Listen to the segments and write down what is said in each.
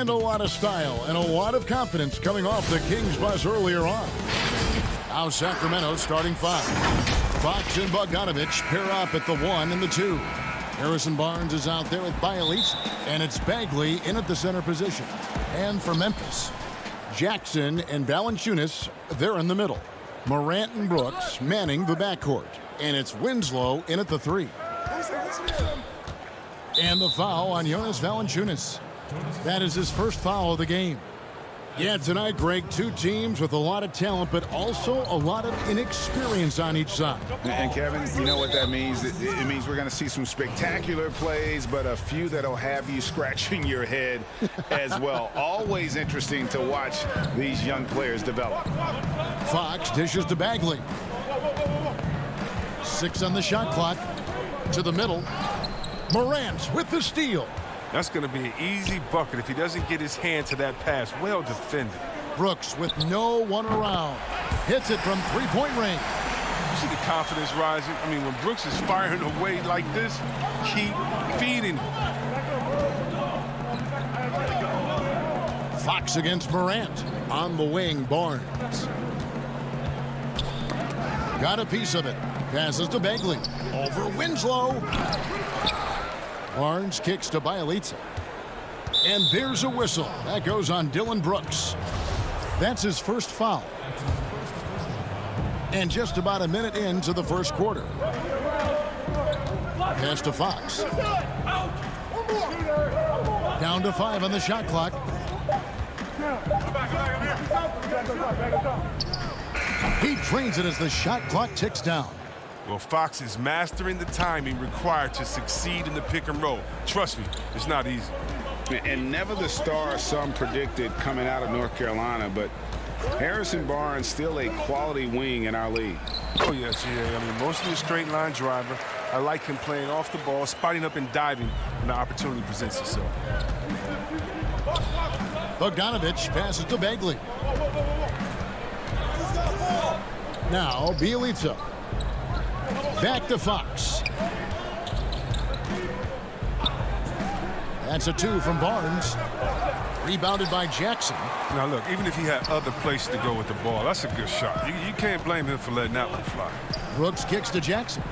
And a lot of style and a lot of confidence coming off the Kings bus earlier on. Now Sacramento starting five. Fox and Bogdanovich pair up at the 1 and the 2. Harrison Barnes is out there with Bielitsa, and it's Bagley in at the center position. And for Memphis, Jackson and Valanciunas, they're in the middle. Morant and Brooks manning the backcourt, and it's Winslow in at the 3. And the foul on Jonas Valanciunas. That is his first foul of the game. Yeah, tonight, Greg, two teams with a lot of talent, but also a lot of inexperience on each side. And Kevin, you know what that means? It means we're going to see some spectacular plays, but a few that'll have you scratching your head as well. Always interesting to watch these young players develop. Fox dishes to Bagley. 6 on the shot clock. To the middle. Morant with the steal. That's going to be an easy bucket if he doesn't get his hand to that pass. Well defended. Brooks with no one around. Hits it from three-point range. You see the confidence rising? I mean, when Brooks is firing away like this, keep feeding him. Fox against Morant. On the wing, Barnes. Got a piece of it. Passes to Bagley. Over Winslow. Barnes kicks to Bielitsa. And there's a whistle. That goes on Dillon Brooks. That's his first foul. And just about a minute into the first quarter. Pass to Fox. Down to 5 on the shot clock. He drains it as the shot clock ticks down. Well, Fox is mastering the timing required to succeed in the pick and roll. Trust me, it's not easy. And never the star some predicted coming out of North Carolina, but Harrison Barnes still a quality wing in our league. Oh, yes, yeah. I mean, mostly a straight line driver. I like him playing off the ball, spotting up and diving when the opportunity presents itself. Bogdanovich passes to Bagley. Now Bielitsa. Back to Fox. That's a 2 from Barnes. Rebounded by Jackson. Now, look, even if he had other places to go with the ball, that's a good shot. You can't blame him for letting that one fly. Brooks kicks to Jackson.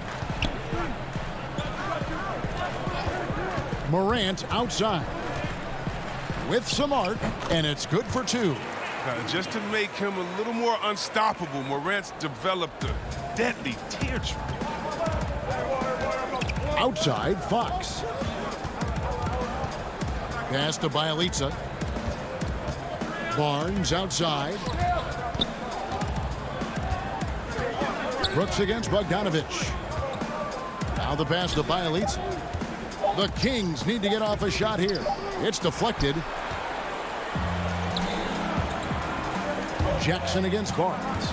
Morant outside. With some arc, and it's good for 2. Just to make him a little more unstoppable, Morant's developed a deadly teardrop. Outside, Fox. Pass to Bielitsa. Barnes outside. Brooks against Bogdanovich. Now the pass to Bielitsa. The Kings need to get off a shot here. It's deflected. Jackson against Barnes.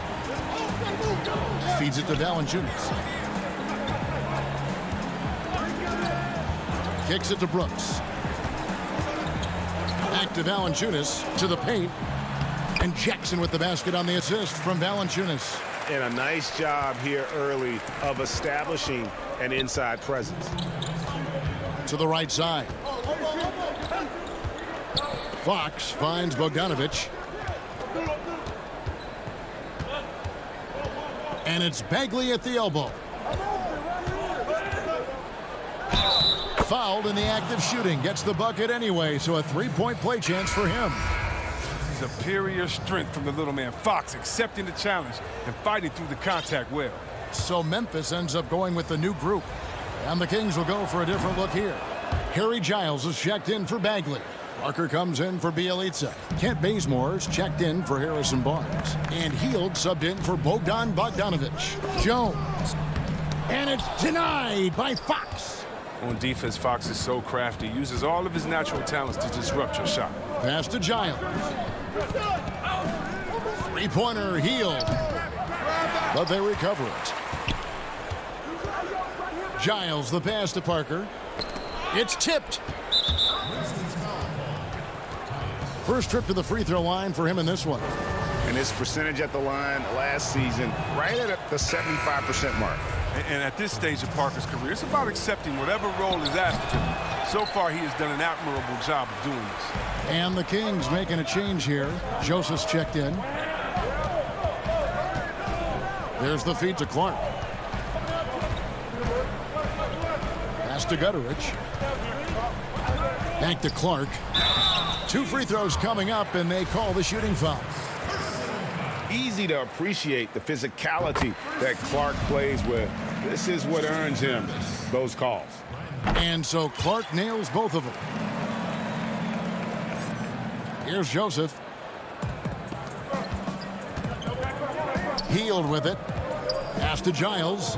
Feeds it to Valanciunas. Kicks it to Brooks. Back to Valanciunas, to the paint. And Jackson with the basket on the assist from Valanciunas. And a nice job here early of establishing an inside presence. To the right side. Fox finds Bogdanovich. And it's Bagley at the elbow. Fouled in the act of shooting. Gets the bucket anyway, so a three-point play chance for him. Superior strength from the little man. Fox accepting the challenge and fighting through the contact well. So Memphis ends up going with the new group. And the Kings will go for a different look here. Harry Giles is checked in for Bagley. Parker comes in for Bielitsa. Kent Bazemore's checked in for Harrison Barnes. And Hield subbed in for Bogdan Bogdanovich. Jones. And it's denied by Fox. On defense, Fox is so crafty. He uses all of his natural talents to disrupt your shot. Pass to Giles. Three-pointer, Hield. But they recover it. Giles, the pass to Parker. It's tipped. First trip to the free throw line for him in this one. And his percentage at the line last season, right at the 75% mark. And at this stage of Parker's career, it's about accepting whatever role is asked of him. So far, he has done an admirable job of doing this. And the Kings making a change here. Joseph's checked in. There's the feed to Clark. Pass to Gutteridge. Back to Clark. 2 free throws coming up, and they call the shooting foul. Easy to appreciate the physicality that Clark plays with. This is what earns him those calls. And so Clark nails both of them. Here's Joseph. Healed with it. Pass to Giles.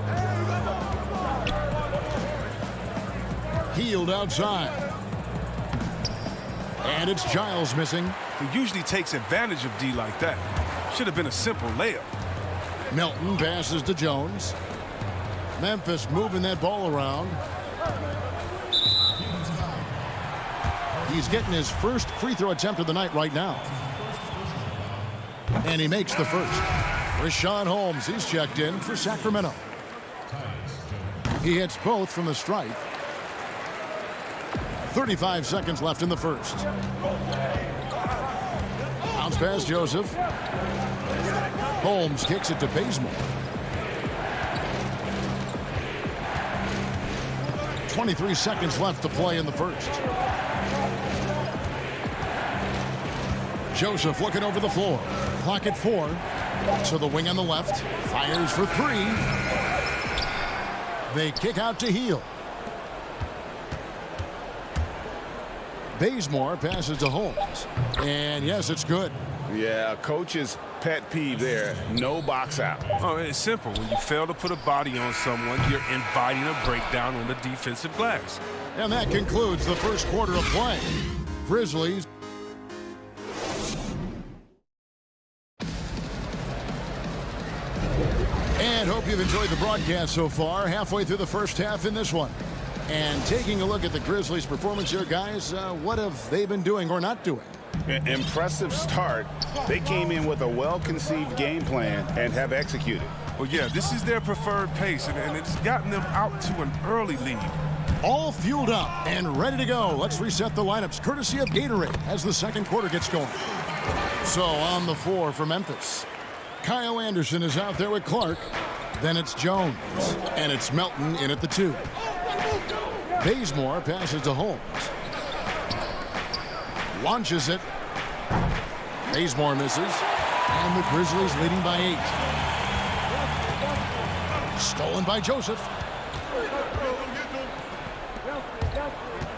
Healed outside. And it's Giles missing. He usually takes advantage of D like that. Should have been a simple layup. Melton passes to Jones. Memphis moving that ball around. He's getting his first free throw attempt of the night right now. And he makes the first. Rashawn Holmes, he's checked in for Sacramento. He hits both from the stripe. 35 seconds left in the first. Bounce pass Joseph. Holmes kicks it to Bazemore. 23 seconds left to play in the first. Joseph looking over the floor. Clock at 4. So the wing on the left fires for 3. They kick out to Hield. Bazemore passes to Holmes. And yes, it's good. Yeah, coach's pet peeve there. No box out. Oh, it's simple. When you fail to put a body on someone, you're inviting a breakdown on the defensive glass. And that concludes the first quarter of play. Grizzlies. And hope you've enjoyed the broadcast so far. Halfway through the first half in this one. And taking a look at the Grizzlies' performance here, guys, what have they been doing or not doing? Impressive start. They came in with a well-conceived game plan and have executed. Well, yeah, this is their preferred pace, and it's gotten them out to an early lead. All fueled up and ready to go. Let's reset the lineups, courtesy of Gatorade, as the second quarter gets going. So on the floor for Memphis, Kyle Anderson is out there with Clark. Then it's Jones, and it's Melton in at the 2. Bazemore passes to Holmes. Launches it. Bazemore misses. And the Grizzlies leading by 8. Stolen by Joseph.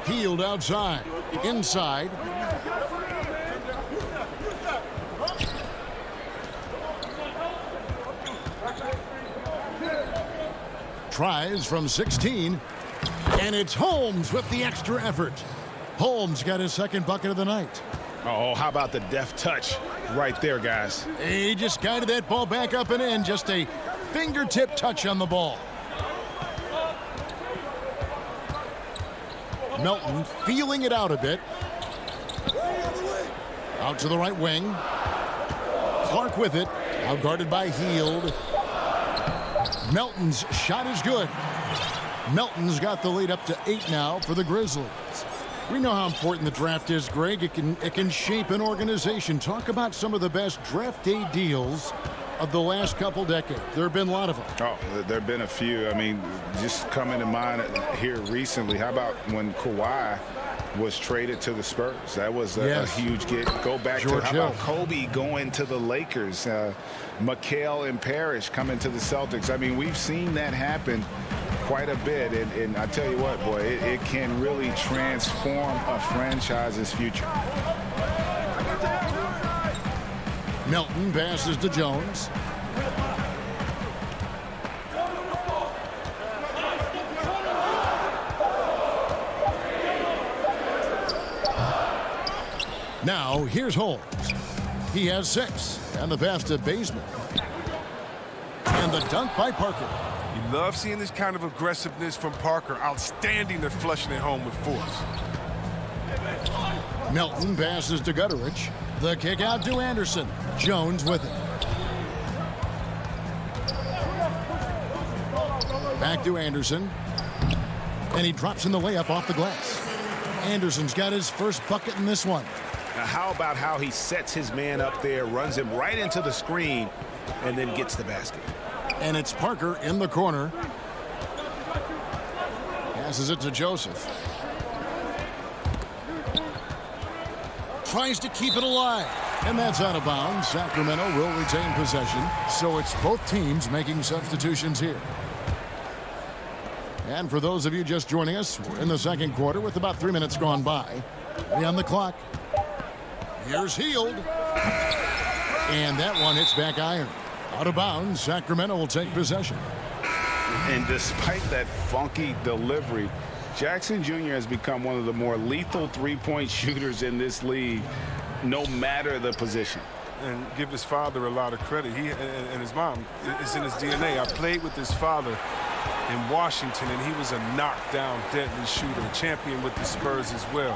Hield outside. Inside. Tries from 16. And it's Holmes with the extra effort. Holmes got his second bucket of the night. Oh, how about the deft touch right there, guys? He just guided that ball back up and in. Just a fingertip touch on the ball. Melton feeling it out a bit. Out to the right wing. Clark with it. Out guarded by Hield. Melton's shot is good. Melton's got the lead up to 8 now for the Grizzlies. We know how important the draft is, Greg. It can shape an organization. Talk about some of the best draft day deals of the last couple decades. There have been a lot of them. Oh, there have been a few. I mean, just coming to mind here recently. How about when Kawhi was traded to the Spurs? That was a huge get. Go back George to how Hill. about Kobe going to the Lakers? McHale and Parrish coming to the Celtics. I mean, we've seen that happen quite a bit, and I tell you what, boy, it can really transform a franchise's future. Melton passes to Jones. Now, here's Holmes. He has 6, and the pass to Bazemore. And the dunk by Parker. You love seeing this kind of aggressiveness from Parker. Outstanding at flushing it home with force. Melton passes to Gutteridge. The kick out to Anderson. Jones with it. Back to Anderson. And he drops in the layup off the glass. Anderson's got his first bucket in this one. Now, how about how he sets his man up there, runs him right into the screen, and then gets the basket. And it's Parker in the corner. Passes it to Joseph. Tries to keep it alive. And that's out of bounds. Sacramento will retain possession. So it's both teams making substitutions here. And for those of you just joining us, we're in the second quarter with about 3 minutes gone by. 3 on the clock. Here's Hield. And that one hits back iron. Out of bounds, Sacramento will take possession. And despite that funky delivery, Jackson Jr. has become one of the more lethal three-point shooters in this league, no matter the position. And give his father a lot of credit. He and his mom, it's in his DNA. I played with his father in Washington, and he was a knockdown, deadly shooter, a champion with the Spurs as well.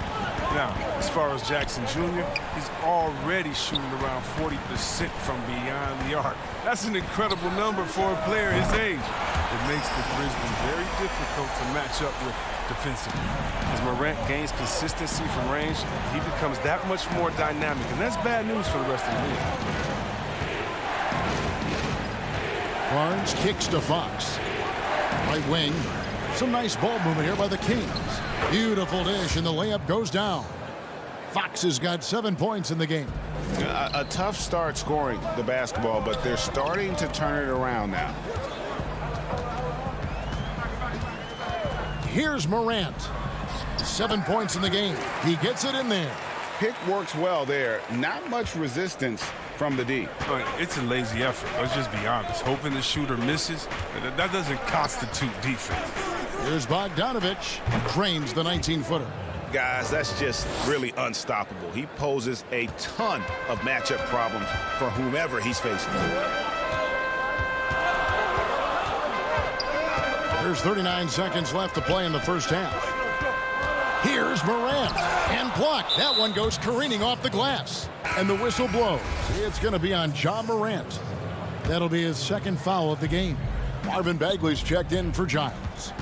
Now, as far as Jackson Jr., he's already shooting around 40% from beyond the arc. That's an incredible number for a player his age. It makes the Grizzlies very difficult to match up with defensively. As Morant gains consistency from range, he becomes that much more dynamic, and that's bad news for the rest of the league. Barnes kicks to Fox. Right wing. Some nice ball movement here by the Kings. Beautiful dish, and the layup goes down. Fox has got 7 points in the game. A tough start scoring the basketball, but they're starting to turn it around now. Here's Morant. 7 points in the game. He gets it in there. Pick works well there. Not much resistance from the D. It's a lazy effort. Let's just be honest. Hoping the shooter misses, that doesn't constitute defense. Here's Bogdanovich. Drains the 19-footer. Guys, that's just really unstoppable. He poses a ton of matchup problems for whomever he's facing. There's 39 seconds left to play in the first half. Here's Morant. And blocked. That one goes careening off the glass. And the whistle blows. It's going to be on Ja Morant. That'll be his second foul of the game. Marvin Bagley's checked in for Giles.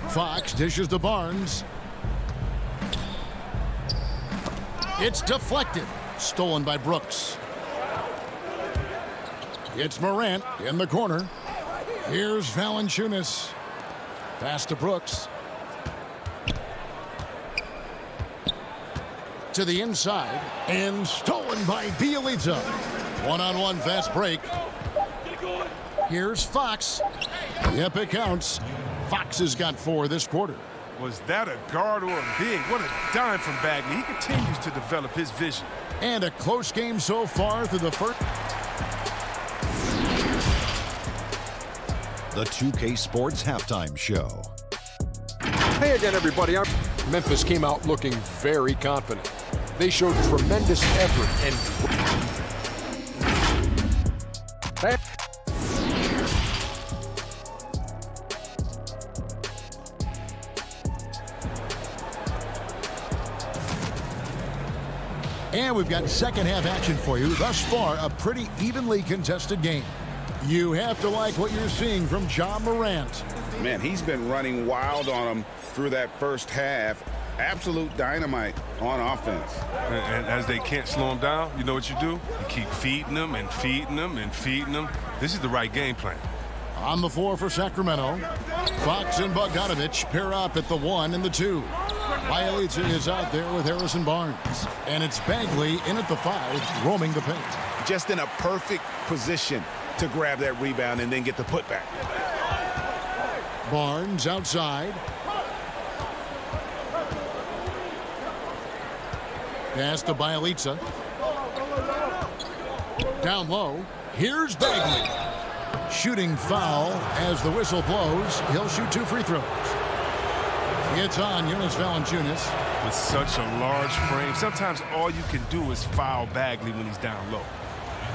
Fox dishes to Barnes. It's deflected. Stolen by Brooks. It's Morant in the corner. Here's Valanciunas. Pass to Brooks. To the inside. And stolen by Bielitsa. One-on-one fast break. Here's Fox. Yep, it counts. Fox has got 4 this quarter. Was that a guard or a big? What a dime from Bagley. He continues to develop his vision. And a close game so far through the first. The 2K Sports Halftime Show. Hey again, everybody. Memphis came out looking very confident. They showed tremendous effort and And we've got second half action for you. Thus far, a pretty evenly contested game. You have to like what you're seeing from Ja Morant. Man, he's been running wild on him through that first half. Absolute dynamite on offense. And as they can't slow him down, you know what you do? You keep feeding them and feeding them and feeding them. This is the right game plan. On the floor for Sacramento, Fox and Bogdanovich pair up at the 1 and the 2. Bielitsa is out there with Harrison Barnes. And it's Bagley in at the 5, roaming the paint. Just in a perfect position to grab that rebound and then get the putback. Barnes outside. Pass to Bielitsa. Down low. Here's Bagley. Shooting foul as the whistle blows. He'll shoot 2 free throws. It's on Jonas Valanciunas. With such a large frame, sometimes all you can do is foul Bagley when he's down low.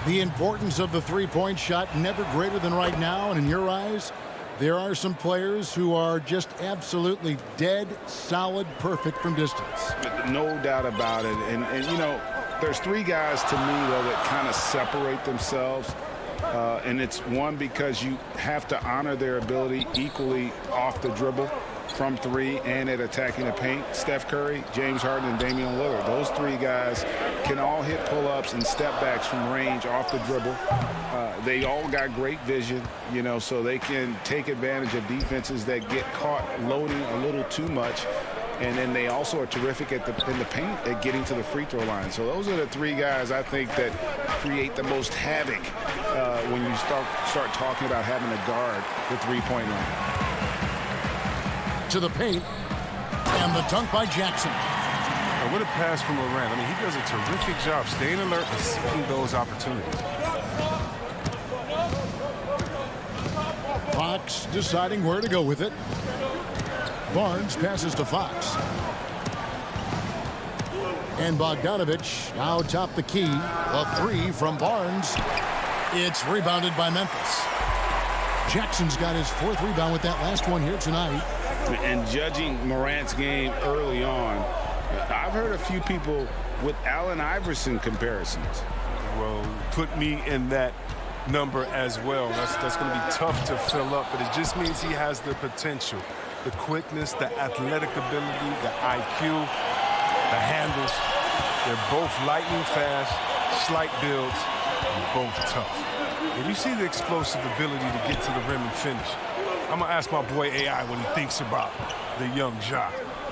The importance of the three-point shot never greater than right now, and in your eyes, there are some players who are just absolutely dead, solid, perfect from distance. No doubt about it. And you know, there's 3 guys to me, though, that kind of separate themselves. And it's one, because you have to honor their ability equally off the dribble. from three and at attacking the paint. Steph Curry, James Harden, and Damian Lillard. Those three guys can all hit pull-ups and step backs from range off the dribble. They all got great vision, you know, so they can take advantage of defenses that get caught loading a little too much. And then they also are terrific in the paint at getting to the free throw line. So those are the three guys I think that create the most havoc when you start talking about having to guard the three-point line. To the paint, and the dunk by Jackson. And what a pass from Morant. I mean, he does a terrific job staying alert and seeking those opportunities. Fox deciding where to go with it. Barnes passes to Fox. And Bogdanovich now top the key. A three from Barnes. It's rebounded by Memphis. Jackson's got his fourth rebound with that last one here tonight. And judging Morant's game early on, I've heard a few people with Allen Iverson comparisons. Well, put me in that number as well. That's going to be tough to fill up, but it just means he has the potential. The quickness, the athletic ability, the IQ, the handles. They're both lightning fast, slight builds, and both tough. And you see the explosive ability to get to the rim and finish. I'm going to ask my boy AI what he thinks about the young Ja.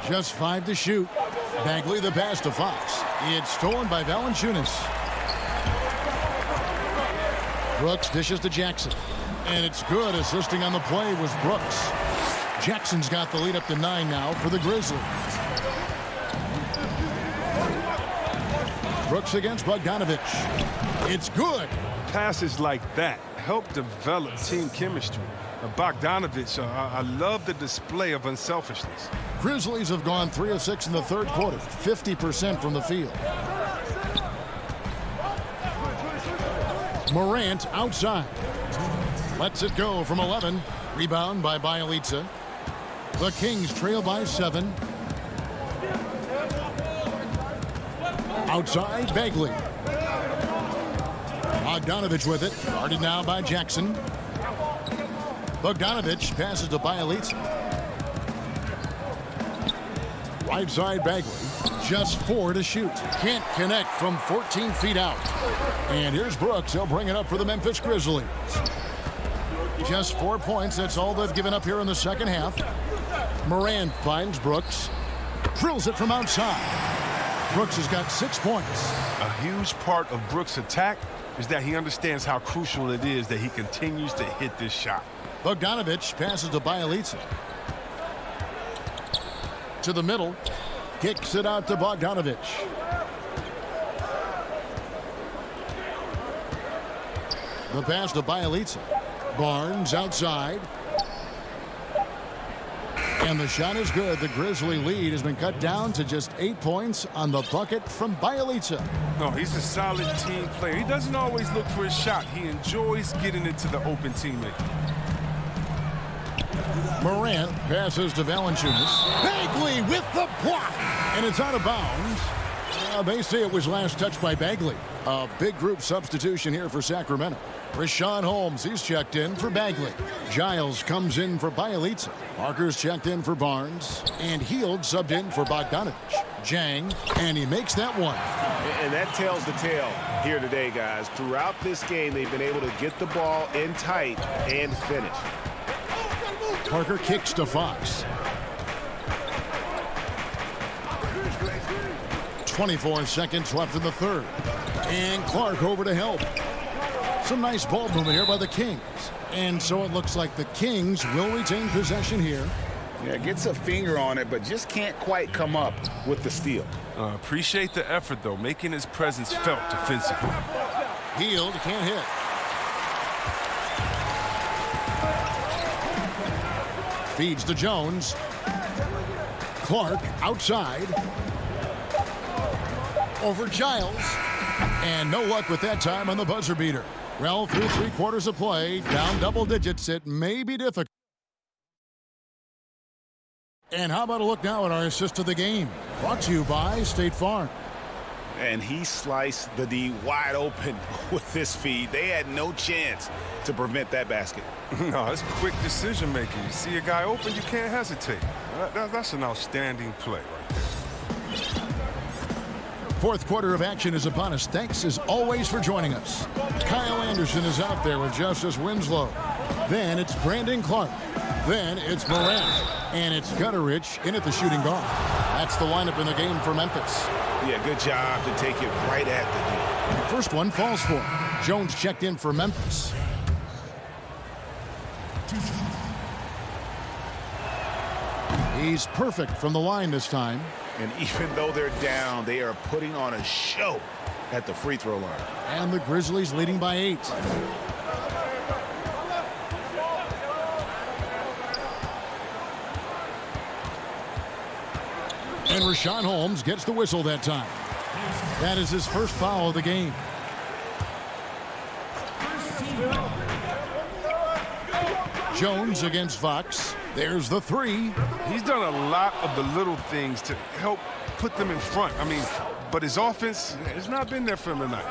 Just 5 to shoot. Bagley the pass to Fox. It's stolen by Valanciunas. Brooks dishes to Jackson. And it's good. Assisting on the play was Brooks. Jackson's got the lead up to 9 now for the Grizzlies. Brooks against Bogdanovich. It's good. Passes like that help develop team chemistry. Bogdanovich, I love the display of unselfishness. Grizzlies have gone 3 of 6 in the third quarter, 50% from the field. Morant outside. Lets it go from 11. Rebound by Bjelica. The Kings trail by 7. Outside, Bagley. Bogdanovich with it. Guarded now by Jackson. Bogdanovich passes to Bjelica. Right side, Bagley. Just 4 to shoot. Can't connect from 14 feet out. And here's Brooks. He'll bring it up for the Memphis Grizzlies. Just 4 points. That's all they've given up here in the second half. Morant finds Brooks. Drills it from outside. Brooks has got 6 points. A huge part of Brooks' attack is that he understands how crucial it is that he continues to hit this shot. Bogdanovich passes to Bjelica. To the middle. Kicks it out to Bogdanovich. The pass to Bjelica. Barnes outside. And the shot is good. The Grizzly lead has been cut down to just 8 points on the bucket from Bjelica. No, he's a solid team player. He doesn't always look for his shot. He enjoys getting it to the open teammate. Morant passes to Valanciunas. Bagley with the block. And it's out of bounds. They say it was last touched by Bagley. A big group substitution here for Sacramento. Richaun Holmes, he's checked in for Bagley. Giles comes in for Bjelica. Parker's checked in for Barnes. And Hield subbed in for Bogdanovich. Jang, and he makes that one. And that tells the tale here today, guys. Throughout this game, they've been able to get the ball in tight and finish. Parker kicks to Fox. 24 seconds left in the third. And Clark over to help. Some nice ball movement here by the Kings. And so it looks like the Kings will retain possession here. Yeah, gets a finger on it, but just can't quite come up with the steal. Appreciate the effort, though, making his presence felt defensively. Hield can't hit. Feeds to Jones. Clark outside. Over Giles. And no luck with that time on the buzzer beater. Well, through 3 quarters of play, down double digits, it may be difficult. And how about a look now at our assist of the game? Brought to you by State Farm. And he sliced the D wide open with this feed. They had no chance to prevent that basket. No, it's quick decision making. You see a guy open, you can't hesitate. That's an outstanding play right there. Fourth quarter of action is upon us. Thanks as always for joining us. Kyle Anderson is out there with Justice Winslow. Then it's Brandon Clark. Then it's Morant. And it's Gutterich in at the shooting guard. That's the lineup in the game for Memphis. Yeah, good job to take it right at the D. First one falls for him. Jones checked in for Memphis. He's perfect from the line this time. And even though they're down, they are putting on a show at the free throw line. And the Grizzlies leading by 8. And Rashawn Holmes gets the whistle that time. That is his first foul of the game. Jones against Fox. There's the 3. He's done a lot of the little things to help put them in front. I mean, but his offense has not been there for him tonight.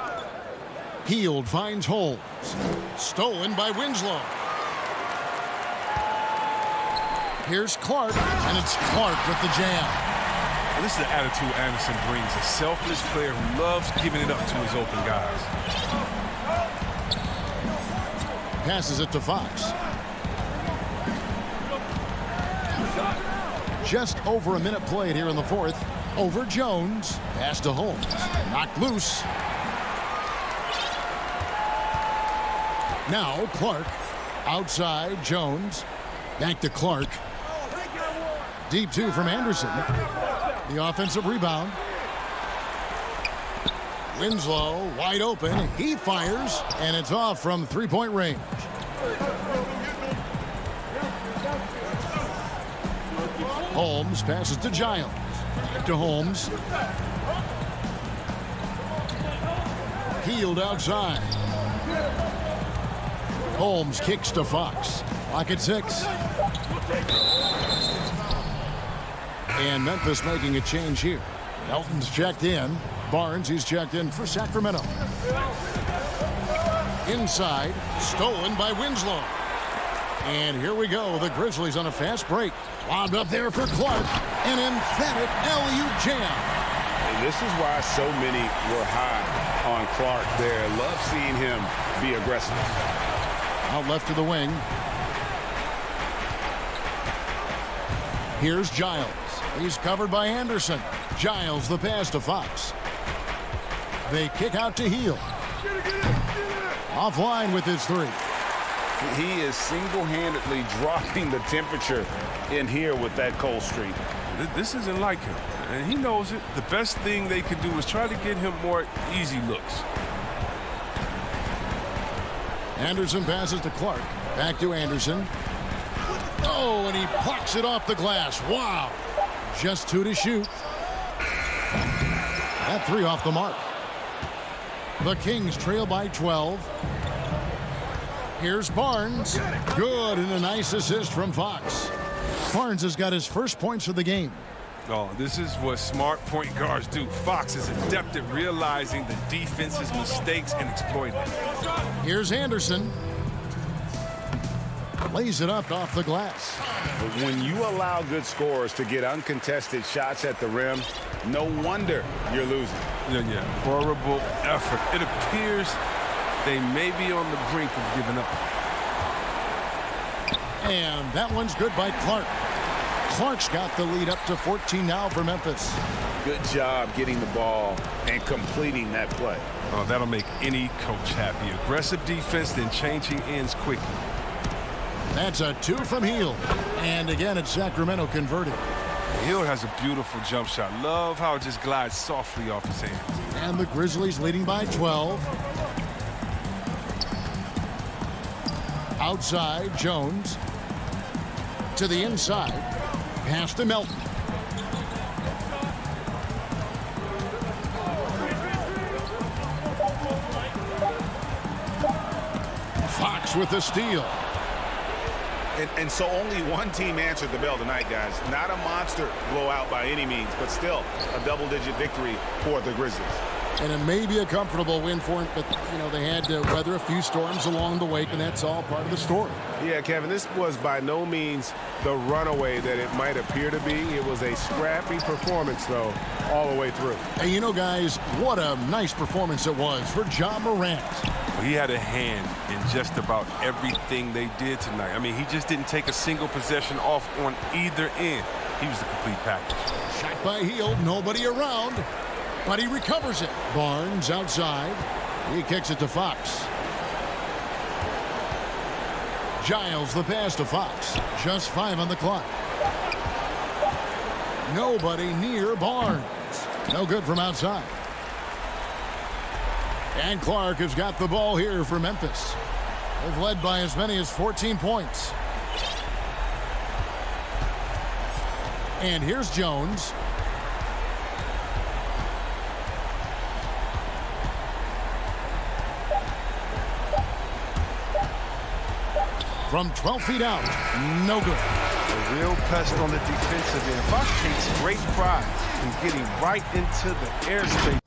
Hield finds Holmes. Stolen by Winslow. Here's Clark, and it's Clark with the jam. Well, this is the attitude Anderson brings. A selfless player who loves giving it up to his open guys. Passes it to Fox. Just over a minute played here in the fourth. Over Jones. Pass to Holmes. Knocked loose. Now Clark. Outside Jones. Back to Clark. Deep 2 from Anderson. The offensive rebound. Winslow wide open. He fires. And it's off from three-point range. Holmes passes to Giles. To Holmes. Hield outside. Holmes kicks to Fox. Clock at 6. And Memphis making a change here. Melton's checked in. Barnes, he's checked in for Sacramento. Inside. Stolen by Winslow. And here we go. The Grizzlies on a fast break. Lobbed up there for Clark. An emphatic alley-oop jam. And this is why so many were high on Clark there. Love seeing him be aggressive. Out left to the wing. Here's Giles. He's covered by Anderson. Giles the pass to Fox. They kick out to Hield. Offline with his 3. He is single-handedly dropping the temperature in here with that cold streak. This isn't like him, and he knows it. The best thing they can do is try to get him more easy looks. Anderson passes to Clark. Back to Anderson. Oh, and he plucks it off the glass. Wow. Just 2 to shoot. That 3 off the mark. The Kings trail by 12. Here's Barnes. Good, and a nice assist from Fox. Barnes has got his first points of the game. Oh, this is what smart point guards do. Fox is adept at realizing the defense's mistakes and exploiting them. Here's Anderson. Lays it up off the glass. But when you allow good scorers to get uncontested shots at the rim, no wonder you're losing. Yeah. Horrible effort. It appears they may be on the brink of giving up. And that one's good by Clark. Clark's got the lead up to 14 now for Memphis. Good job getting the ball and completing that play. Oh, that'll make any coach happy. Aggressive defense, then changing ends quickly. That's a 2 from Hield. And again, it's Sacramento converted. Hield has a beautiful jump shot. Love how it just glides softly off his hands. And the Grizzlies leading by 12. Outside, Jones. To the inside. Pass to Melton. Fox with the steal. And so only one team answered the bell tonight, guys. Not a monster blowout by any means, but still a double-digit victory for the Grizzlies. And it may be a comfortable win for him, but, you know, they had to weather a few storms along the way, and that's all part of the story. Yeah, Kevin, this was by no means the runaway that it might appear to be. It was a scrappy performance, though, all the way through. And, you know, guys, what a nice performance it was for Ja Morant. He had a hand in just about everything they did tonight. I mean, he just didn't take a single possession off on either end. He was the complete package. Shot by Hield, nobody around, but he recovers it. Barnes outside. He kicks it to Fox. Giles the pass to Fox. Just 5 on the clock. Nobody near Barnes. No good from outside. And Clark has got the ball here for Memphis. They've led by as many as 14 points. And here's Jones. From 12 feet out, no good. A real pest on the defensive end. Fox takes great pride in getting right into the airspace.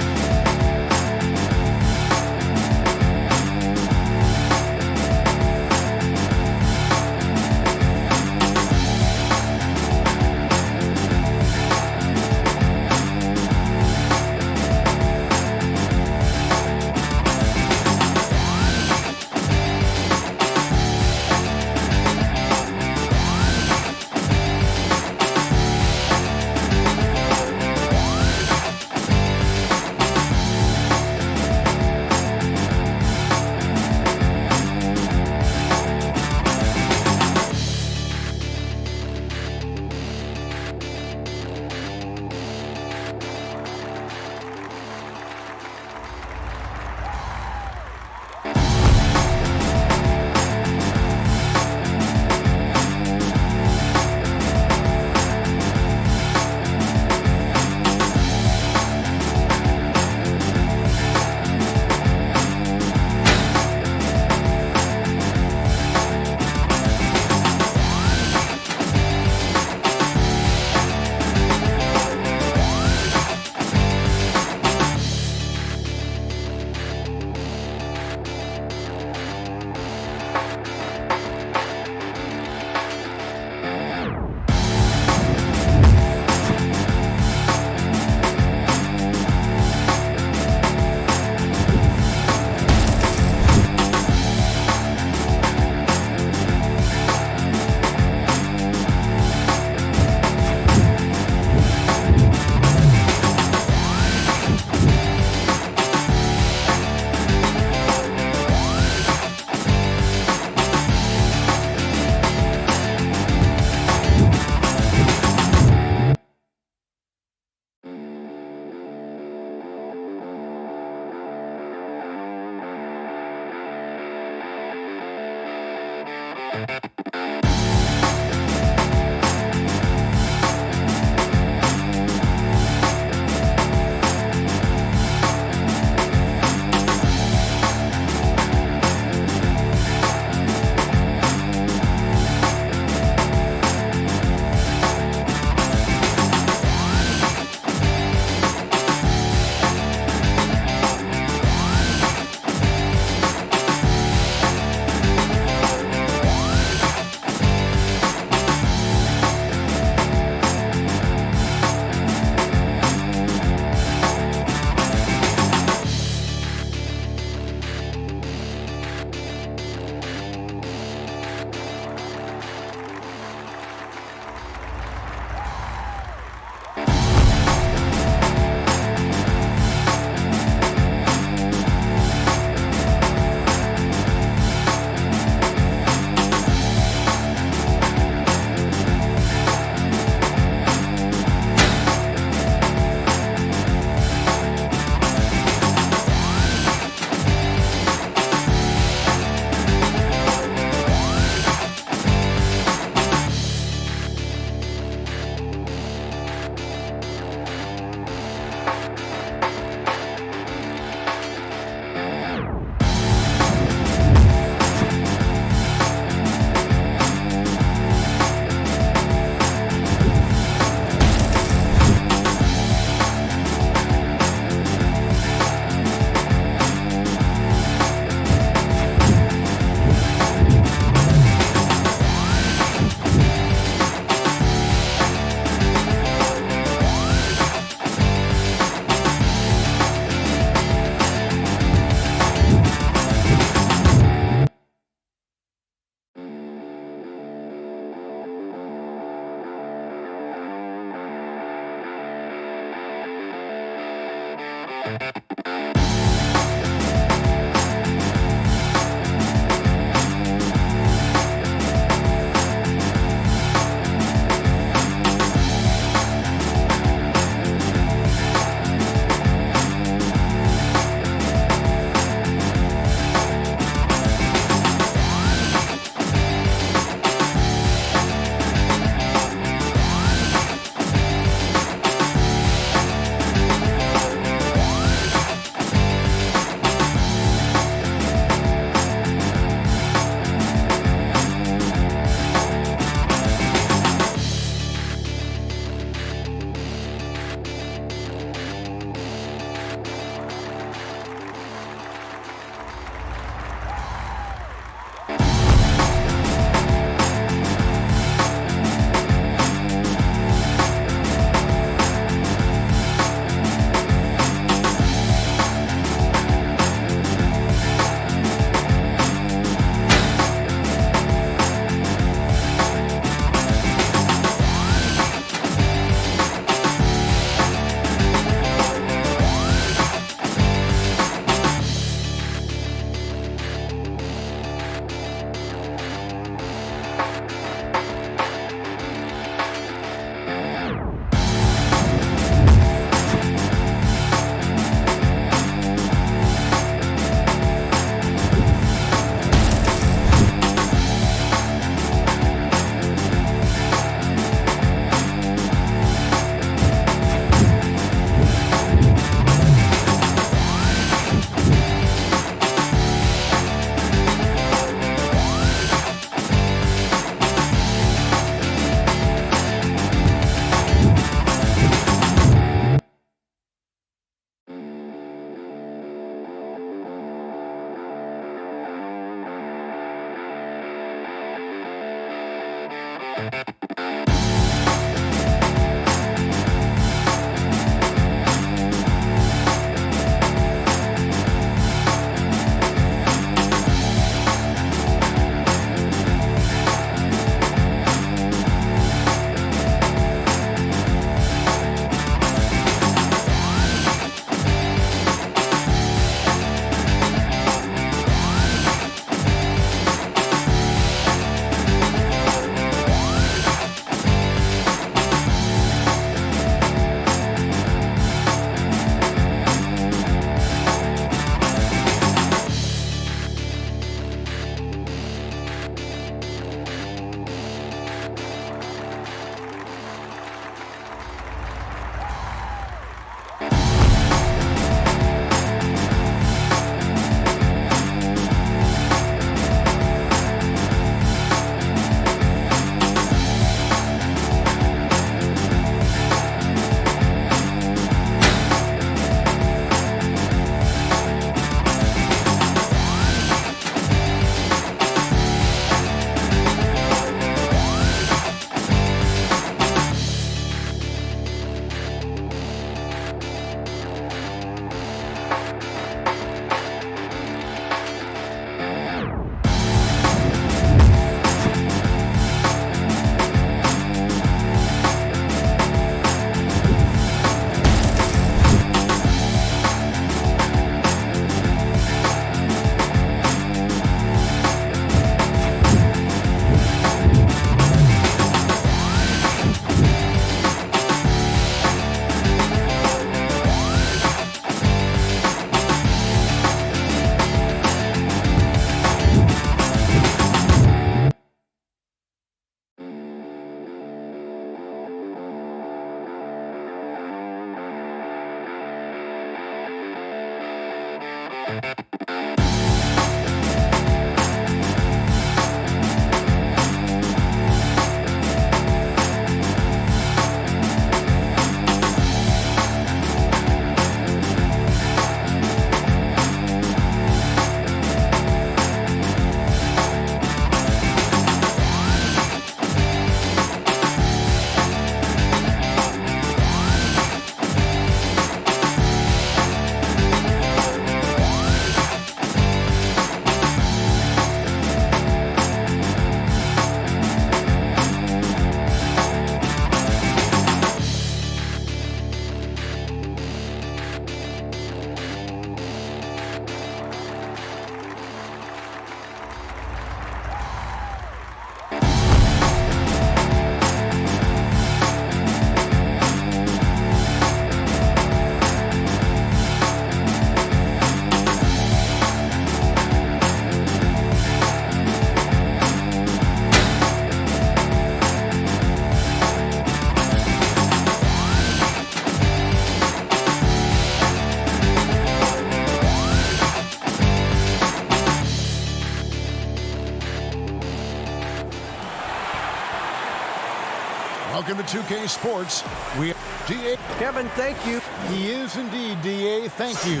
Welcome to 2K Sports. We DA. Kevin, thank you. He is indeed, DA. Thank you.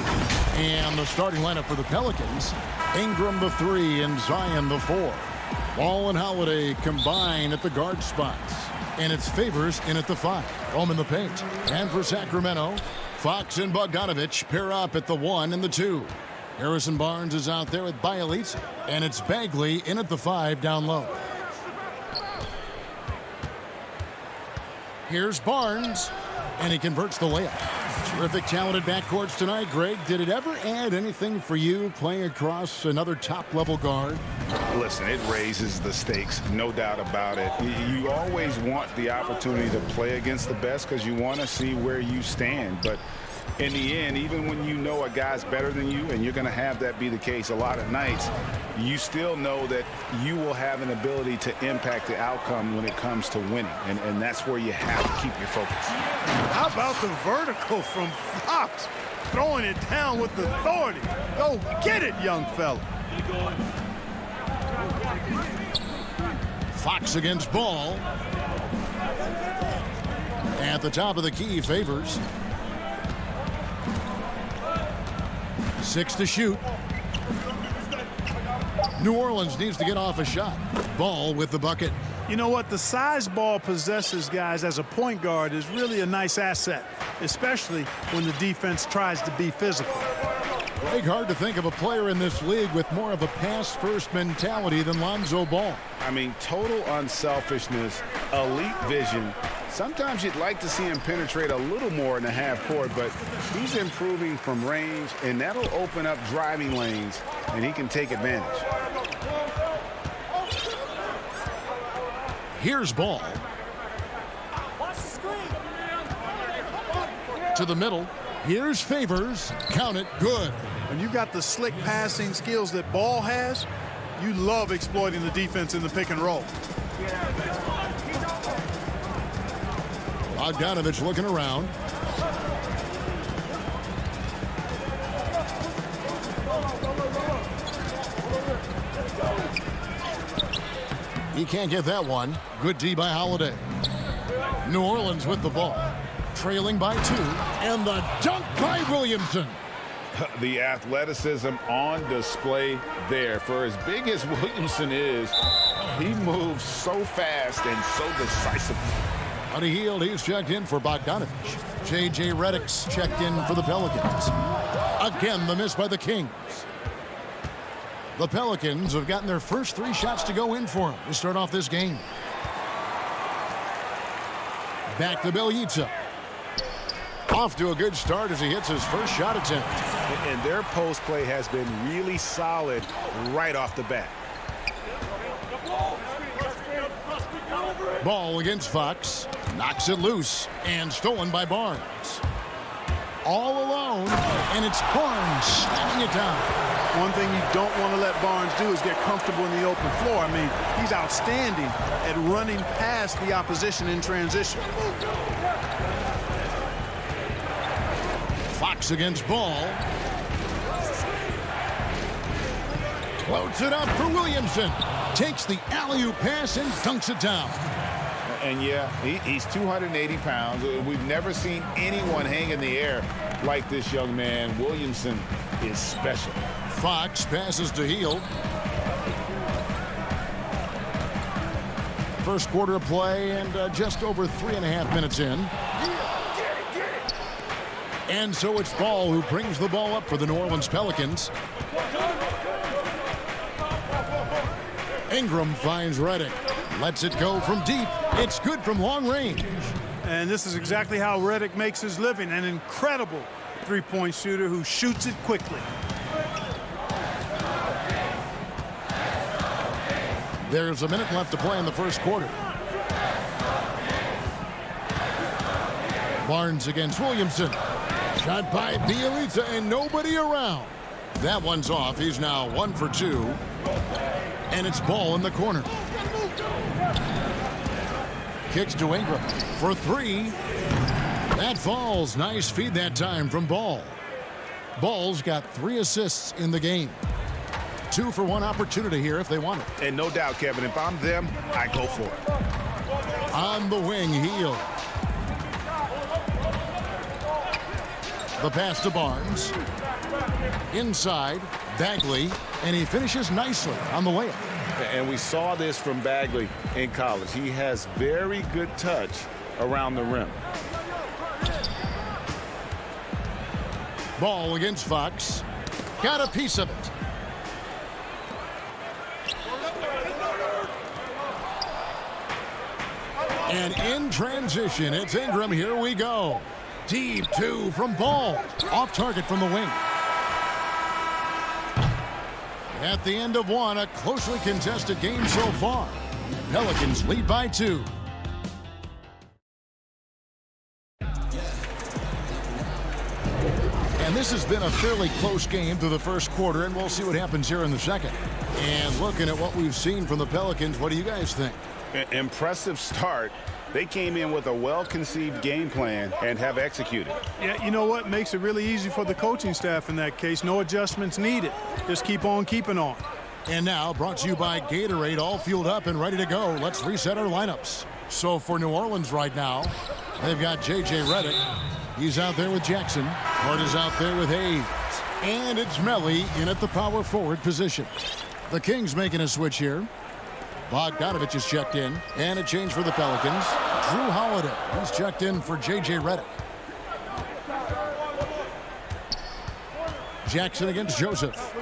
And the starting lineup for the Pelicans: Ingram the 3 and Zion the 4. Ball and Holiday combine at the guard spots. And it's Favors in at the 5. Home in the paint. And for Sacramento, Fox and Bogdanovich pair up at the 1 and the 2. Harrison Barnes is out there with Bielitsa. And it's Bagley in at the 5 down low. Here's Barnes, and he converts the layup. Terrific, talented backcourts tonight. Greg, did it ever add anything for you playing across another top-level guard? Listen, it raises the stakes, no doubt about it. You always want the opportunity to play against the best because you want to see where you stand. But in the end, even when you know a guy's better than you, and you're going to have that be the case a lot of nights, you still know that you will have an ability to impact the outcome when it comes to winning. And that's where you have to keep your focus. How about the vertical from Fox? Throwing it down with authority. Go get it, young fella. Fox against Ball. At the top of the key, Favors. 6 to shoot. New Orleans needs to get off a shot. Ball with the bucket. You know what? The size ball possesses, guys, as a point guard is really a nice asset, especially when the defense tries to be physical. Greg, hard to think of a player in this league with more of a pass-first mentality than Lonzo Ball. I mean, total unselfishness, elite vision. Sometimes you'd like to see him penetrate a little more in the half court, but he's improving from range, and that'll open up driving lanes, and he can take advantage. Here's Ball. To the middle. Here's Favors. Count it. Good. When you got the slick passing skills that Ball has, you love exploiting the defense in the pick and roll. Bogdanovich looking around. He can't get that one. Good D by Holiday. New Orleans with the ball. Trailing by 2. And the dunk by Williamson. The athleticism on display there. For as big as Williamson is, he moves so fast and so decisively. On a heel, he's checked in for Bogdanovich. J.J. Redick's checked in for the Pelicans. Again, the miss by the Kings. The Pelicans have gotten their first 3 shots to go in for him to start off this game. Back to Bielitsa. Off to a good start as he hits his first shot attempt. And their post play has been really solid right off the bat. Ball against Fox. Knocks it loose and stolen by Barnes. All alone, and it's Barnes slamming it down. One thing you don't want to let Barnes do is get comfortable in the open floor. I mean, he's outstanding at running past the opposition in transition. Fox against Ball. Floats it up for Williamson. Takes the alley-oop pass and dunks it down. And yeah, he's 280 pounds. We've never seen anyone hang in the air like this young man. Williamson is special. Fox passes to Hield. First quarter of play and just over 3.5 minutes in. And so it's Ball who brings the ball up for the New Orleans Pelicans. Ingram finds Redick. Lets it go from deep. It's good from long range. And this is exactly how Redick makes his living. An incredible three-point shooter who shoots it quickly. There's a minute left to play in the first quarter. Barnes against Williamson. Shot by Bielitsa and nobody around. That one's off. He's now 1 for 2. And it's Ball in the corner. Kicks to Ingram for 3. That falls. Nice feed that time from Ball. Ball's got 3 assists in the game. 2 for 1 opportunity here if they want it. And no doubt, Kevin, if I'm them, I go for it. On the wing, Hield. The pass to Barnes. Inside, Bagley, and he finishes nicely on the layup. And we saw this from Bagley in college. He has very good touch around the rim. Ball against Fox. Got a piece of it. And in transition, it's Ingram. Here we go. Deep 2 from Ball. Off target from the wing. At the end of 1, a closely contested game so far. Pelicans lead by 2. And this has been a fairly close game through the first quarter, and we'll see what happens here in the second. And looking at what we've seen from the Pelicans, what do you guys think? Impressive start. They came in with a well-conceived game plan and have executed. Yeah, you know what? Makes it really easy for the coaching staff in that case. No adjustments needed. Just keep on keeping on. And now, brought to you by Gatorade, all fueled up and ready to go. Let's reset our lineups. So for New Orleans right now, they've got J.J. Redick. He's out there with Jackson. Hart is out there with Hayes. And it's Melly in at the power forward position. The Kings making a switch here. Bogdanovich is checked in. And a change for the Pelicans. Drew Holiday. He's checked in for J.J. Redick. Jackson against Joseph.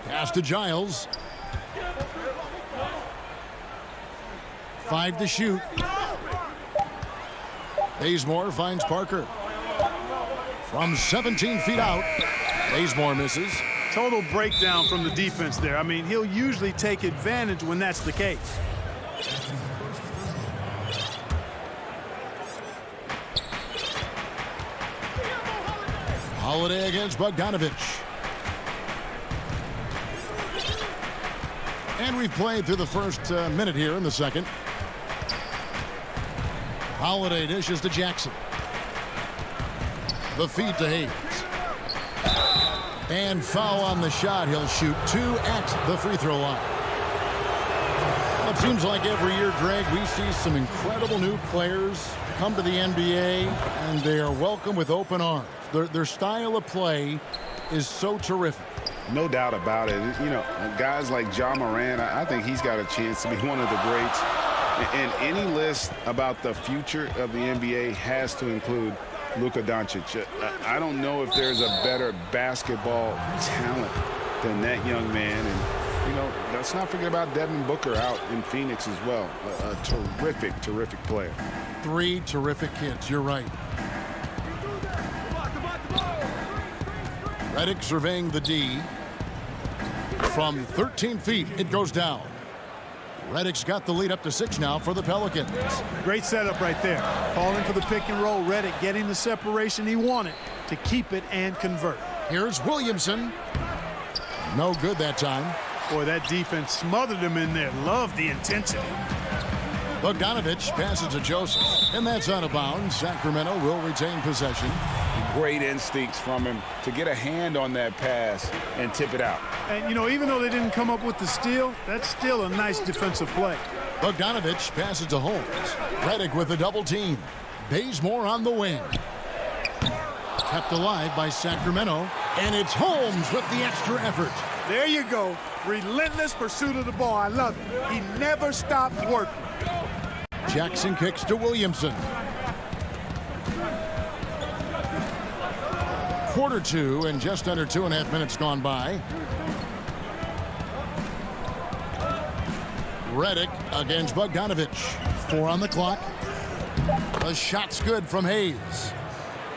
Pass to Giles. 5 to shoot. Bazemore finds Parker. From 17 feet out. Bazemore misses. Total breakdown from the defense there. I mean, he'll usually take advantage when that's the case. Holiday against Bogdanovich. And we've played through the first minute here in the second. Holiday dishes to Jackson. The feed to Hayes. And foul on the shot. He'll shoot 2 at the free throw line. It seems like every year, Greg, we see some incredible new players come to the NBA, and they are welcome with open arms. Their style of play is so terrific. No doubt about it. You know, guys like Ja Morant, I think he's got a chance to be one of the greats. And any list about the future of the NBA has to include Luka Doncic. I don't know if there's a better basketball talent than that young man. And, you know, let's not forget about Devin Booker out in Phoenix as well. A terrific, terrific player. 3 terrific kids. You're right. Redick surveying the D. From 13 feet, it goes down. Redick's got the lead up to 6 now for the Pelicans. Great setup right there. Calling for the pick and roll. Redick getting the separation he wanted to keep it and convert. Here's Williamson. No good that time. Boy, that defense smothered him in there. Love the intensity. Bogdanovich passes to Joseph. And that's out of bounds. Sacramento will retain possession. Great instincts from him to get a hand on that pass and tip it out. And, you know, even though they didn't come up with the steal, that's still a nice defensive play. Bogdanovich passes to Holmes. Redick with a double team. Bazemore on the wing. Kept alive by Sacramento. And it's Holmes with the extra effort. There you go. Relentless pursuit of the ball. I love it. He never stopped working. Jackson kicks to Williamson. Quarter 2 and just under 2.5 minutes gone by. Redick against Bogdanovich. 4 on the clock. The shot's good from Hayes.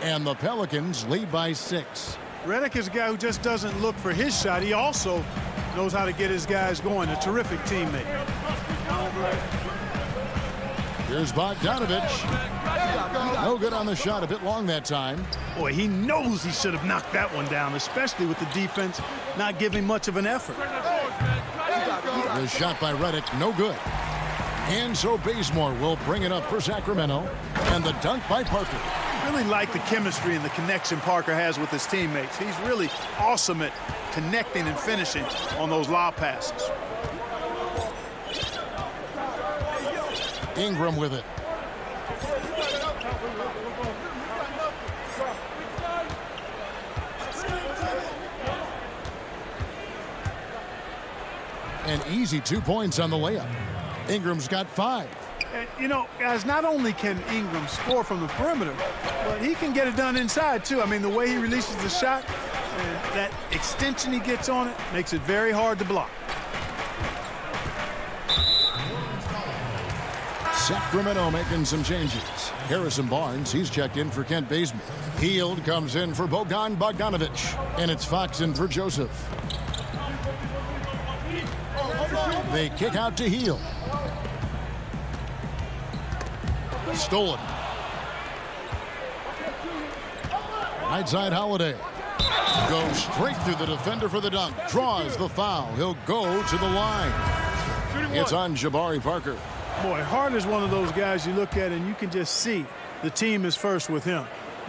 And the Pelicans lead by 6. Redick is a guy who just doesn't look for his shot. He also knows how to get his guys going. A terrific teammate. Here's Bogdanovich. No good on the shot. A bit long that time. Boy, he knows he should have knocked that one down, especially with the defense not giving much of an effort. The shot by Redick, no good. And so Bazemore will bring it up for Sacramento. And the dunk by Parker. Really like the chemistry and the connection Parker has with his teammates. He's really awesome at connecting and finishing on those lob passes. Ingram with it. An easy 2 points on the layup. Ingram's got 5. And, you know, guys, not only can Ingram score from the perimeter, but he can get it done inside, too. I mean, the way he releases the shot, and that extension he gets on it makes it very hard to block. Sacramento making some changes. Harrison Barnes, he's checked in for Kent Bazemore. Hield comes in for Bogdanovich. And it's Fox in for Joseph. They kick out to Hield. Stolen. Right side Holiday. Goes straight through the defender for the dunk. Draws the foul. He'll go to the line. It's on Jabari Parker. Boy, Hart is one of those guys you look at and you can just see the team is first with him.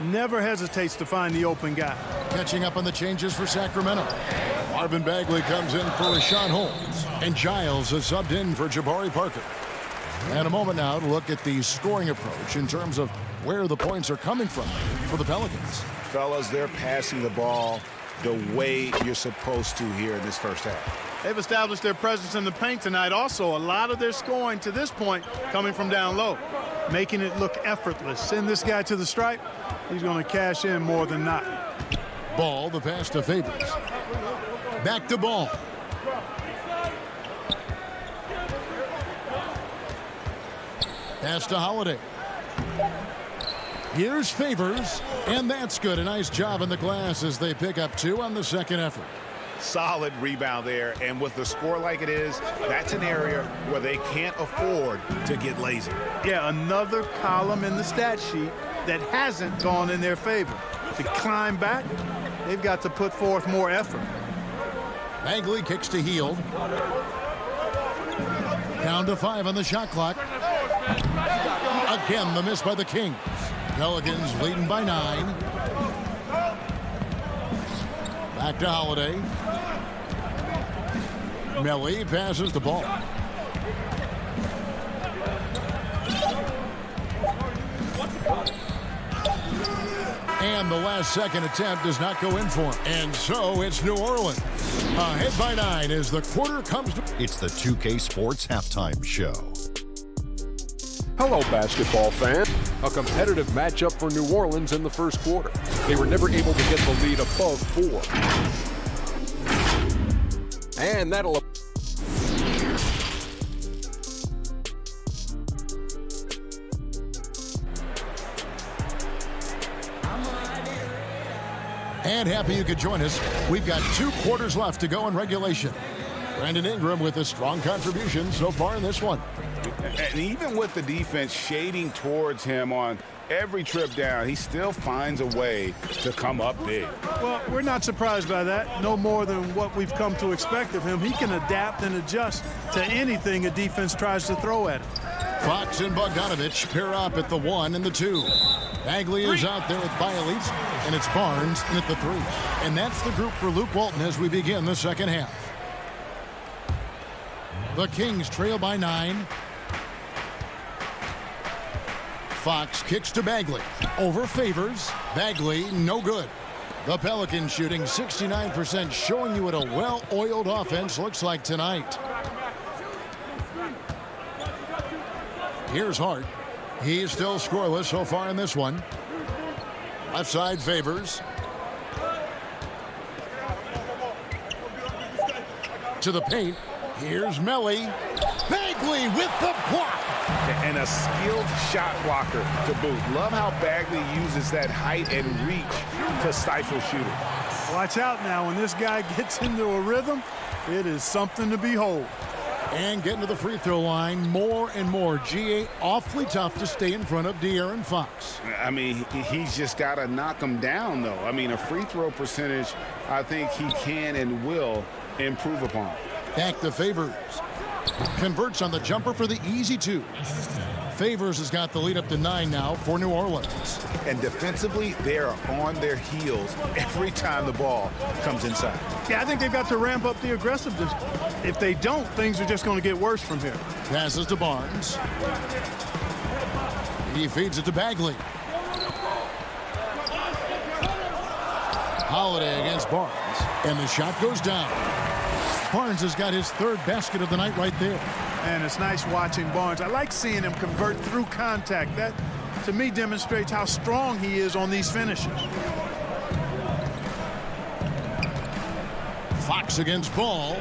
Never hesitates to find the open guy. Catching up on the changes for Sacramento. Marvin Bagley comes in for Rashawn Holmes. And Giles is subbed in for Jabari Parker. And a moment now to look at the scoring approach in terms of where the points are coming from for the Pelicans. Fellas, they're passing the ball the way you're supposed to here in this first half. They've established their presence in the paint tonight. Also, a lot of their scoring to this point coming from down low, making it look effortless. Send this guy to the stripe. He's going to cash in more than not. Ball, the pass to Favors. Back to Ball. Pass to Holiday. Here's Favors, and that's good. A nice job in the glass as they pick up 2 on the second effort. Solid rebound there, and with a score like it is, that's an area where they can't afford to get lazy. Yeah, another column in the stat sheet that hasn't gone in their favor. To climb back, they've got to put forth more effort. Bagley kicks to Hield. Down to 5 on the shot clock. Again, the miss by the Kings. Pelicans leading by 9. Back to Holiday. Melly passes the ball. And the last second attempt does not go in for him. And so it's New Orleans. Ahead by 9 as the quarter comes to... It's the 2K Sports Halftime Show. Hello, basketball fan. A competitive matchup for New Orleans in the first quarter. They were never able to get the lead above 4. And that'll... And happy you could join us. We've got 2 quarters left to go in regulation. Brandon Ingram with a strong contribution so far in this one. And even with the defense shading towards him on every trip down, he still finds a way to come up big. Well, we're not surprised by that. No more than what we've come to expect of him. He can adapt and adjust to anything a defense tries to throw at him. Fox and Bogdanovich pair up at the 1 and the 2. Bagley is out there with Bialys, and it's Barnes in at the 3. And that's the group for Luke Walton as we begin the second half. The Kings trail by 9. Fox kicks to Bagley. Over Favors. Bagley, no good. The Pelicans shooting 69%, showing you what a well-oiled offense looks like tonight. Here's Hart. He's still scoreless so far in this one. Left side Favors. To the paint. Here's Melly. Bagley with the block. And a skilled shot blocker to boot. Love how Bagley uses that height and reach to stifle shooters. Watch out now. When this guy gets into a rhythm, it is something to behold. And getting to the free throw line more and more. GA awfully tough to stay in front of De'Aaron Fox. I mean, he's just got to knock him down, though. I mean, a free throw percentage, I think he can and will improve upon. Back to Favors. Converts on the jumper for the easy 2. Favors has got the lead up to 9 now for New Orleans. And defensively, they are on their heels every time the ball comes inside. Yeah, I think they've got to ramp up the aggressiveness. If they don't, things are just going to get worse from here. Passes to Barnes. He feeds it to Bagley. Holiday against Barnes. And the shot goes down. Barnes has got his 3rd basket of the night right there. And it's nice watching Barnes. I like seeing him convert through contact. That, to me, demonstrates how strong he is on these finishes. Fox against Ball.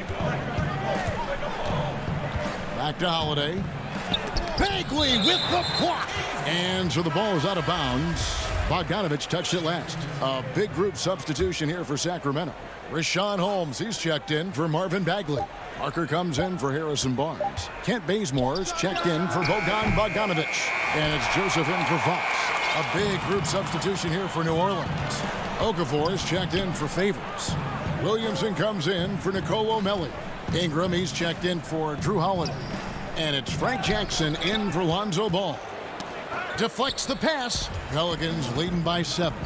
Back to Holiday. Bagley with the block. And so the ball is out of bounds. Bogdanovich touched it last. A big group substitution here for Sacramento. Rashawn Holmes, he's checked in for Marvin Bagley. Parker comes in for Harrison Barnes. Kent Bazemore's checked in for Bogdan Bogdanovich. And it's Joseph in for Fox. A big group substitution here for New Orleans. Okafor is checked in for Favors. Williamson comes in for Nicolo Melli. Ingram, he's checked in for Drew Holiday. And it's Frank Jackson in for Lonzo Ball. Deflects the pass. Pelicans leading by 7.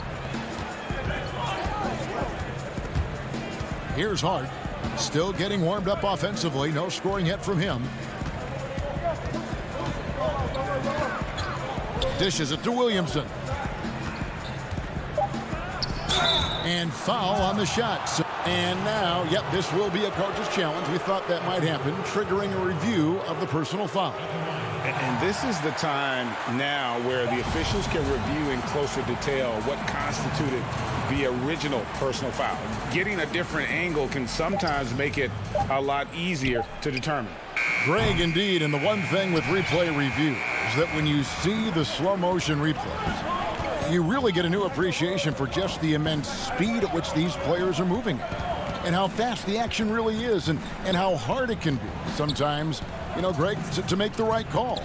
Here's Hart. Still getting warmed up offensively. No scoring yet from him. Dishes it to Williamson. And foul on the shot. And now, yep, this will be a coach's challenge. We thought that might happen, triggering a review of the personal foul. And this is the time now where the officials can review in closer detail what constituted the original personal foul. Getting a different angle can sometimes make it a lot easier to determine. Greg, indeed, and the one thing with replay review is that when you see the slow motion replays, you really get a new appreciation for just the immense speed at which these players are moving and how fast the action really is and how hard it can be sometimes, you know, Greg, to make the right call.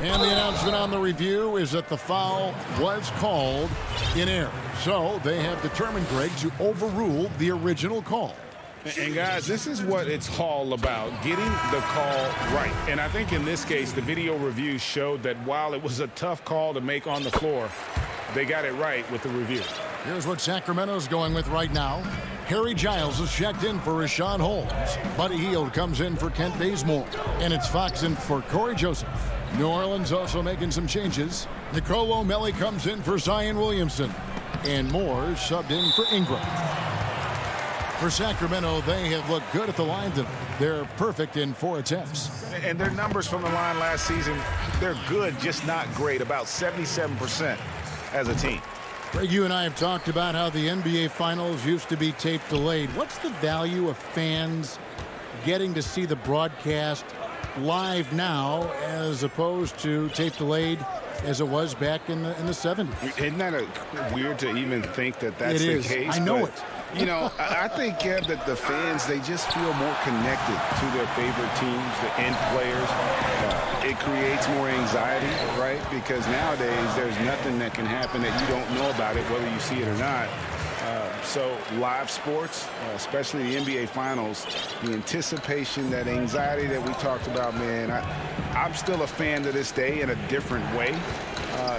And the announcement on the review is that the foul was called in error. So they have determined, Greg, to overrule the original call. And guys, this is what it's all about, getting the call right. And I think in this case, the video review showed that while it was a tough call to make on the floor, they got it right with the review. Here's what Sacramento's going with right now. Harry Giles is checked in for Rashawn Holmes. Buddy Hield comes in for Kent Bazemore. And it's Fox in for Corey Joseph. New Orleans also making some changes. Nicolo Melli comes in for Zion Williamson. And Moore subbed in for Ingram. For Sacramento, they have looked good at the line tonight. They're perfect in 4 attempts. And their numbers from the line last season, they're good, just not great, about 77% as a team. Greg, you and I have talked about how the NBA Finals used to be tape delayed. What's the value of fans getting to see the broadcast live now as opposed to tape delayed as it was back in the 70s? Isn't that weird to even think that that's the case? I know it. You know, I think, Kev, that the fans, they just feel more connected to their favorite teams, the end players. It creates more anxiety, right? Because nowadays there's nothing that can happen that you don't know about it, whether you see it or not. So live sports, especially the NBA Finals, the anticipation, that anxiety that we talked about, man, I'm still a fan to this day in a different way.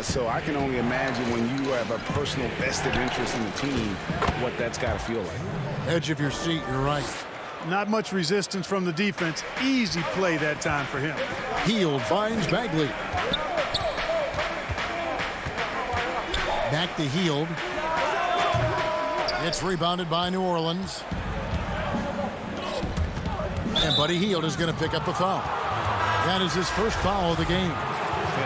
So I can only imagine when you have a personal vested interest in the team, what that's got to feel like. Edge of your seat, you're right. Not much resistance from the defense. Easy play that time for him. Hield finds Bagley. Back to Hield. It's rebounded by New Orleans. And Buddy Hield is going to pick up the foul. That is his first foul of the game.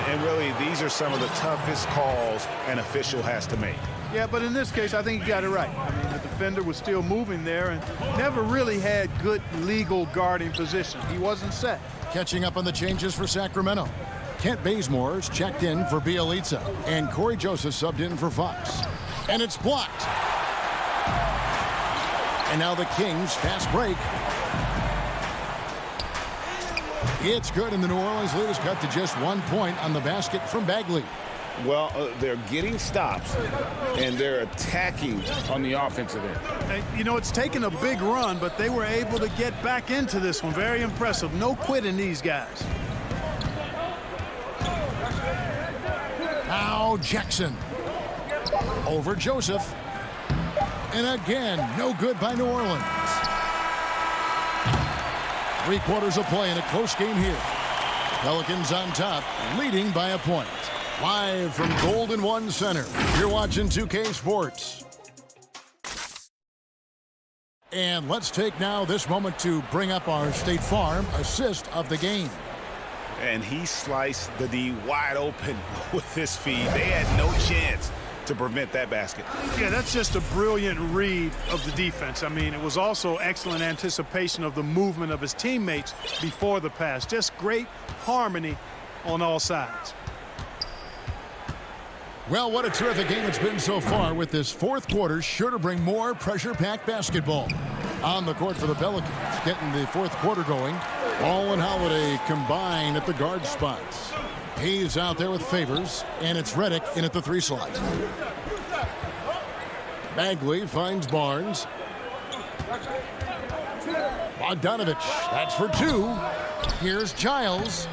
And really, these are some of the toughest calls an official has to make. Yeah, but in this case, I think he got it right. I mean, the defender was still moving there and never really had good legal guarding position. He wasn't set. Catching up on the changes for Sacramento. Kent Bazemore is checked in for Bielitsa. And Corey Joseph subbed in for Fox. And it's blocked. And now the Kings fast break. It's good, and the New Orleans lead is cut to just 1 point on the basket from Bagley. Well, they're getting stops, and they're attacking on the offensive end. Hey, you know, it's taken a big run, but they were able to get back into this one. Very impressive. No quitting these guys. Now Jackson. Over Joseph. And again, no good by New Orleans. 3 quarters of play in a close game here. Pelicans on top, leading by a point. Live from Golden One Center, you're watching 2K Sports. And let's take now this moment to bring up our State Farm assist of the game. And he sliced the D wide open with this feed. They had no chance to prevent that basket. Yeah, that's just a brilliant read of the defense. I mean, it was also excellent anticipation of the movement of his teammates before the pass. Just great harmony on all sides. Well, what a terrific game it's been so far, with this fourth quarter sure to bring more pressure-packed basketball. On the court for the Pelicans, getting the fourth quarter going. Ball and Holiday combined at the guard spots. He's out there with Favors, and it's Redick in at the 3 slot. Bagley finds Barnes. Bogdanovich, that's for 2. Here's Giles,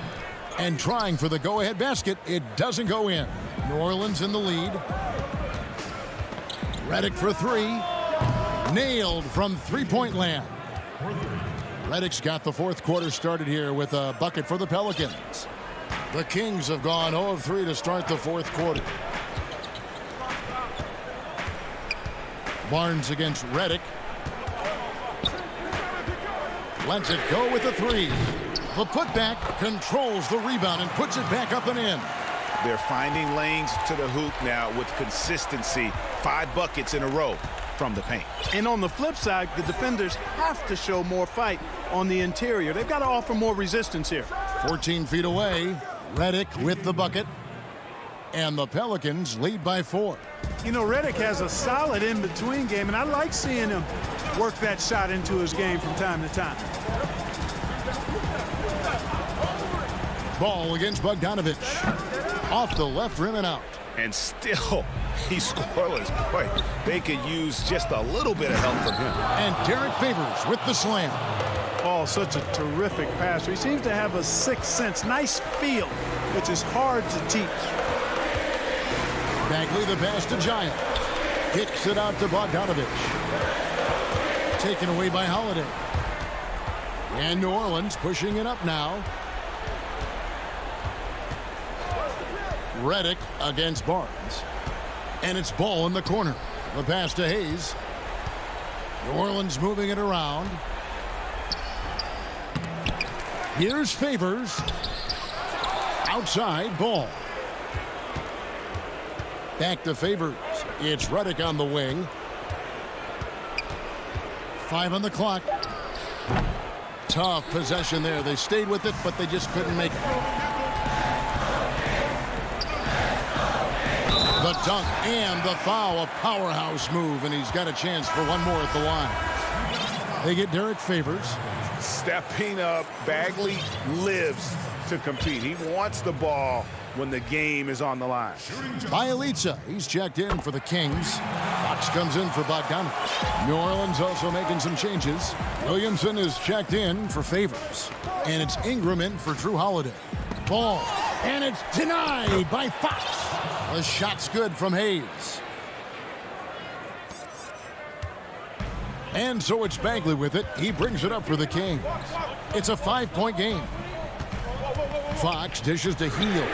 and trying for the go-ahead basket. It doesn't go in. New Orleans in the lead. Redick for 3. Nailed from three-point land. Redick's got the fourth quarter started here with a bucket for the Pelicans. The Kings have gone 0 of 3 to start the fourth quarter. Barnes against Redick. Lets it go with a three. The putback controls the rebound and puts it back up and in. They're finding lanes to the hoop now with consistency. 5 buckets in a row from the paint. And on the flip side, the defenders have to show more fight on the interior. They've got to offer more resistance here. 14 feet away, Redick with the bucket. And the Pelicans lead by 4. You know, Redick has a solid in-between game, and I like seeing him work that shot into his game from time to time. Ball against Bogdanovich. Off the left rim and out. And still, he's scoreless. Boy, they could use just a little bit of help from him. And Derek Favors with the slam. Oh, such a terrific passer. He seems to have a sixth sense, nice feel, which is hard to teach. Bagley the pass to Giant. Kicks it out to Bogdanovich. Taken away by Holiday. And New Orleans pushing it up now. Redick against Barnes. And it's Ball in the corner. The pass to Hayes. New Orleans moving it around. Here's Favors. Outside, Ball. Back to Favors. It's Redick on the wing. 5 on the clock. Tough possession there. They stayed with it, but they just couldn't make it. The dunk and the foul, a powerhouse move, and he's got a chance for one more at the line. They get Derek Favors. Stepping up, Bagley lives to compete. He wants the ball when the game is on the line. Bielitsa, he's checked in for the Kings. Fox comes in for Bogdanovich. New Orleans also making some changes. Williamson is checked in for Favors. And it's Ingram in for Drew Holiday. Ball, and it's denied by Fox. The shot's good from Hayes. And so it's Bagley with it. He brings it up for the Kings. It's a 5-point game. Fox dishes to Hield.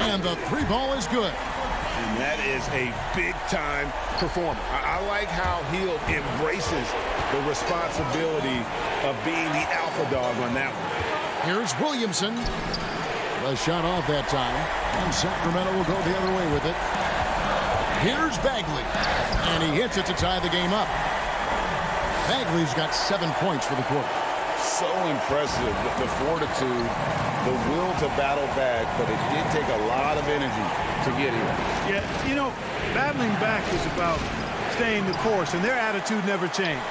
And the 3-ball is good. And that is a big-time performer. I like how Hield embraces the responsibility of being the alpha dog on that one. Here's Williamson. The shot off that time. And Sacramento will go the other way with it. Here's Bagley. And he hits it to tie the game up. Bagley's got 7 points for the quarter. So impressive, the fortitude, the will to battle back, but it did take a lot of energy to get here. Yeah, you know, battling back is about staying the course, and their attitude never changed.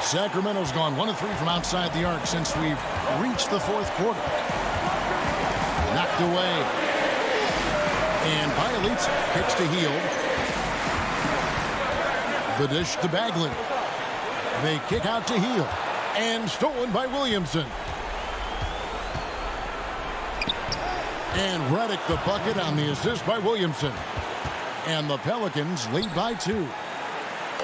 Sacramento's gone 1 of 3 from outside the arc since we've reached the 4th quarter. Knocked away. And Bielitsa kicks to Hield. The dish to Bagley. They kick out to Hield. And stolen by Williamson. And Redick the bucket on the assist by Williamson. And the Pelicans lead by 2.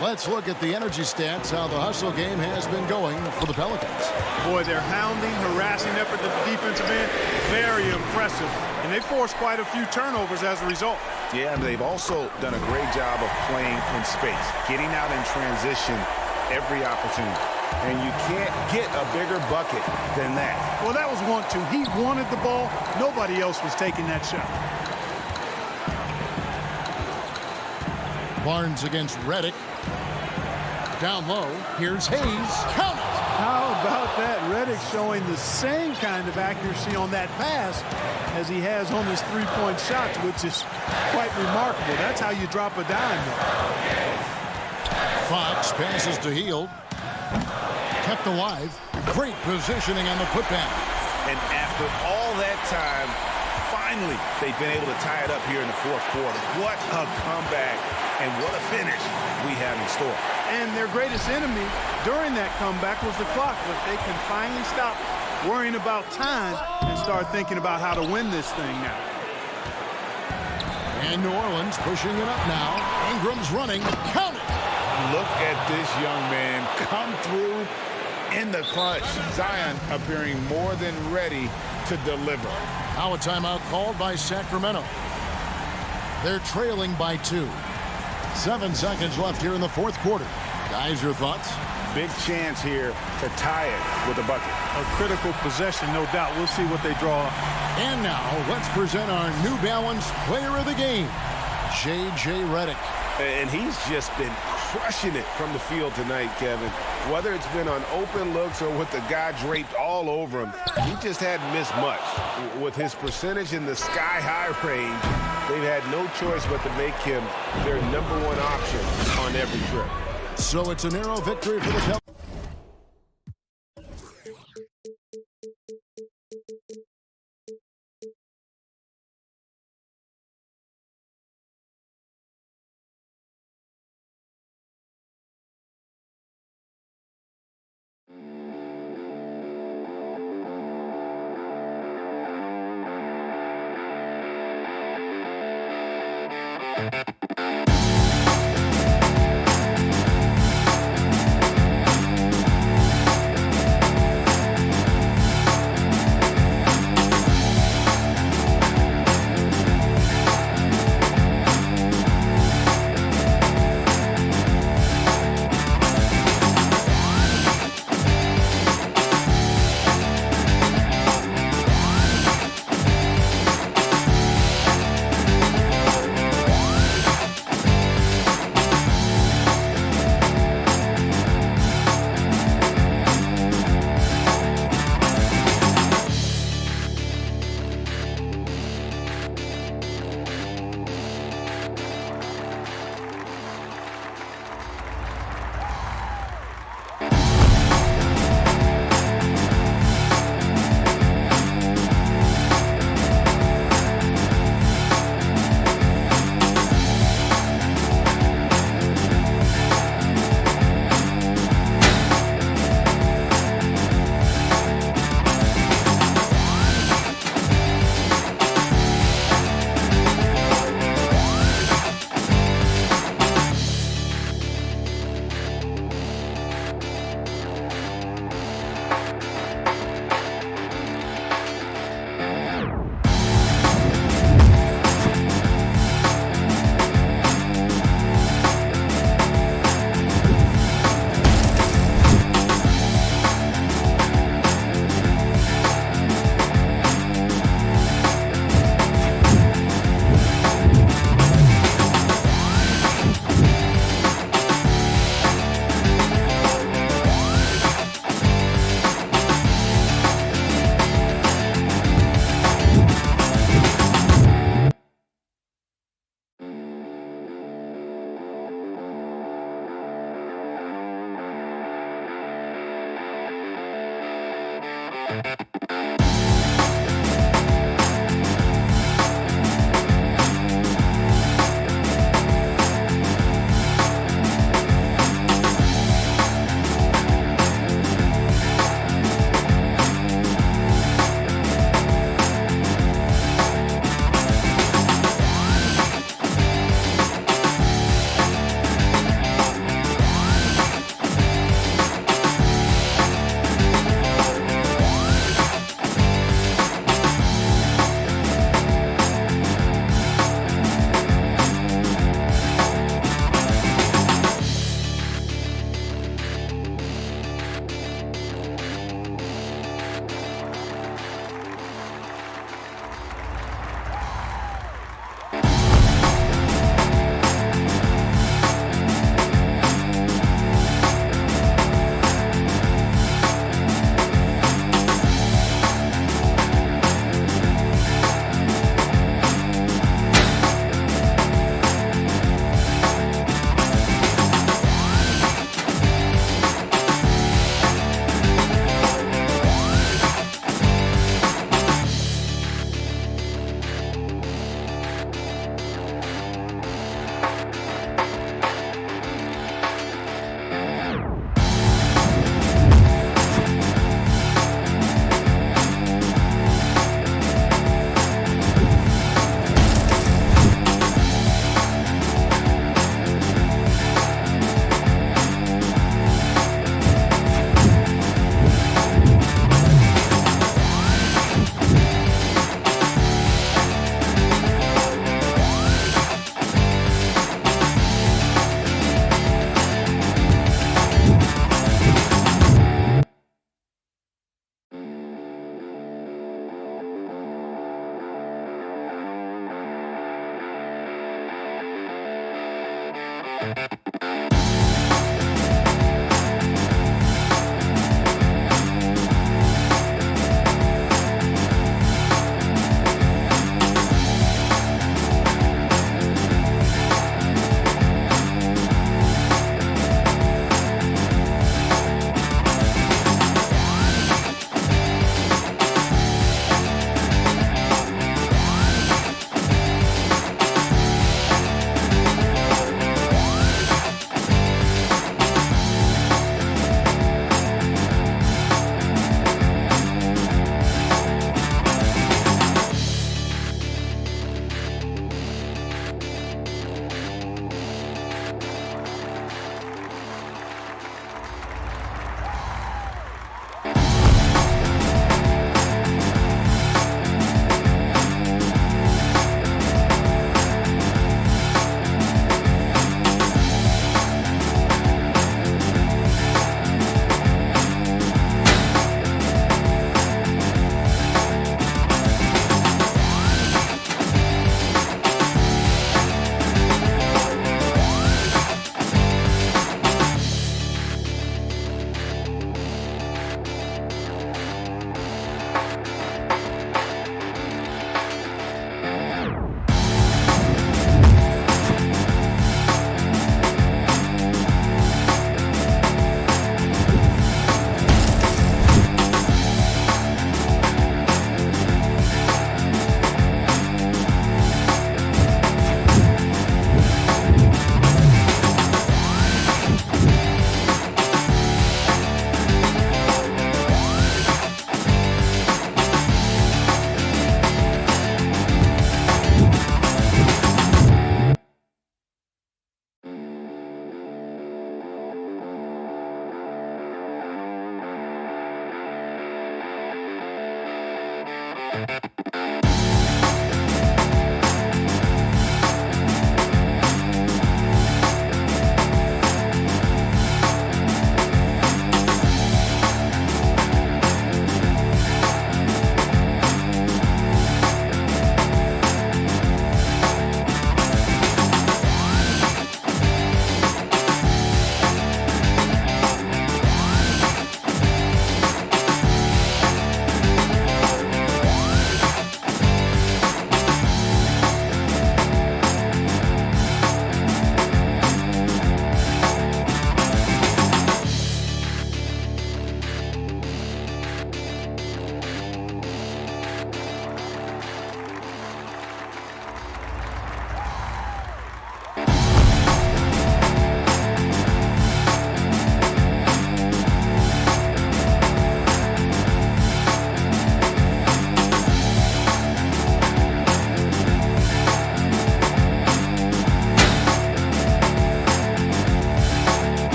Let's look at the energy stats, how the hustle game has been going for the Pelicans. Boy, their hounding, harassing effort at the defensive end, very impressive. And they forced quite a few turnovers as a result. Yeah, and they've also done a great job of playing in space, getting out in transition every opportunity. And you can't get a bigger bucket than that. Well, that was 1-2. He wanted the ball. Nobody else was taking that shot. Barnes against Redick. Down low, here's Hayes. Count it! How about that? Redick showing the same kind of accuracy on that pass as he has on his three-point shots, which is quite remarkable. That's how you drop a dime. Fox passes to Hield. Kept alive. Great positioning on the putback. And after all that time, finally, they've been able to tie it up here in the 4th quarter. What a comeback and what a finish we have in store. And their greatest enemy during that comeback was the clock, but they can finally stop worrying about time and start thinking about how to win this thing now. And New Orleans pushing it up now. Ingram's running. Count it! Look at this young man come through in the clutch. Zion appearing more than ready to deliver. Now a timeout called by Sacramento. They're trailing by 2. 7 seconds left here in the fourth quarter. Guys, your thoughts? Big chance here to tie it with a bucket. A critical possession, no doubt. We'll see what they draw. And now let's present our New Balance Player of the Game, J.J. Redick. And he's just been crushing it from the field tonight, Kevin. Whether it's been on open looks or with the guy draped all over him, he just hadn't missed much. With his percentage in the sky-high range, they've had no choice but to make him their #1 option on every trip. So it's a narrow victory for the Pelicans.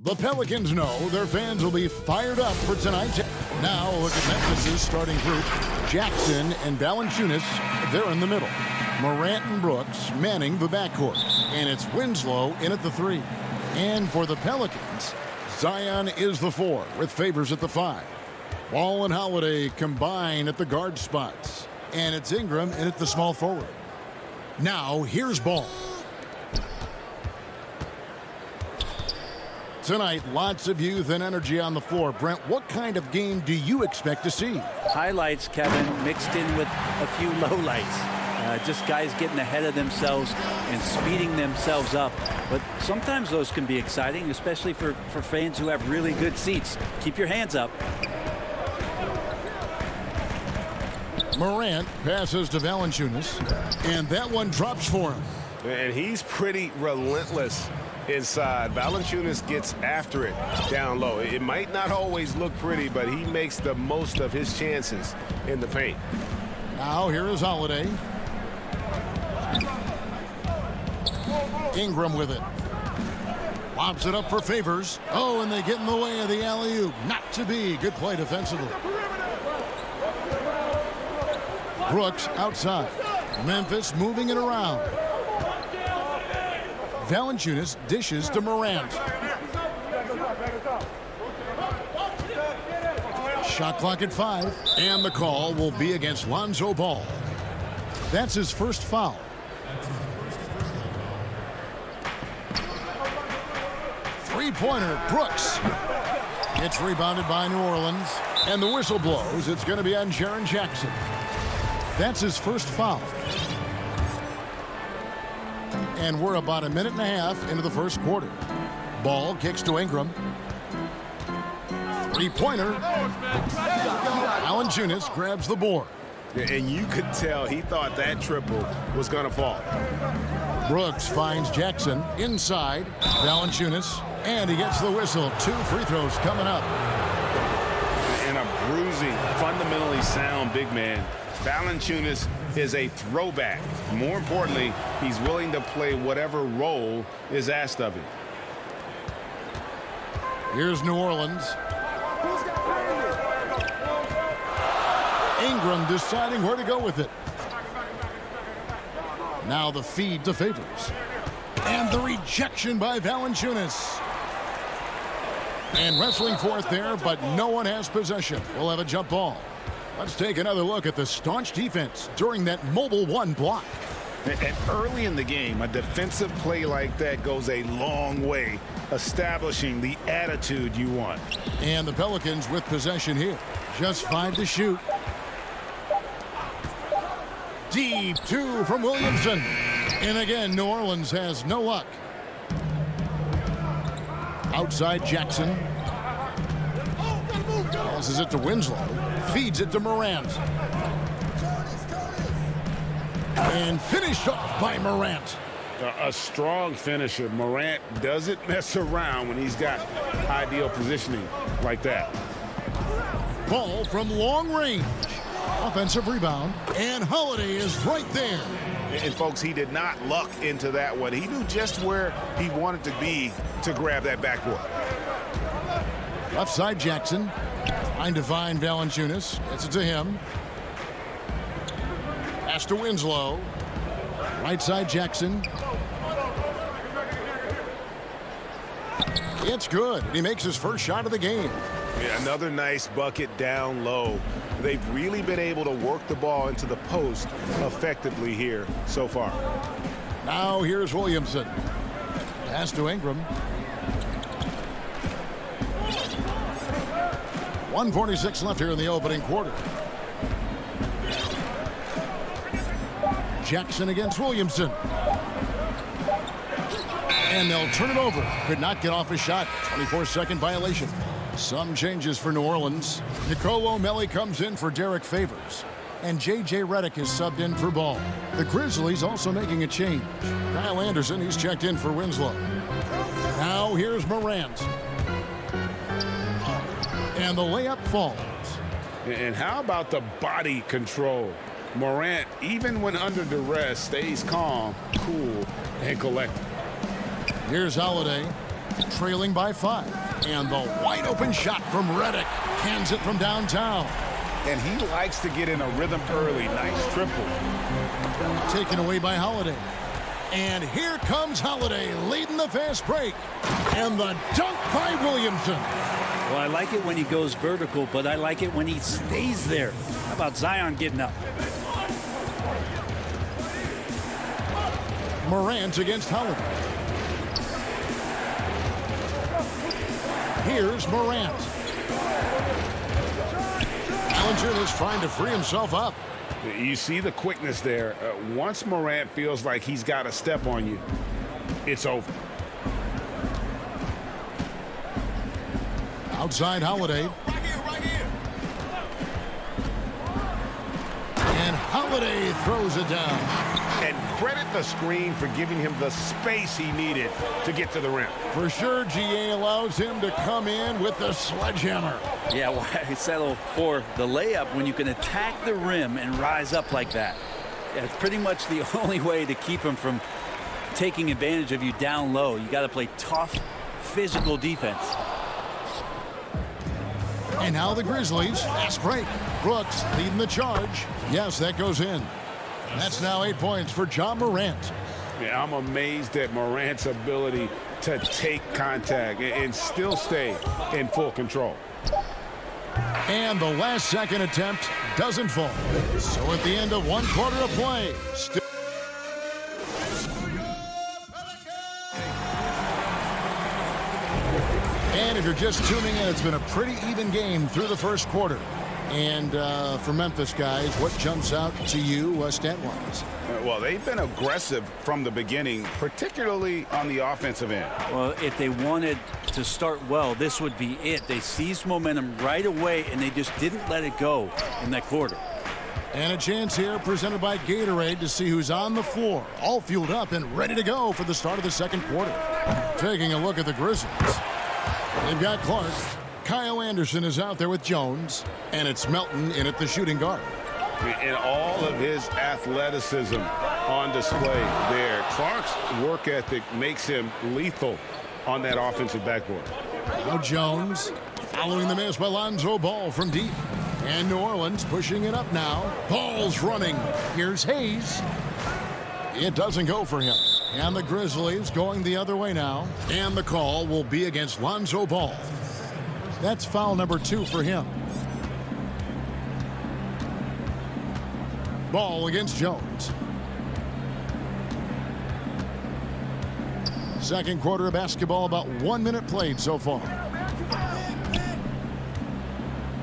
The Pelicans know their fans will be fired up for tonight. Now look at Memphis' starting group. Jackson and Valanciunas, they're in the middle. Morant and Brooks manning the backcourt. And it's Winslow in at the 3. And for the Pelicans, Zion is the 4 with Favors at the 5. Ball and Holiday combine at the guard spots. And it's Ingram in at the small forward. Now here's Ball. Tonight, lots of youth and energy on the floor. Brent, what kind of game do you expect to see? Highlights, Kevin, mixed in with a few lowlights. Just guys getting ahead of themselves and speeding themselves up. But sometimes those can be exciting, especially for fans who have really good seats. Keep your hands up. Morant passes to Valanciunas, and that one drops for him. And he's pretty relentless inside. Valanciunas gets after it down low. It might not always look pretty, but he makes the most of his chances in the paint. Now here is Holiday. Ingram with it. Lobs it up for Favors. Oh, and they get in the way of the alley-oop. Not to be. Good play defensively. Brooks outside. Memphis moving it around. Valanciunas dishes to Morant. Shot clock at 5, and the call will be against Lonzo Ball. That's his first foul. Three-pointer, Brooks. It's rebounded by New Orleans, and the whistle blows. It's going to be on Jaren Jackson. That's his first foul. And we're about a minute and a half into the first quarter. Ball kicks to Ingram. Three-pointer. Valanciunas grabs the board. And you could tell he thought that triple was going to fall. Brooks finds Jackson inside. Valanciunas, and he gets the whistle. 2 free throws coming up. And a bruising, fundamentally sound big man. Valanciunas is a throwback. More importantly, he's willing to play whatever role is asked of him. Here's New Orleans. Ingram deciding where to go with it. Now the feed to Favors. And the rejection by Valanciunas. And wrestling for it there, but no one has possession. We'll have a jump ball. Let's take another look at the staunch defense during that mobile one block. And early in the game, a defensive play like that goes a long way, establishing the attitude you want. And the Pelicans with possession here. Just 5 to shoot. Deep 2 from Williamson. And again, New Orleans has no luck. Outside Jackson. Passes it to Winslow. Feeds it to Morant. And finished off by Morant. A strong finisher. Morant doesn't mess around when he's got ideal positioning like that. Ball from long range. Offensive rebound. And Holiday is right there. And folks, he did not luck into that one. He knew just where he wanted to be to grab that backboard. Left side Jackson. Trying to find Valanciunas. Gets it to him. Pass to Winslow. Right side Jackson. It's good. And he makes his first shot of the game. Yeah, another nice bucket down low. They've really been able to work the ball into the post effectively here so far. Now here's Williamson. Pass to Ingram. 1:46 left here in the opening quarter. Jackson against Williamson. And they'll turn it over. Could not get off his shot. 24-second violation. Some changes for New Orleans. Nicolo Melli comes in for Derek Favors. And J.J. Redick is subbed in for Ball. The Grizzlies also making a change. Kyle Anderson, he's checked in for Winslow. Now here's Morant. And the layup falls. And how about the body control? Morant, even when under duress, stays calm, cool, and collected. Here's Holiday, trailing by 5. And the wide open shot from Redick. Cans it from downtown. And he likes to get in a rhythm early. Nice triple. Taken away by Holiday. And here comes Holiday leading the fast break. And the dunk by Williamson. Well, I like it when he goes vertical, but I like it when he stays there. How about Zion getting up? Morant against Holiday. Here's Morant. Valanciunas trying to free himself up. You see the quickness there. Once Morant feels like he's got a step on you, it's over. Outside Holiday. And Holiday throws it down. And credit the screen for giving him the space he needed to get to the rim. For sure, GA allows him to come in with the sledgehammer. Yeah, why settle for the layup when you can attack the rim and rise up like that? Yeah, it's pretty much the only way to keep him from taking advantage of you down low. You got to play tough, physical defense. And now the Grizzlies, fast break. Brooks leading the charge. Yes, that goes in. That's now 8 points for John Morant. Yeah, I'm amazed at Morant's ability to take contact and still stay in full control. And the last second attempt doesn't fall. So at the end of 1 quarter of play, still. And if you're just tuning in, it's been a pretty even game through the first quarter. And for Memphis guys, what jumps out to you stat-wise? Well, they've been aggressive from the beginning, particularly on the offensive end. Well, if they wanted to start well, this would be it. They seized momentum right away, and they just didn't let it go in that quarter. And a chance here presented by Gatorade to see who's on the floor, all fueled up and ready to go for the start of the second quarter. Taking a look at the Grizzlies. They've got Clark, Kyle Anderson is out there with Jones, and it's Melton in at the shooting guard. And all of his athleticism on display there. Clark's work ethic makes him lethal on that offensive backboard. Now Jones following the miss by Lonzo Ball from deep. And New Orleans pushing it up now. Ball's running. Here's Hayes. It doesn't go for him. And the Grizzlies going the other way now. And the call will be against Lonzo Ball. That's foul number 2 for him. Ball against Jones. Second quarter of basketball, about 1 minute played so far.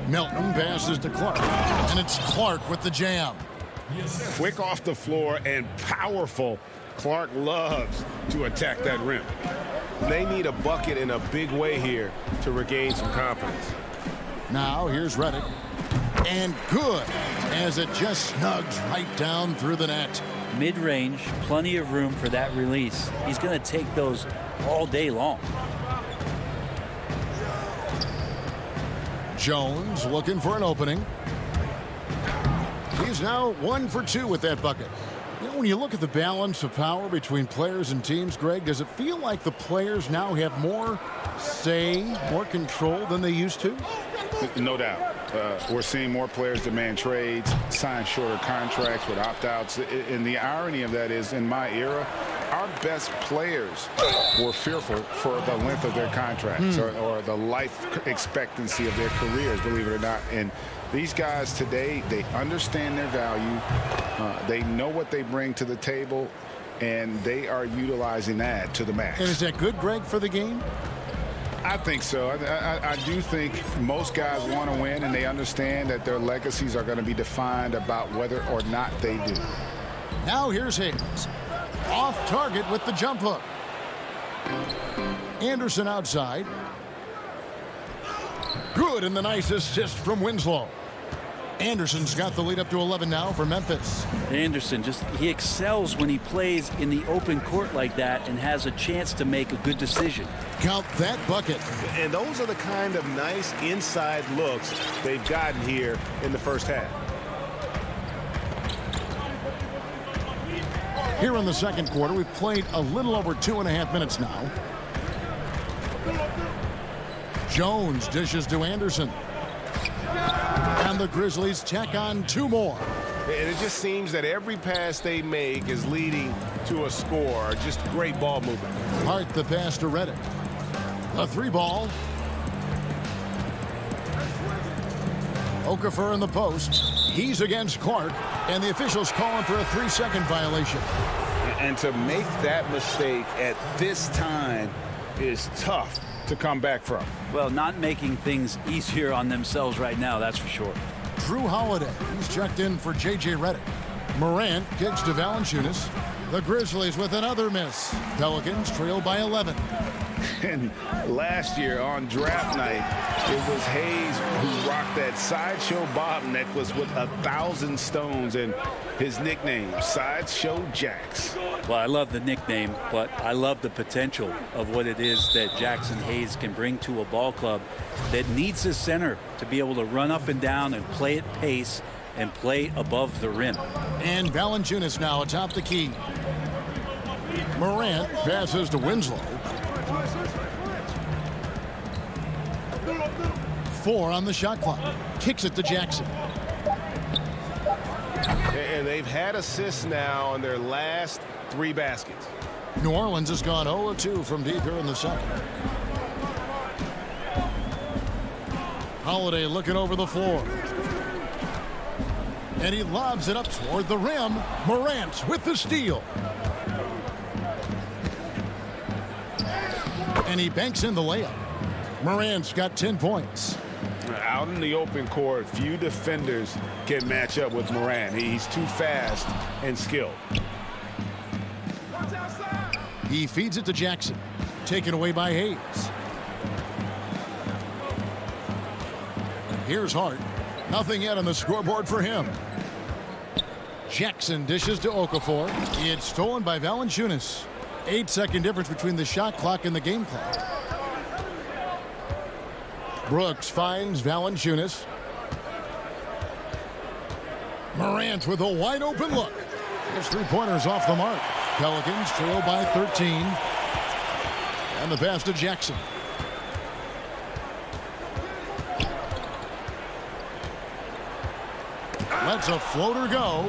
Melton passes to Clark, and it's Clark with the jam. Quick off the floor and powerful. Clark loves to attack that rim. They need a bucket in a big way here to regain some confidence. Now here's Redick. And good, as it just snugs right down through the net. Mid-range, plenty of room for that release. He's going to take those all day long. Jones looking for an opening. He's now 1 for 2 with that bucket. You know, when you look at the balance of power between players and teams, Greg, does it feel like the players now have more say, more control than they used to? No doubt. We're seeing more players demand trades, sign shorter contracts with opt-outs. And the irony of that is, in my era, our best players were fearful for the length of their contracts or the life expectancy of their careers, believe it or not. And these guys today, they understand their value. They know what they bring to the table, and they are utilizing that to the max. And is that good, Greg, for the game? I think so. I do think most guys want to win, and they understand that their legacies are going to be defined about whether or not they do. Now here's Hayes. Off target with the jump hook. Anderson outside. Good, and the nice assist from Winslow. Anderson's got the lead up to 11 now for Memphis. Anderson, he excels when he plays in the open court like that and has a chance to make a good decision. Count that bucket. And those are the kind of nice inside looks they've gotten here in the first half. Here in the second quarter, we've played a little over 2.5 minutes now. Jones dishes to Anderson. And the Grizzlies check on 2 more. And it just seems that every pass they make is leading to a score. Just great ball movement. Hart the pass to Redick. A 3-ball. Okafor in the post. He's against Clark. And the officials calling for a 3-second violation. And to make that mistake at this time is tough to come back from. Well, not making things easier on themselves right now, that's for sure. Drew Holiday, he's checked in for J.J. Redick. Morant kicks to Valanciunas. The Grizzlies with another miss. Pelicans trail by 11. And last year on draft night, it was Hayes who rocked that Sideshow Bob necklace with 1,000 stones and his nickname, Sideshow Jax. Well, I love the nickname, but I love the potential of what it is that Jackson Hayes can bring to a ball club that needs a center to be able to run up and down and play at pace and play above the rim. And Valanciunas now atop the key. Morant passes to Winslow. 4 on the shot clock. Kicks it to Jackson. And they've had assists now on their last 3 baskets. New Orleans has gone 0-2 from deep here in the second. Holiday looking over the floor. And he lobs it up toward the rim. Morant with the steal. And he banks in the layup. Morant's got 10 points. Out in the open court, few defenders can match up with Morant. He's too fast and skilled. He feeds it to Jackson. Taken away by Hayes. Here's Hart. Nothing yet on the scoreboard for him. Jackson dishes to Okafor. It's stolen by Valanciunas. 8-second difference between the shot clock and the game clock. Brooks finds Valanciunas. Morant with a wide open look. His three-pointers off the mark. Pelicans trail by 13. And the pass to Jackson. Lets a floater go.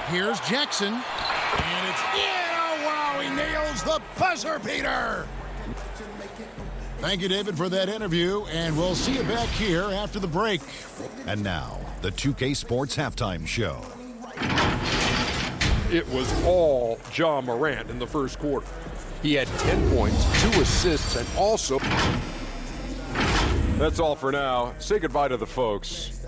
Here's Jackson. And it's yeah! Wow, he nails the buzzer beater. Thank you, David, for that interview, and we'll see you back here after the break. And now, the 2K Sports Halftime Show. It was all Ja Morant in the first quarter. He had 10 points, 2 assists, and also... That's all for now. Say goodbye to the folks.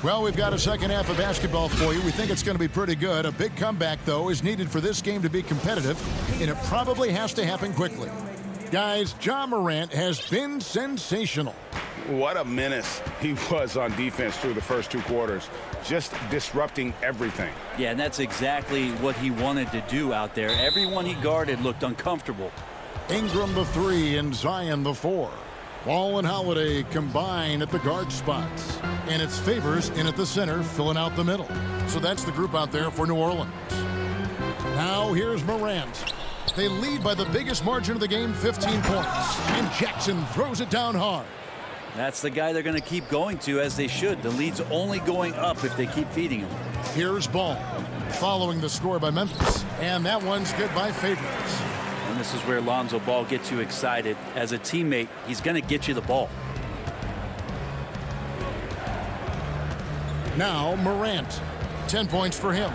Well, we've got a second half of basketball for you. We think it's going to be pretty good. A big comeback, though, is needed for this game to be competitive, and it probably has to happen quickly. Guys, Ja Morant has been sensational. What a menace he was on defense through the first 2 quarters, just disrupting everything. Yeah, and that's exactly what he wanted to do out there. Everyone he guarded looked uncomfortable. Ingram the 3 and Zion the 4. Ball and Holiday combine at the guard spots. And it's Favors in at the center, filling out the middle. So that's the group out there for New Orleans. Now here's Morant. They lead by the biggest margin of the game, 15 points. And Jackson throws it down hard. That's the guy they're going to keep going to, as they should. The lead's only going up if they keep feeding him. Here's Ball, following the score by Memphis. And that one's good by Favors. And this is where Lonzo Ball gets you excited. As a teammate, he's going to get you the ball. Now Morant, 10 points for him.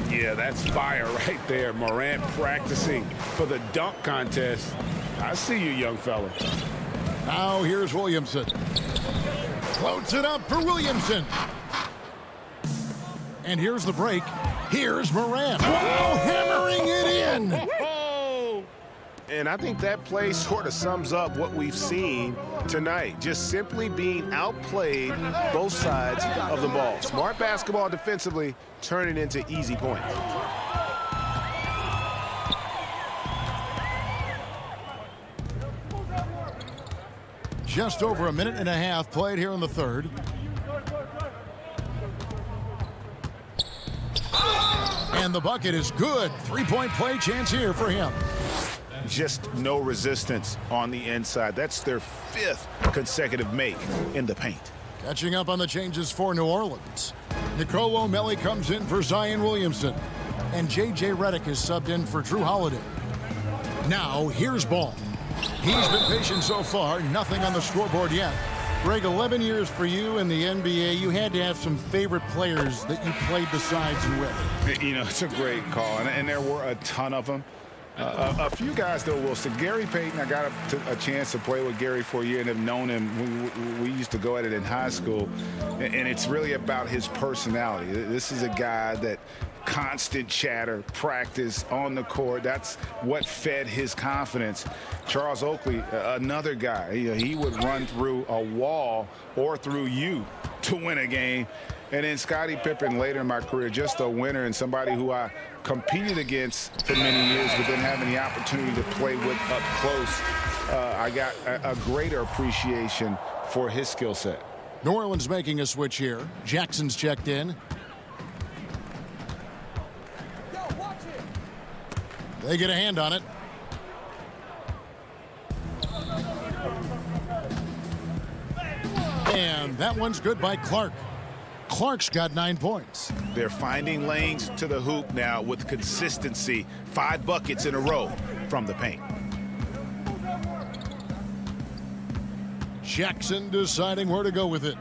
Yeah, that's fire right there. Morant practicing for the dunk contest. I see you, young fella. Now here's Williamson. Floats it up for Williamson. And here's the break. Here's Morant. Wow, hammering it in. And I think that play sort of sums up what we've seen tonight. Just simply being outplayed both sides of the ball. Smart basketball defensively, turning into easy points. Just over a minute and a half played here in the third. And the bucket is good. Three-point play chance here for him. Just no resistance on the inside. That's their 5th consecutive make in the paint. Catching up on the changes for New Orleans. Nicolo Melli comes in for Zion Williamson. And J.J. Redick is subbed in for Drew Holiday. Now here's Ball. He's been patient so far. Nothing on the scoreboard yet. Greg, 11 years for you in the NBA. You had to have some favorite players that you played besides with. You know, it's a great call, and there were a ton of them. A few guys, though, Wilson. Gary Payton, I got a chance to play with Gary for a year and have known him. We used to go at it in high school, and it's really about his personality. This is a guy that constant chatter, practice on the court. That's what fed his confidence. Charles Oakley, another guy, he would run through a wall or through you to win a game. And then Scottie Pippen later in my career, just a winner and somebody who I competed against for many years, but then having the opportunity to play with up close, I got a greater appreciation for his skill set. New Orleans making a switch here. Jackson's checked in. They get a hand on it. And that one's good by Clark. Clark's got 9 points. They're finding lanes to the hoop now with consistency. 5 buckets in a row from the paint. Jackson deciding where to go with it.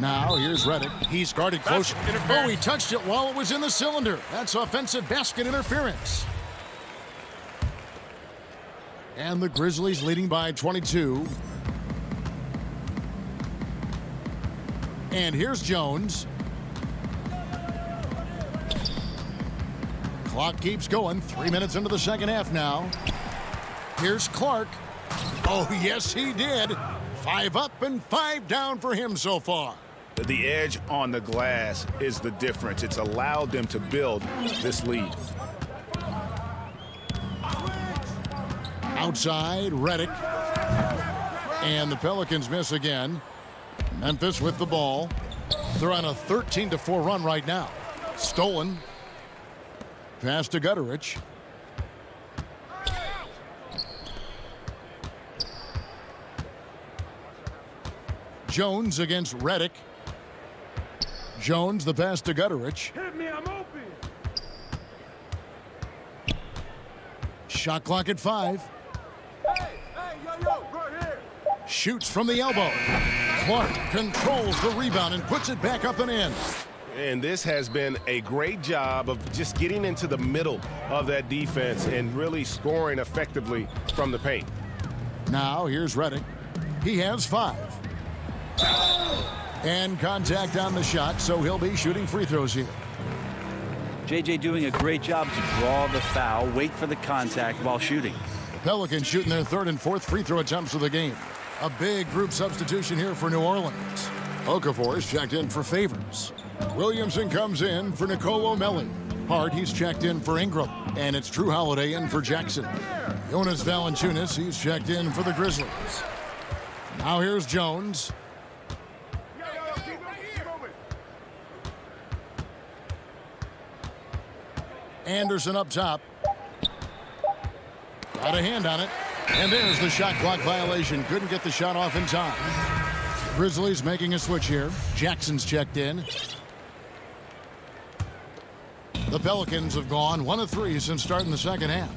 Now here's Redick. He's guarded close. Oh, he touched it while it was in the cylinder. That's offensive basket interference. And the Grizzlies leading by 22. And here's Jones. Clock keeps going. 3 minutes into the second half now. Here's Clark. Oh, yes, he did. 5 up and 5 down for him so far. The edge on the glass is the difference. It's allowed them to build this lead. Outside, Redick. And the Pelicans miss again. Memphis with the ball. They're on a 13-4 run right now. Stolen. Pass to Gutterich. Jones against Redick. Jones, the pass to Gutterich. Hit me, I'm open. Shot clock at 5. Right here. Shoots from the elbow. Clark controls the rebound and puts it back up and in. And this has been a great job of just getting into the middle of that defense and really scoring effectively from the paint. Now here's Redick. He has 5. And contact on the shot, so he'll be shooting free throws here. JJ doing a great job to draw the foul, wait for the contact while shooting. The Pelicans shooting their 3rd and 4th free throw attempts of the game. A big group substitution here for New Orleans. Okafor's checked in for Favors. Williamson comes in for Nicolo Melli. Hart, he's checked in for Ingram. And it's Drew Holiday in for Jackson. Jonas Valanciunas, he's checked in for the Grizzlies. Now here's Jones. Anderson up top. Got a hand on it. And there's the shot clock violation. Couldn't get the shot off in time. Grizzlies making a switch here. Jackson's checked in. The Pelicans have gone 1 of 3 since starting the second half.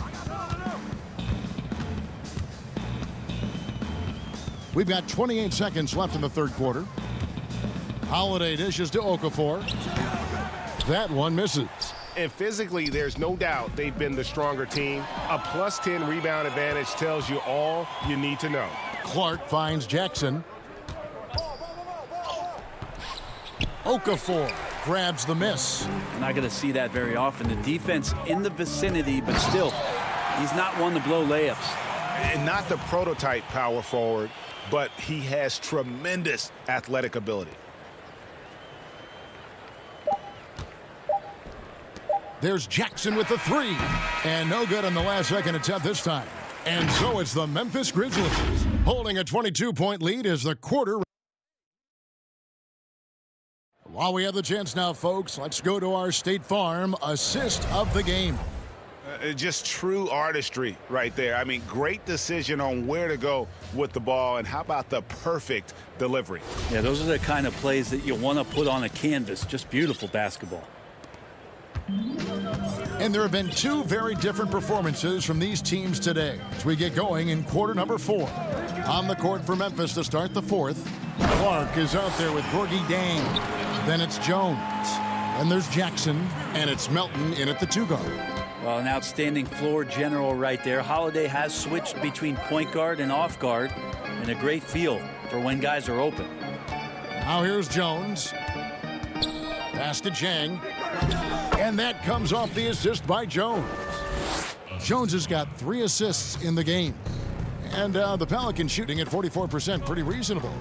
We've got 28 seconds left in the 3rd quarter. Holiday dishes to Okafor. That one misses. And physically, there's no doubt they've been the stronger team. A +10 rebound advantage tells you all you need to know. Clark finds Jackson. Okafor grabs the miss. You're not going to see that very often. The defense in the vicinity, but still, he's not one to blow layups. And not the prototype power forward, but he has tremendous athletic ability. There's Jackson with the 3. And no good on the last second attempt this time. And so it's the Memphis Grizzlies holding a 22-point lead as the quarter. While we have the chance now, folks, let's go to our State Farm assist of the game. Just true artistry right there. I mean, great decision on where to go with the ball, and how about the perfect delivery? Yeah, those are the kind of plays that you want to put on a canvas. Just beautiful basketball. And there have been 2 very different performances from these teams today as we get going in quarter number 4. On the court for Memphis to start the 4th. Clark is out there with Gorgie Dang. Then it's Jones. Then there's Jackson. And it's Melton in at the 2 guard. Well, an outstanding floor general right there. Holiday has switched between point guard and off guard, and a great feel for when guys are open. Now here's Jones. Pass to Chang. And that comes off the assist by Jones. Jones has got 3 assists in the game. And the Pelicans shooting at 44%, pretty reasonable.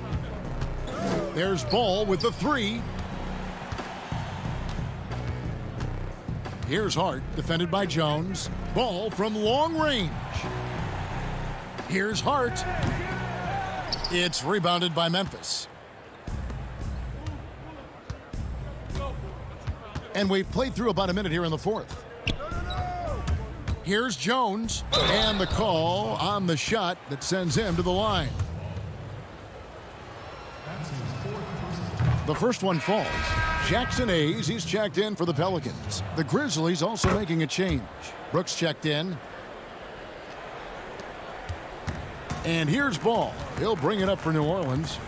There's Ball with the 3. Here's Hart, defended by Jones. Ball from long range. Here's Hart. It's rebounded by Memphis. And we've played through about a minute here in the 4th. Here's Jones. And the call on the shot that sends him to the line. The first one falls. Jackson Hayes, he's checked in for the Pelicans. The Grizzlies also making a change. Brooks checked in. And here's Ball. He'll bring it up for New Orleans.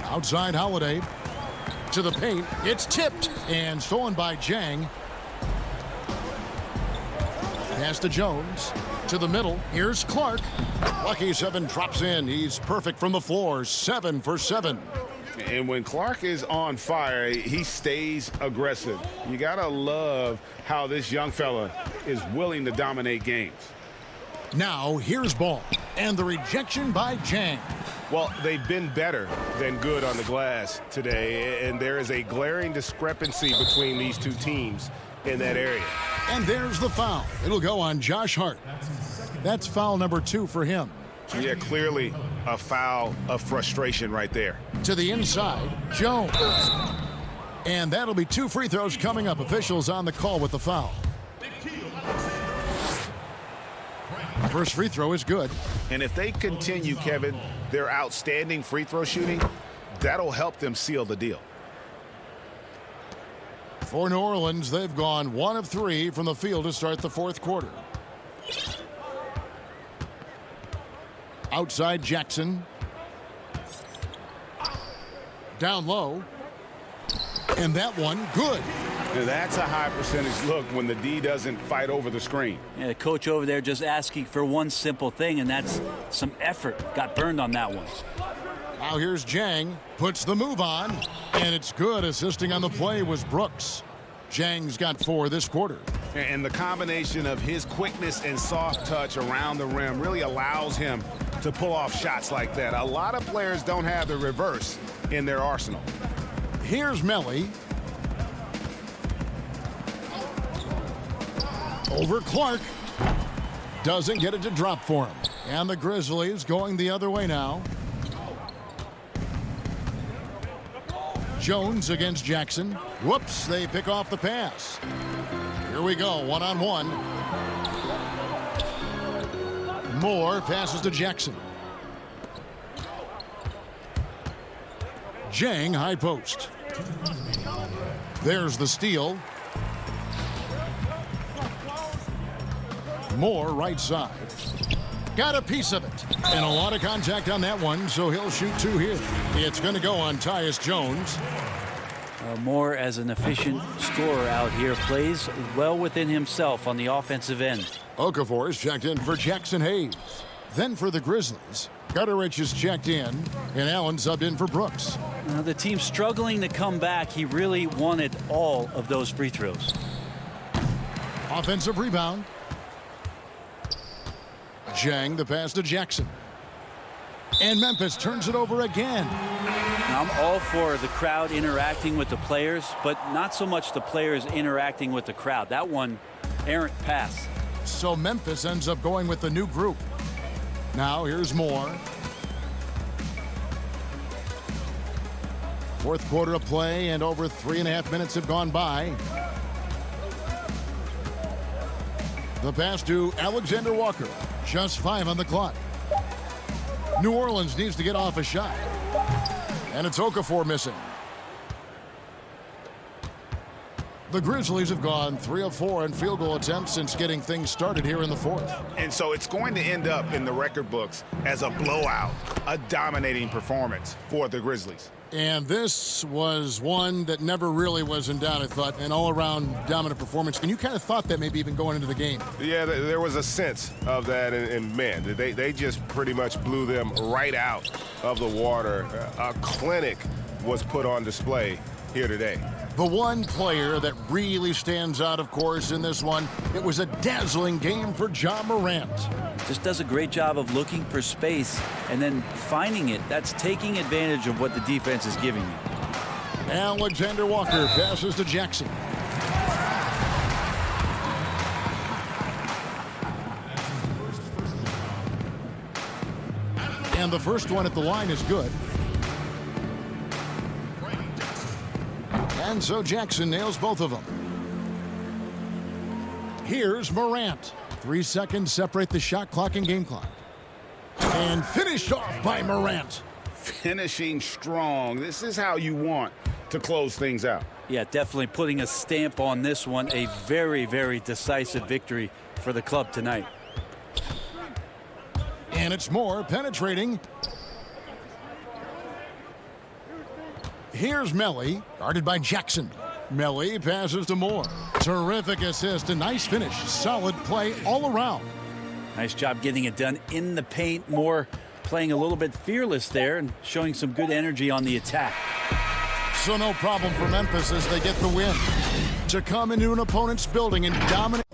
Outside Holiday. To the paint. It's tipped and stolen by Jang. Pass to Jones. To the middle. Here's Clark. Lucky 7 drops in. He's perfect from the floor. 7 for 7. And when Clark is on fire, he stays aggressive. You got to love how this young fella is willing to dominate games. Now, here's ball. And the rejection by Jang. Well, they've been better than good on the glass today, and there is a glaring discrepancy between these two teams in that area. And there's the foul. It'll go on Josh Hart. That's foul number 2 for him. Yeah, clearly a foul of frustration right there. To the inside, Jones. And that'll be 2 free throws coming up. Officials on the call with the foul. First free throw is good. And if they continue, Kevin, their outstanding free throw shooting, that'll help them seal the deal. For New Orleans, they've gone 1 of 3 from the field to start the fourth quarter. Outside Jackson. Down low. And that one, good. That's a high percentage look when the D doesn't fight over the screen. Yeah, the coach over there just asking for one simple thing, and that's some effort. Got burned on that one. Now here's Jang. Puts the move on. And it's good. Assisting on the play was Brooks. Jang's got 4 this quarter. And the combination of his quickness and soft touch around the rim really allows him to pull off shots like that. A lot of players don't have the reverse in their arsenal. Here's Melly. Over Clark. Doesn't get it to drop for him. And the Grizzlies going the other way now. Jones against Jackson. Whoops, they pick off the pass. Here we go, one-on-one. Moore passes to Jackson. Jang, high post. There's the steal. Moore, right side. Got a piece of it. And a lot of contact on that one, so he'll shoot 2 here. It's going to go on Tyus Jones. Moore, as an efficient scorer out here, plays well within himself on the offensive end. Okafor is checked in for Jackson Hayes. Then for the Grizzlies, Gutterich is checked in, and Allen subbed in for Brooks. Now the team struggling to come back. He really wanted all of those free throws. Offensive rebound. Jang, the pass to Jackson. And Memphis turns it over again. Now, I'm all for the crowd interacting with the players, but not so much the players interacting with the crowd. That one, errant pass. So Memphis ends up going with the new group. Now here's Moore. Fourth quarter of play, and over 3.5 minutes have gone by. The pass to Alexander Walker. Just 5 on the clock. New Orleans needs to get off a shot. And it's Okafor missing. The Grizzlies have gone 3 of 4 in field goal attempts since getting things started here in the fourth. And so it's going to end up in the record books as a blowout, a dominating performance for the Grizzlies. And this was one that never really was in doubt, I thought, an all-around dominant performance. And you kind of thought that maybe even going into the game. Yeah, there was a sense of that, and man, they just pretty much blew them right out of the water. A clinic was put on display here today. The one player that really stands out, of course, in this one, it was a dazzling game for Ja Morant. Just does a great job of looking for space and then finding it. That's taking advantage of what the defense is giving you. Alexander Walker passes to Jackson. And the first one at the line is good. And so Jackson nails both of them. Here's Morant. 3 seconds separate the shot clock and game clock. And finished off by Morant. Finishing strong. This is how you want to close things out. Yeah, definitely putting a stamp on this one. A very, very decisive victory for the club tonight. And it's Moore penetrating. Here's Melly, guarded by Jackson. Melly passes to Moore. Terrific assist, a nice finish. Solid play all around. Nice job getting it done in the paint. Moore playing a little bit fearless there and showing some good energy on the attack. So no problem for Memphis as they get the win. To come into an opponent's building and dominate.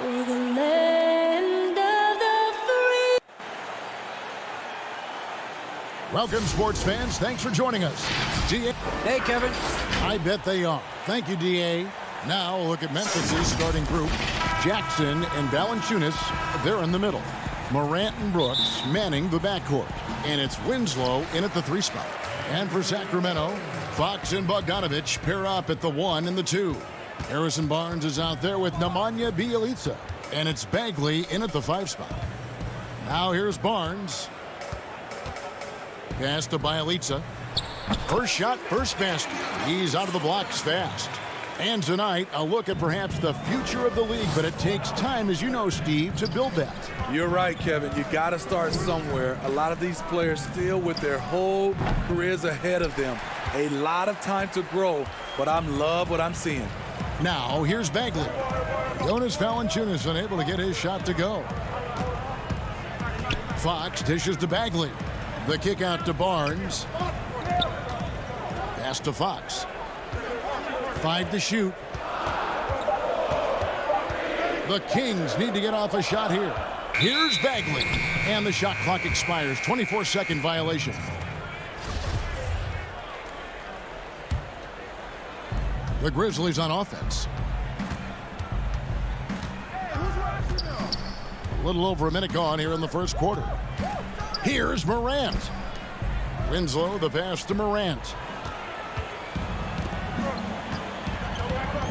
for the land of the free. Welcome, sports fans. Thanks for joining us. DA. Hey, Kevin. I bet they are. Thank you, DA. Now a look at Memphis's starting group. Jackson and Valanciunas, they're in the middle. Morant and Brooks manning the backcourt. And it's Winslow in at the 3 spot. And for Sacramento, Fox and Bogdanovich pair up at the 1 and the 2. Harrison Barnes is out there with Nemanja Bjelica. And it's Bagley in at the 5 spot. Now here's Barnes. Pass to Bjelica. First shot, first basket. He's out of the blocks fast. And tonight, a look at perhaps the future of the league, but it takes time, as you know, Steve, to build that. You're right, Kevin. You got to start somewhere. A lot of these players still with their whole careers ahead of them. A lot of time to grow, but I love what I'm seeing. Now, here's Bagley. Jonas Valanciunas unable to get his shot to go. Fox dishes to Bagley. The kick out to Barnes. Pass to Fox. 5 to shoot. The Kings need to get off a shot here. Here's Bagley. And the shot clock expires. 24-second violation. The Grizzlies on offense. A little over a minute gone here in the first quarter. Here's Morant. Winslow, the pass to Morant.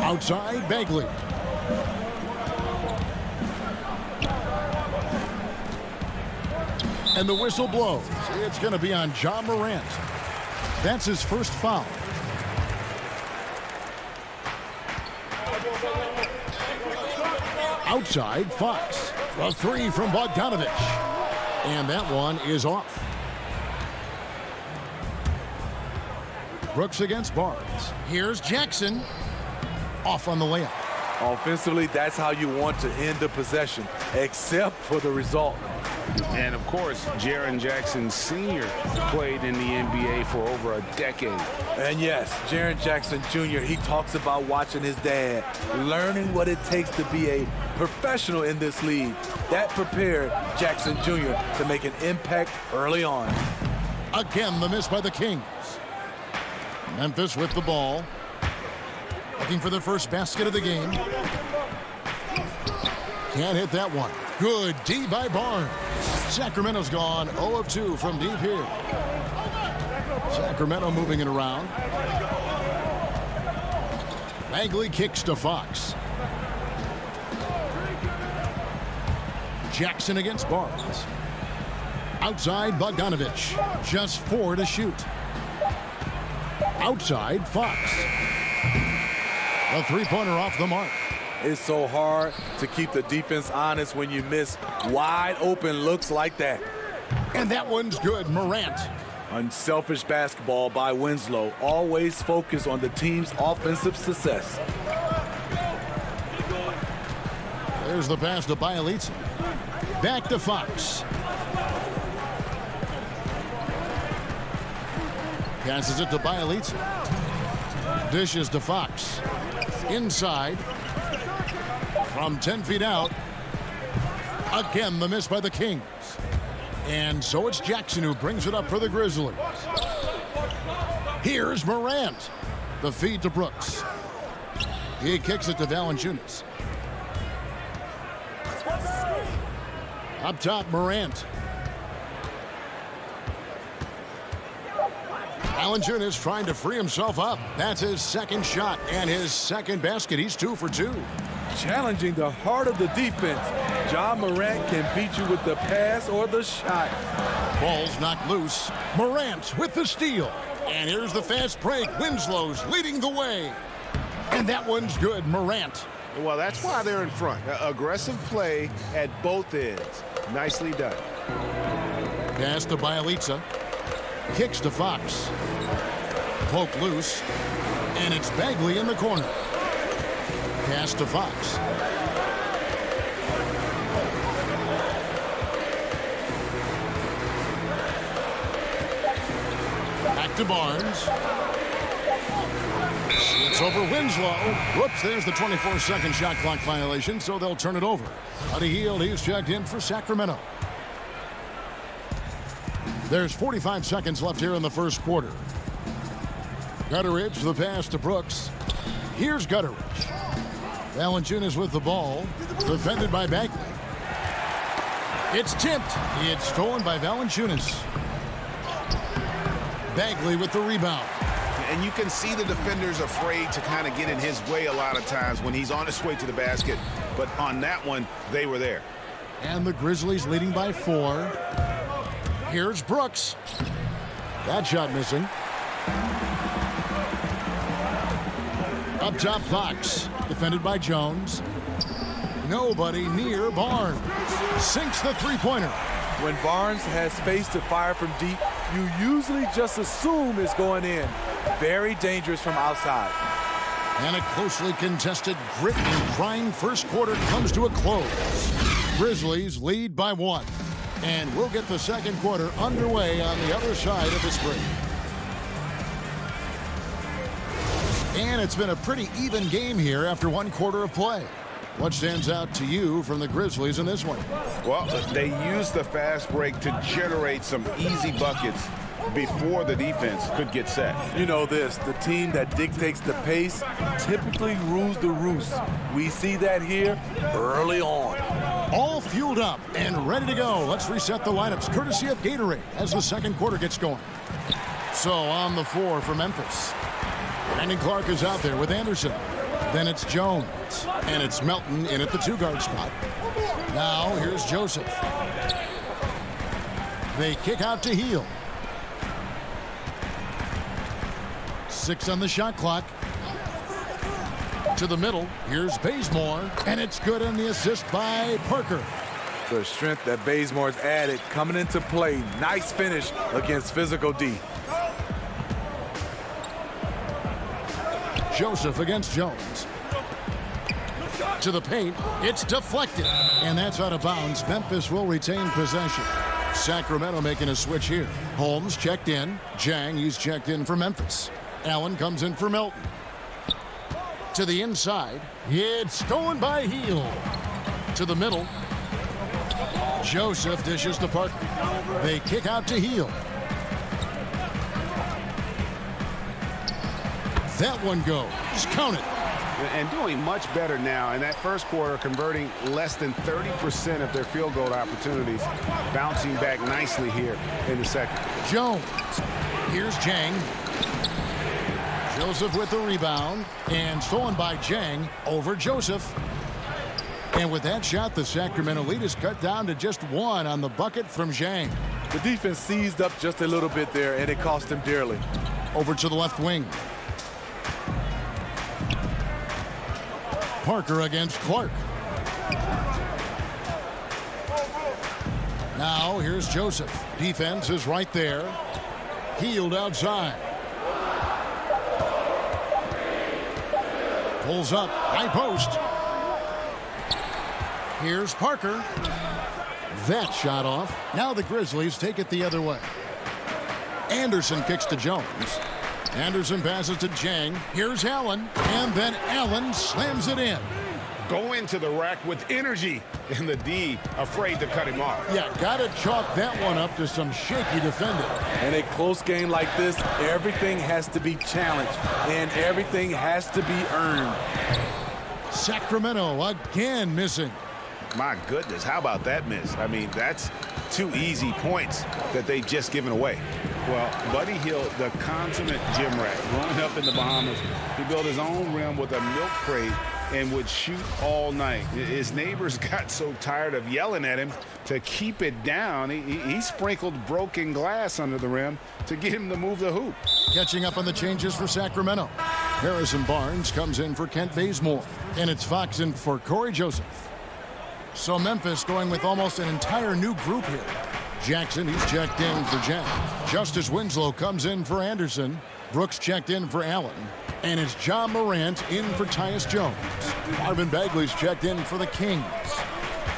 Outside, Bagley. And the whistle blows. It's going to be on Ja Morant. That's his first foul. Outside, Fox. A 3 from Bogdanovich. And that one is off. Brooks against Barnes. Here's Jackson. Off on the layup. Offensively, that's how you want to end the possession, except for the result. And, of course, Jaren Jackson Sr. played in the NBA for over a decade. And, yes, Jaren Jackson Jr., he talks about watching his dad, learning what it takes to be a professional in this league. That prepared Jackson Jr. to make an impact early on. Again, the miss by the Kings. Memphis with the ball. Looking for the first basket of the game. Can't hit that one. Good D by Barnes. Sacramento's gone 0 of 2 from deep here. Sacramento moving it around. Bagley kicks to Fox. Jackson against Barnes. Outside, Bogdanovich. Just 4 to shoot. Outside, Fox. A 3-pointer off the mark. It's so hard to keep the defense honest when you miss wide open looks like that. And that one's good. Morant. Unselfish basketball by Winslow. Always focus on the team's offensive success. There's the pass to Bjelica. Back to Fox. Passes it to Bjelica. Dishes to Fox. Inside. From 10 feet out. Again, the miss by the Kings. And so it's Jackson who brings it up for the Grizzlies. Here's Morant. The feed to Brooks. He kicks it to Valanciunas. Up top, Morant. Valanciunas trying to free himself up. That's his second shot and his second basket. He's 2 for 2. Challenging the heart of the defense. Ja Morant can beat you with the pass or the shot. Ball's knocked loose. Morant with the steal. And here's the fast break. Winslow's leading the way. And that one's good. Morant. Well, that's why they're in front. Aggressive play at both ends. Nicely done. Pass to Bjelica. Kicks to Fox. Poke loose. And it's Bagley in the corner. Pass to Fox. Back to Barnes. It's over Winslow. Whoops, there's the 24-second shot clock violation, so they'll turn it over. Buddy Hield, he's checked in for Sacramento. There's 45 seconds left here in the first quarter. Gutteridge, the pass to Brooks. Here's Gutteridge. Valanciunas with the ball. Defended by Bagley. It's tipped. It's stolen by Valanciunas. Bagley with the rebound. And you can see the defenders afraid to kind of get in his way a lot of times when he's on his way to the basket. But on that one, they were there. And the Grizzlies leading by 4. Here's Brooks. That shot missing. Up top, Fox. Defended by Jones. Nobody near Barnes. Sinks the three-pointer. When Barnes has space to fire from deep, you usually just assume it's going in. Very dangerous from outside. And a closely contested, grit and grind first quarter comes to a close. Grizzlies lead by 1. And we'll get the second quarter underway on the other side of this break. And it's been a pretty even game here after 1 quarter of play. What stands out to you from the Grizzlies in this one? Well, they used the fast break to generate some easy buckets before the defense could get set. You know this, the team that dictates the pace typically rules the roost. We see that here early on. All fueled up and ready to go. Let's reset the lineups courtesy of Gatorade as the second quarter gets going. So on the floor for Memphis. Brandon Clark is out there with Anderson. Then it's Jones. And it's Melton in at the 2-guard spot. Now here's Joseph. They kick out to Hield. 6 on the shot clock. To the middle. Here's Bazemore. And it's good on the assist by Parker. The strength that Bazemore's added coming into play. Nice finish against physical D. Joseph against Jones. To the paint. It's deflected. And that's out of bounds. Memphis will retain possession. Sacramento making a switch here. Holmes checked in. Jang, he's checked in for Memphis. Allen comes in for Melton. To the inside. It's stolen by Hield. To the middle. Joseph dishes to Parker. They kick out to Hield. That one goes. Count it. And doing much better now in that first quarter, converting less than 30% of their field goal opportunities, bouncing back nicely here in the second. Jones. Here's Jang. Joseph with the rebound. And stolen by Jang over Joseph. And with that shot, the Sacramento lead is cut down to just 1 on the bucket from Jang. The defense seized up just a little bit there, and it cost them dearly. Over to the left wing. Parker against Clark. Now here's Joseph. Defense is right there. Hield outside. Pulls up. High post. Here's Parker. That shot off. Now the Grizzlies take it the other way. Anderson kicks to Jones. Anderson passes to Jang. Here's Allen. And then Allen slams it in. Go into the rack with energy. And the D afraid to cut him off. Yeah, got to chalk that one up to some shaky defending. In a close game like this, everything has to be challenged. And everything has to be earned. Sacramento again missing. My goodness, how about that miss? I mean, that's 2 easy points that they've just given away. Well, Buddy Hield, the consummate gym rat, growing up in the Bahamas, he built his own rim with a milk crate and would shoot all night. His neighbors got so tired of yelling at him to keep it down. He sprinkled broken glass under the rim to get him to move the hoop. Catching up on the changes for Sacramento. Harrison Barnes comes in for Kent Bazemore. And it's Fox in for Corey Joseph. So Memphis going with almost an entire new group here. Jackson, he's checked in for Jang. Justice Winslow comes in for Anderson. Brooks checked in for Allen. And it's John Morant in for Tyus Jones. Marvin Bagley's checked in for the Kings.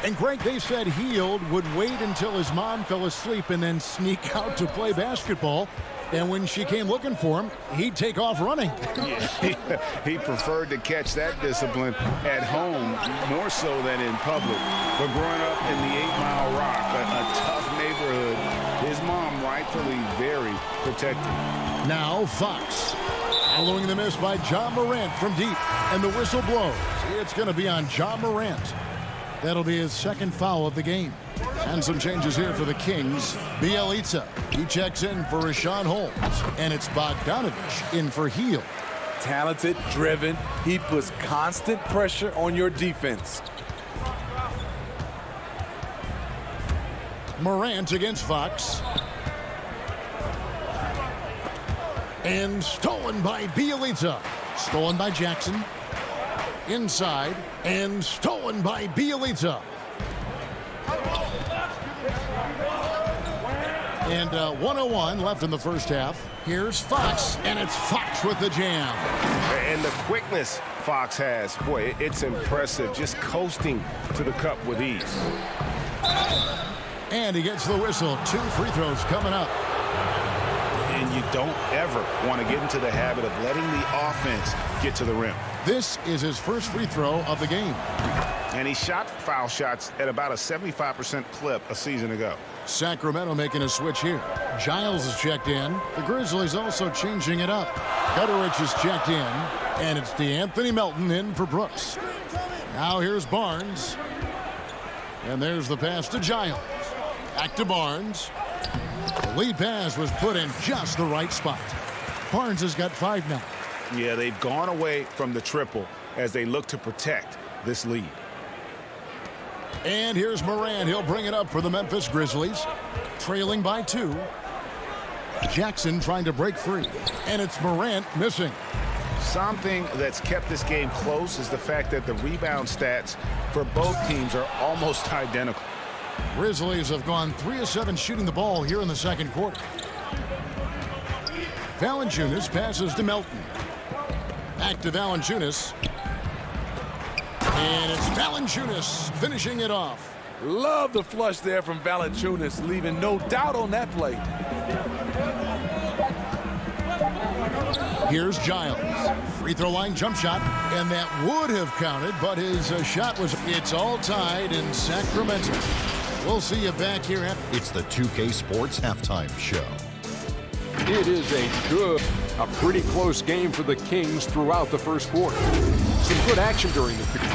And Greg, they said Hield would wait until his mom fell asleep and then sneak out to play basketball. And when she came looking for him, he'd take off running. He preferred to catch that discipline at home more so than in public. But growing up in the 8 Mile Rock, a tough neighborhood, his mom rightfully very protective. Now Fox. Following the miss by John Morant from deep. And the whistle blows. It's going to be on John Morant. That'll be his second foul of the game. And some changes here for the Kings. Bielitsa, he checks in for Rashawn Holmes. And it's Bogdanovich in for Hield. Talented, driven. He puts constant pressure on your defense. Morant against Fox. And stolen by Bielitsa. Stolen by Jackson. Inside. And stolen by Bielitsa. And 1:01 left in the first half. Here's Fox, and it's Fox with the jam. And the quickness Fox has, boy, it's impressive. Just coasting to the cup with ease. And he gets the whistle. 2 free throws coming up. And you don't ever want to get into the habit of letting the offense get to the rim. This is his first free throw of the game. And he shot foul shots at about a 75% clip a season ago. Sacramento making a switch here. Giles is checked in. The Grizzlies also changing it up. Gutterich is checked in. And it's DeAnthony Melton in for Brooks. Now here's Barnes. And there's the pass to Giles. Back to Barnes. The lead pass was put in just the right spot. Barnes has got 5 now. Yeah, they've gone away from the triple as they look to protect this lead. And here's Morant. He'll bring it up for the Memphis Grizzlies. Trailing by 2. Jackson trying to break free. And it's Morant missing. Something that's kept this game close is the fact that the rebound stats for both teams are almost identical. Grizzlies have gone 3 of 7 shooting the ball here in the second quarter. Valanciunas passes to Melton. Back to Valanciunas. And it's Valanciunas finishing it off. Love the flush there from Valanciunas, leaving no doubt on that play. Here's Giles. Free throw line jump shot. And that would have counted, but his shot was... It's all tied in Sacramento. We'll see you back here at... It's the 2K Sports Halftime Show. It is a pretty close game for the Kings throughout the first quarter. Some good action during the period.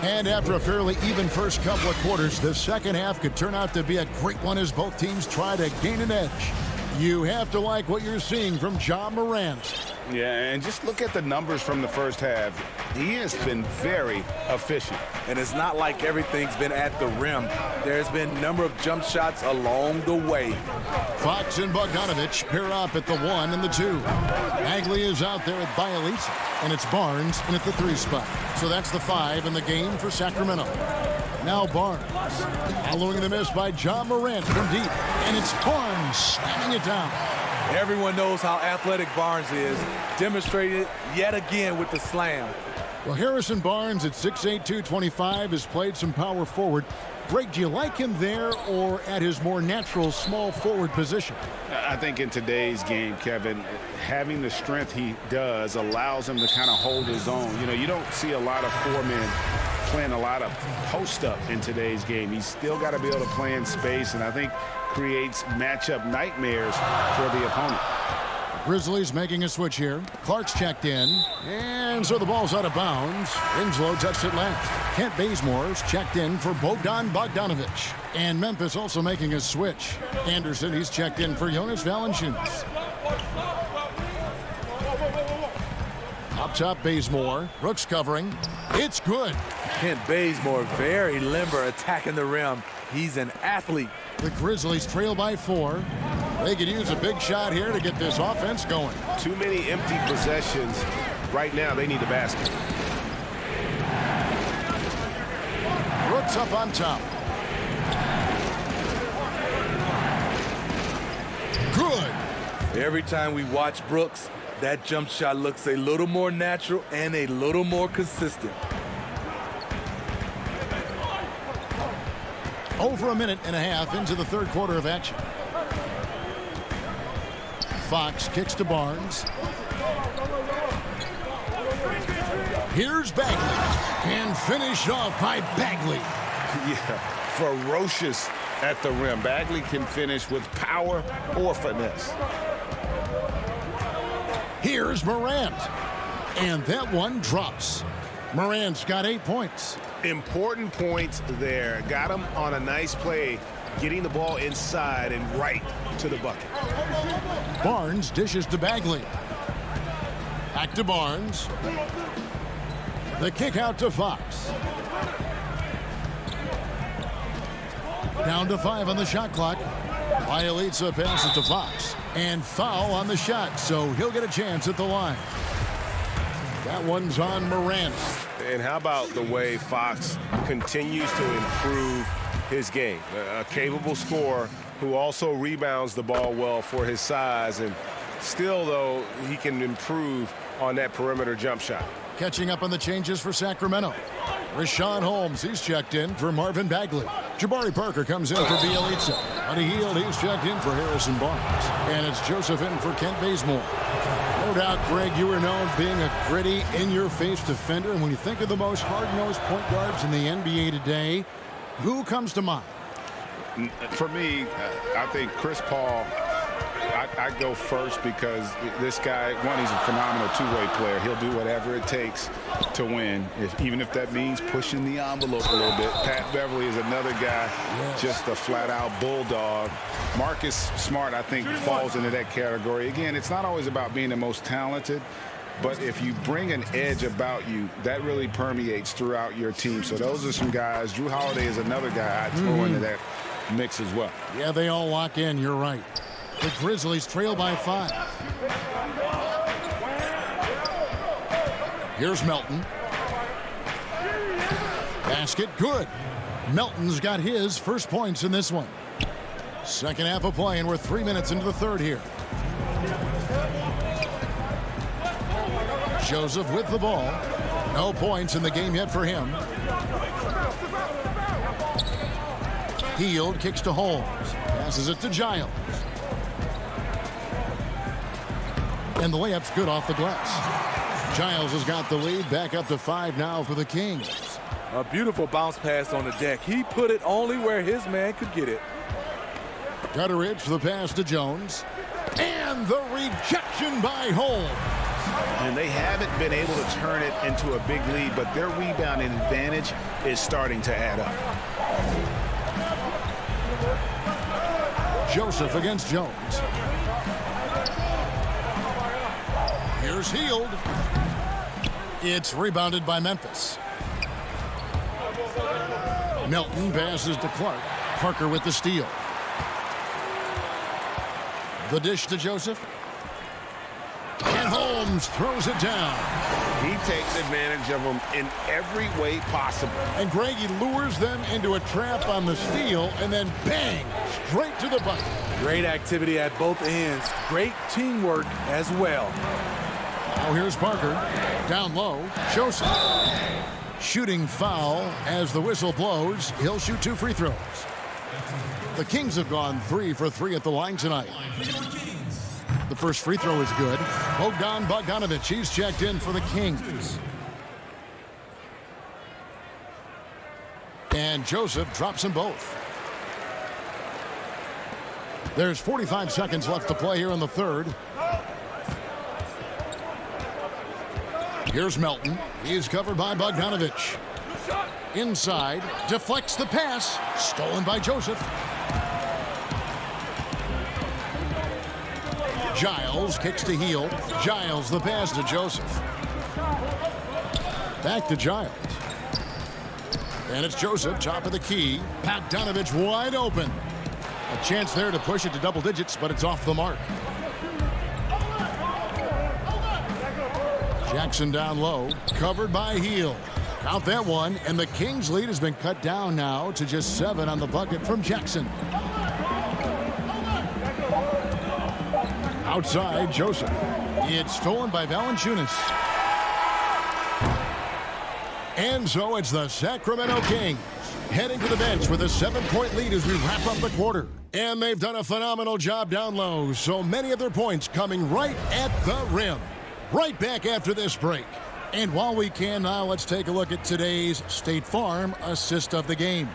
And after a fairly even first couple of quarters, the second half could turn out to be a great one as both teams try to gain an edge. You have to like what you're seeing from John Morant. Yeah, and just look at the numbers from the first half. He has been very efficient. And it's not like everything's been at the rim. There's been a number of jump shots along the way. Fox and Bogdanovich pair up at the 1 and the 2. Bagley is out there at Bielitsa, and it's Barnes in at the 3 spot. So that's the 5 in the game for Sacramento. Now Barnes, following the miss by John Morant from deep, and it's Barnes slamming it down. Everyone knows how athletic Barnes is. Demonstrated it yet again with the slam. Well, Harrison Barnes at 6'8", 225 has played some power forward. Greg, do you like him there or at his more natural small forward position? I think in today's game, Kevin, having the strength he does allows him to kind of hold his own. You know, you don't see a lot of 4 men playing a lot of post-up in today's game. He's still got to be able to play in space, and I think creates matchup nightmares for the opponent. The Grizzlies making a switch here. Clark's checked in, and so the ball's out of bounds. Winslow touched it last. Kent Bazemore's checked in for Bogdanovich. And Memphis also making a switch. Anderson, he's checked in for Jonas Valanciunas. Up top, Bazemore. Brooks covering. It's good. Kent Bazemore, very limber, attacking the rim. He's an athlete. The Grizzlies trail by 4. They could use a big shot here to get this offense going. Too many empty possessions. Right now, they need a basket. Brooks up on top. Every time we watch Brooks, that jump shot looks a little more natural and a little more consistent. Over a minute and a half into the third quarter of action. Fox kicks to Barnes. Here's Bagley. And finished off by Bagley. Yeah, ferocious at the rim. Bagley can finish with power or finesse. Here's Morant. And that one drops. Morant's got 8 points. Important points there. Got him on a nice play, getting the ball inside and right to the bucket. Barnes dishes to Bagley. Back to Barnes. The kick out to Fox. Down to 5 on the shot clock. Bielitsa passes to Fox. And foul on the shot, so he'll get a chance at the line. That one's on Morant. And how about the way Fox continues to improve his game? A capable scorer who also rebounds the ball well for his size. And still, though, he can improve on that perimeter jump shot. Catching up on the changes for Sacramento. Rashawn Holmes, he's checked in for Marvin Bagley. Jabari Parker comes in for Bielitsa. On a Hield, he's checked in for Harrison Barnes. And it's Joseph in for Kent Bazemore. No doubt, Greg, you were known being a gritty, in-your-face defender. And when you think of the most hard-nosed point guards in the NBA today, who comes to mind? For me, I think Chris Paul. I go first because this guy, one, he's a phenomenal two-way player. He'll do whatever it takes to win, even if that means pushing the envelope a little bit. Pat Beverly is another guy, just a flat-out bulldog. Marcus Smart, I think, falls into that category. Again, it's not always about being the most talented, but if you bring an edge about you, that really permeates throughout your team. So those are some guys. Drew Holiday is another guy I'd throw into that mix as well. Yeah, they all lock in. You're right. The Grizzlies trail by 5. Here's Melton. Basket good. Melton's got his first points in this one. Second half of play, and we're 3 minutes into the third here. Joseph with the ball. No points in the game yet for him. Hield kicks to Holmes. Passes it to Giles. And the layup's good off the glass. Giles has got the lead, back up to 5 now for the Kings. A beautiful bounce pass on the deck. He put it only where his man could get it. Gutteridge for the pass to Jones. And the rejection by Holmes. And they haven't been able to turn it into a big lead, but their rebounding advantage is starting to add up. Joseph against Jones. Here's Hield. It's rebounded by Memphis. Melton passes to Clark. Parker with the steal. The dish to Joseph. And Holmes throws it down. He takes advantage of them in every way possible. And Greg, he lures them into a trap on the steal, and then bang, straight to the bucket. Great activity at both ends. Great teamwork as well. Now here's Parker. Down low. Joseph. Shooting foul as the whistle blows. He'll shoot 2 free throws. The Kings have gone 3 for 3 at the line tonight. The first free throw is good. Bogdan Bogdanovic, he's checked in for the Kings. And Joseph drops them both. There's 45 seconds left to play here in the third. Here's Melton. He's covered by Bogdanovic. Inside, deflects the pass. Stolen by Joseph. Giles kicks to Hield. Giles the pass to Joseph. Back to Giles. And it's Joseph, top of the key. Bogdanovic wide open. A chance there to push it to double digits, but it's off the mark. Jackson down low, covered by Hield. Count that one, and the Kings' lead has been cut down now to just 7 on the bucket from Jackson. Outside, Joseph. It's stolen by Valanciunas. And so it's the Sacramento Kings heading to the bench with a 7-point lead as we wrap up the quarter. And they've done a phenomenal job down low, so many of their points coming right at the rim. Right back after this break. And while we can now, let's take a look at today's State Farm assist of the game.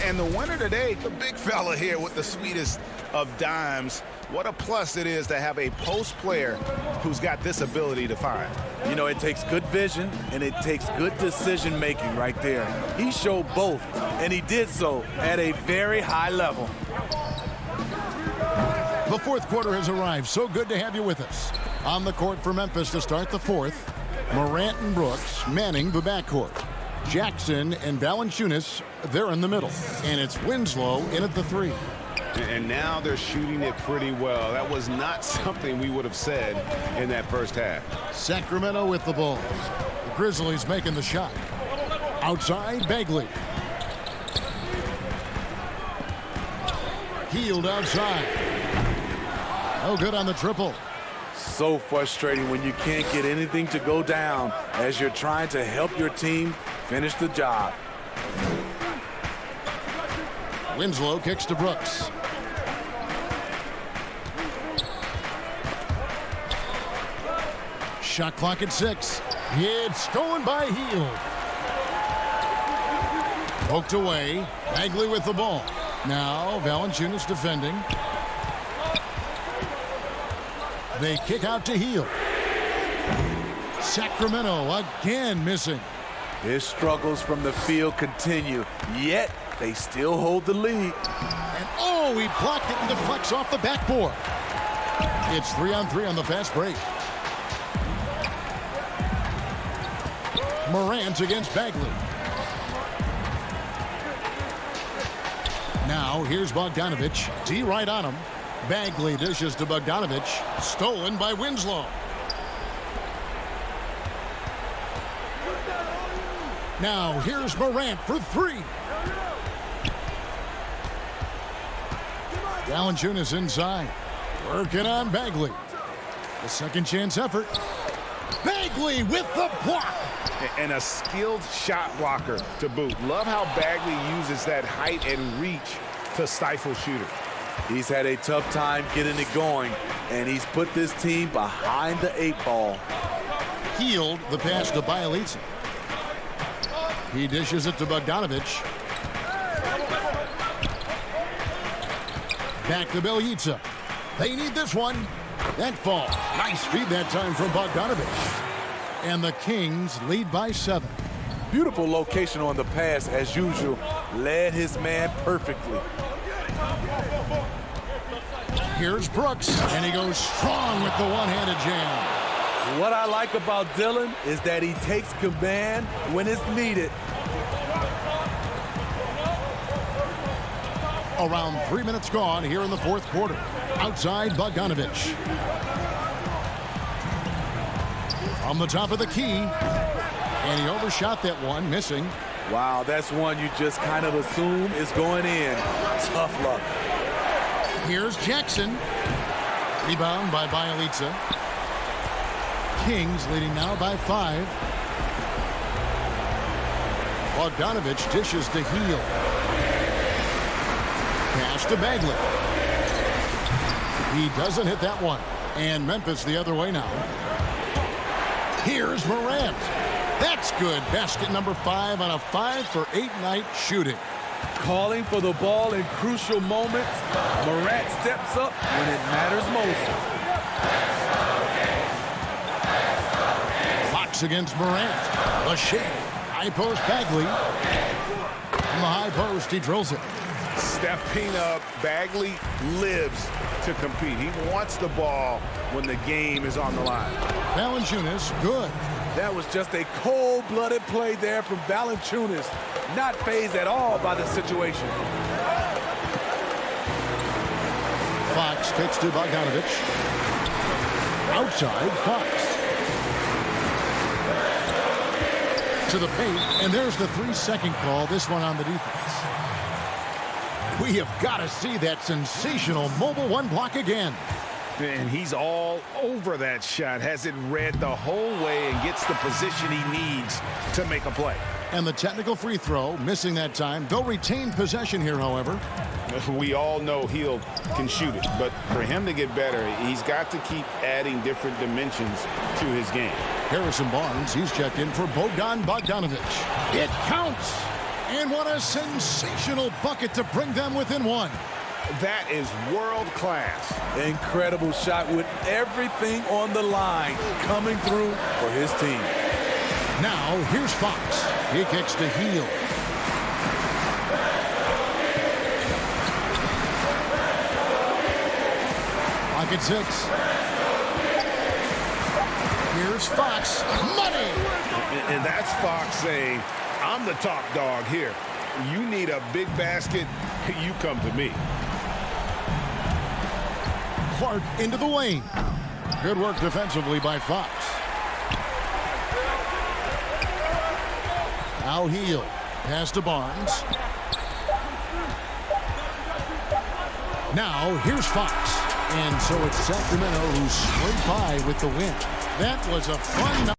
And the winner today, the big fella here with the sweetest of dimes. What a plus it is to have a post player who's got this ability to find. You know, it takes good vision and it takes good decision making right there. He showed both, and he did so at a very high level. The fourth quarter has arrived. So good to have you with us. On the court for Memphis to start the fourth, Morant and Brooks manning the backcourt. Jackson and Valanciunas, they're in the middle. And it's Winslow in at the 3. And now they're shooting it pretty well. That was not something we would have said in that first half. Sacramento with the ball. The Grizzlies making the shot. Outside, Bagley. Healed outside. No good on the triple. So frustrating when you can't get anything to go down as you're trying to help your team finish the job. Winslow kicks to Brooks. Shot clock at 6. It's stolen by Hield. Poked away. Bagley with the ball. Now Valanciunas defending. They kick out to Hield. Sacramento again missing. His struggles from the field continue, yet they still hold the lead. And oh, he blocked it and deflects off the backboard. It's 3-on-3 on the fast break. Morant against Bagley. Now here's Bogdanovich. D right on him. Bagley dishes to Bogdanovich. Stolen by Winslow. Now here's Morant for 3. Valanciunas inside. Working on Bagley. The second chance effort. Bagley with the block. And a skilled shot blocker to boot. Love how Bagley uses that height and reach to stifle shooters. He's had a tough time getting it going, and he's put this team behind the 8 ball. Hield the pass to Bielitsa. He dishes it to Bogdanovich. Back to Bielitsa. They need this one. That falls. Nice feed that time from Bogdanovich. And the Kings lead by 7. Beautiful location on the pass as usual. Led his man perfectly. Here's Brooks, and he goes strong with the one-handed jam. What I like about Dillon is that he takes command when it's needed. Around 3 minutes gone here in the fourth quarter. Outside, Bogdanovich. From the top of the key. And he overshot that one, missing. Wow, that's one you just kind of assume is going in. Tough luck. Here's Jackson. Rebound by Bielitsa. Kings leading now by 5. Bogdanovich dishes to Hield. Pass to Bagley. He doesn't hit that one. And Memphis the other way now. Here's Morant. That's good. Basket number 5 on a 5-for-8 night shooting. Calling for the ball in crucial moments. Morant steps up when it matters most. Fox against Morant. The shake. High post Bagley. From the high post, he drills it. Stepping up, Bagley lives to compete. He wants the ball when the game is on the line. Valanciunas, good. That was just a cold-blooded play there from Valanciunas. Not fazed at all by the situation. Fox kicks to Bogdanovich. Outside, Fox. To the paint, and there's the 3-second call, this one on the defense. We have got to see that sensational mobile one block again. And he's all over that shot, has it read the whole way and gets the position he needs to make a play. And the technical free throw, missing that time. They'll retain possession here, however. We all know Hill can shoot it, but for him to get better, he's got to keep adding different dimensions to his game. Harrison Barnes, he's checked in for Bogdanovich. It counts! And what a sensational bucket to bring them within one. That is world class. Incredible shot with everything on the line coming through for his team. Now, here's Fox. He kicks to Hill. Pocket 6. Here's Fox. Money! And that's Fox saying, I'm the top dog here. You need a big basket, you come to me. Clark into the lane. Good work defensively by Fox. Now Hill. Pass to Barnes. Now here's Fox. And so it's Sacramento who's straight by with the win. That was a fun night.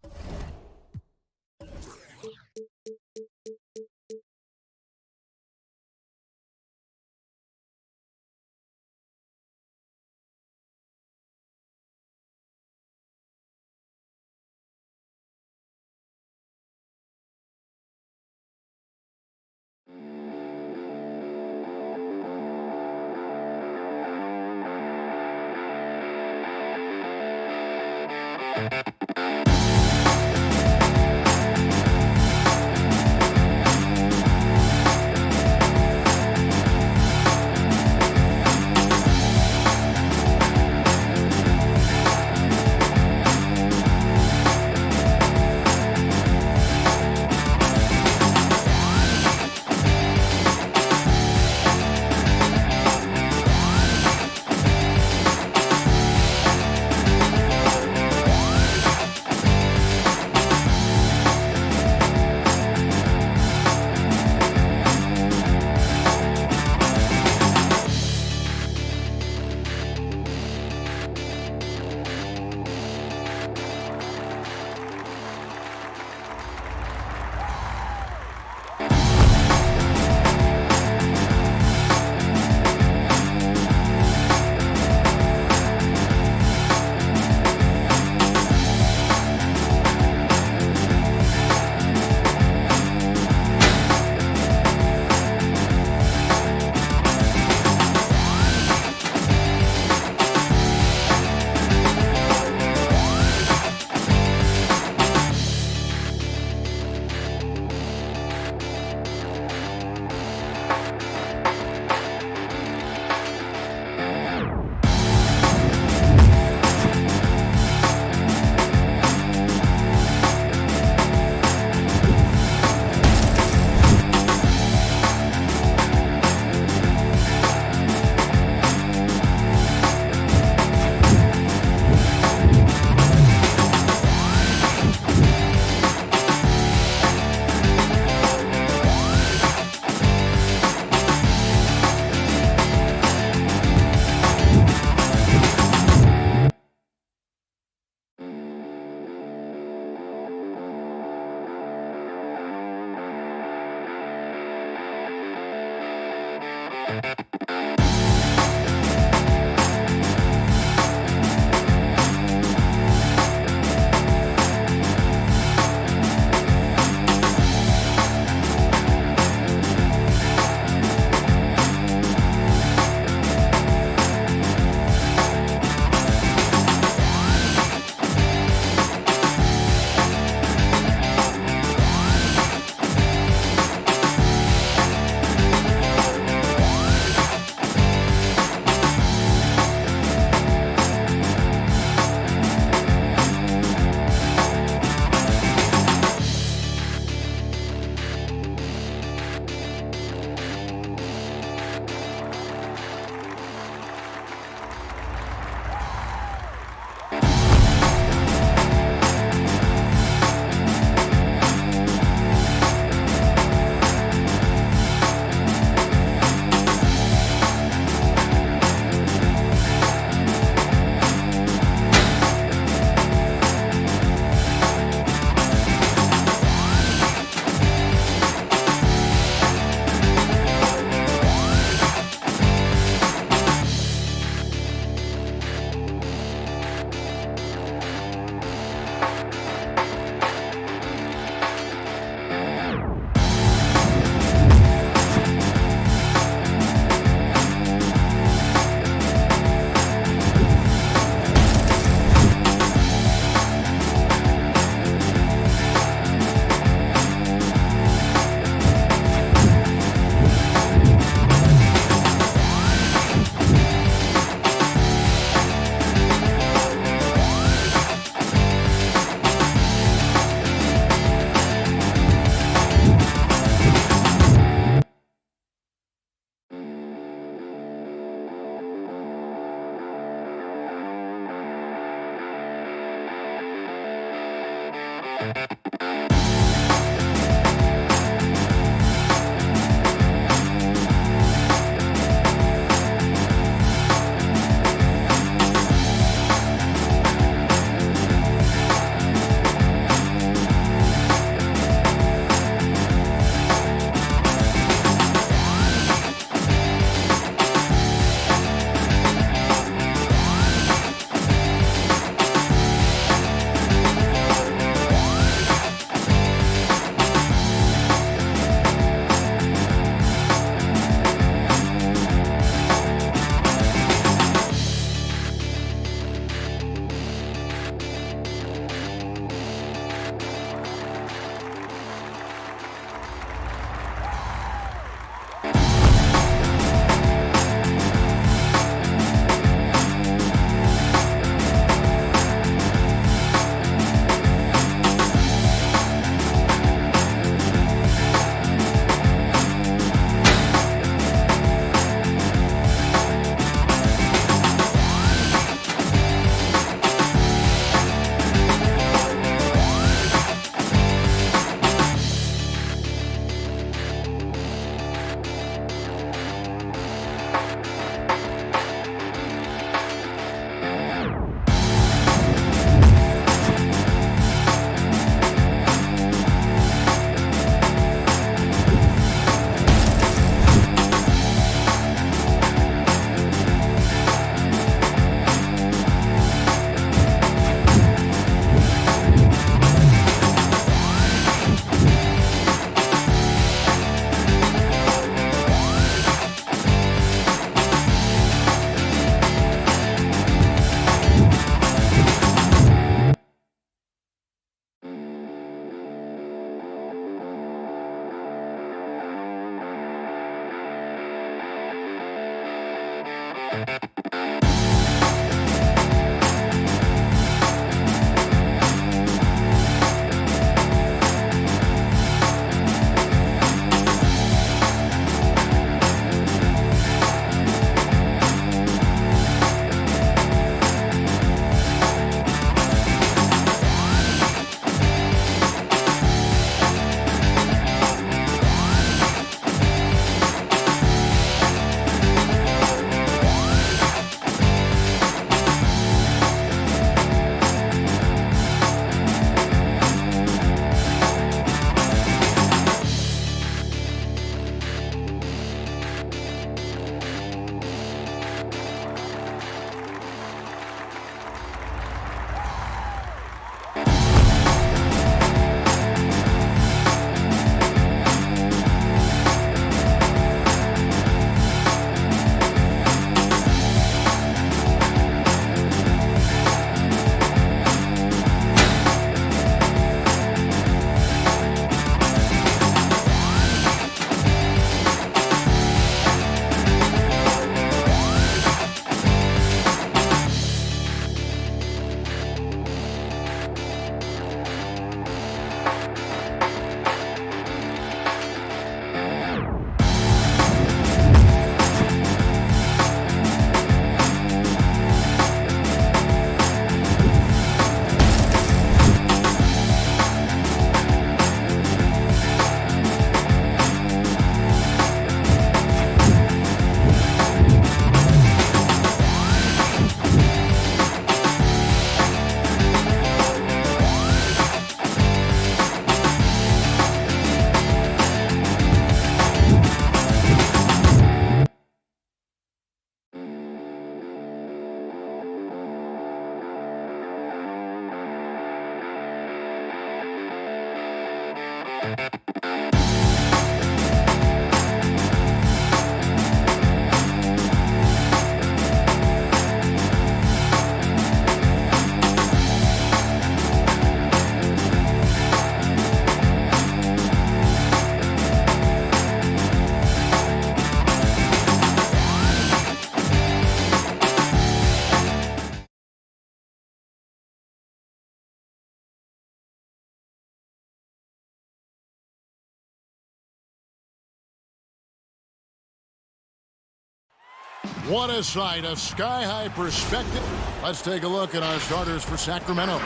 What a sight, a sky-high perspective. Let's take a look at our starters for Sacramento.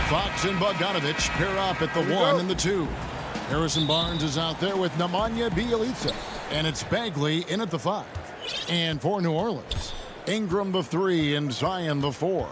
Fox and Bogdanovich pair up at the 1 and the 2. Harrison Barnes is out there with Nemanja Bjelica. And it's Bagley in at the 5. And for New Orleans, Ingram the 3 and Zion the 4.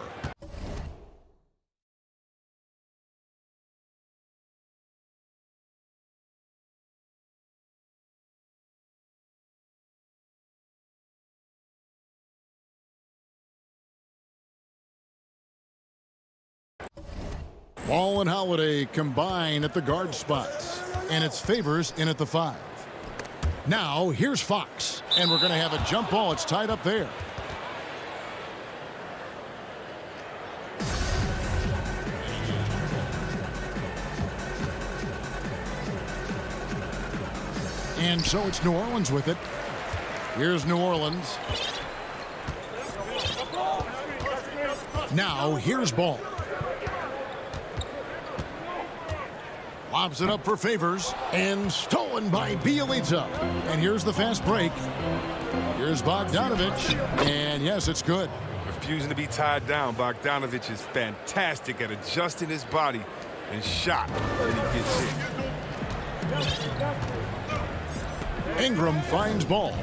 Ball and Holiday combine at the guard spots. And it's Favors in at the 5. Now, here's Fox. And we're going to have a jump ball. It's tied up there. And so it's New Orleans with it. Here's New Orleans. Now, here's Ball. Lobs it up for Favors, and stolen by Bjelica. And here's the fast break. Here's Bogdanovich, and yes, it's good. Refusing to be tied down, Bogdanovich is fantastic at adjusting his body and shot when he gets hit. Ingram finds Ball.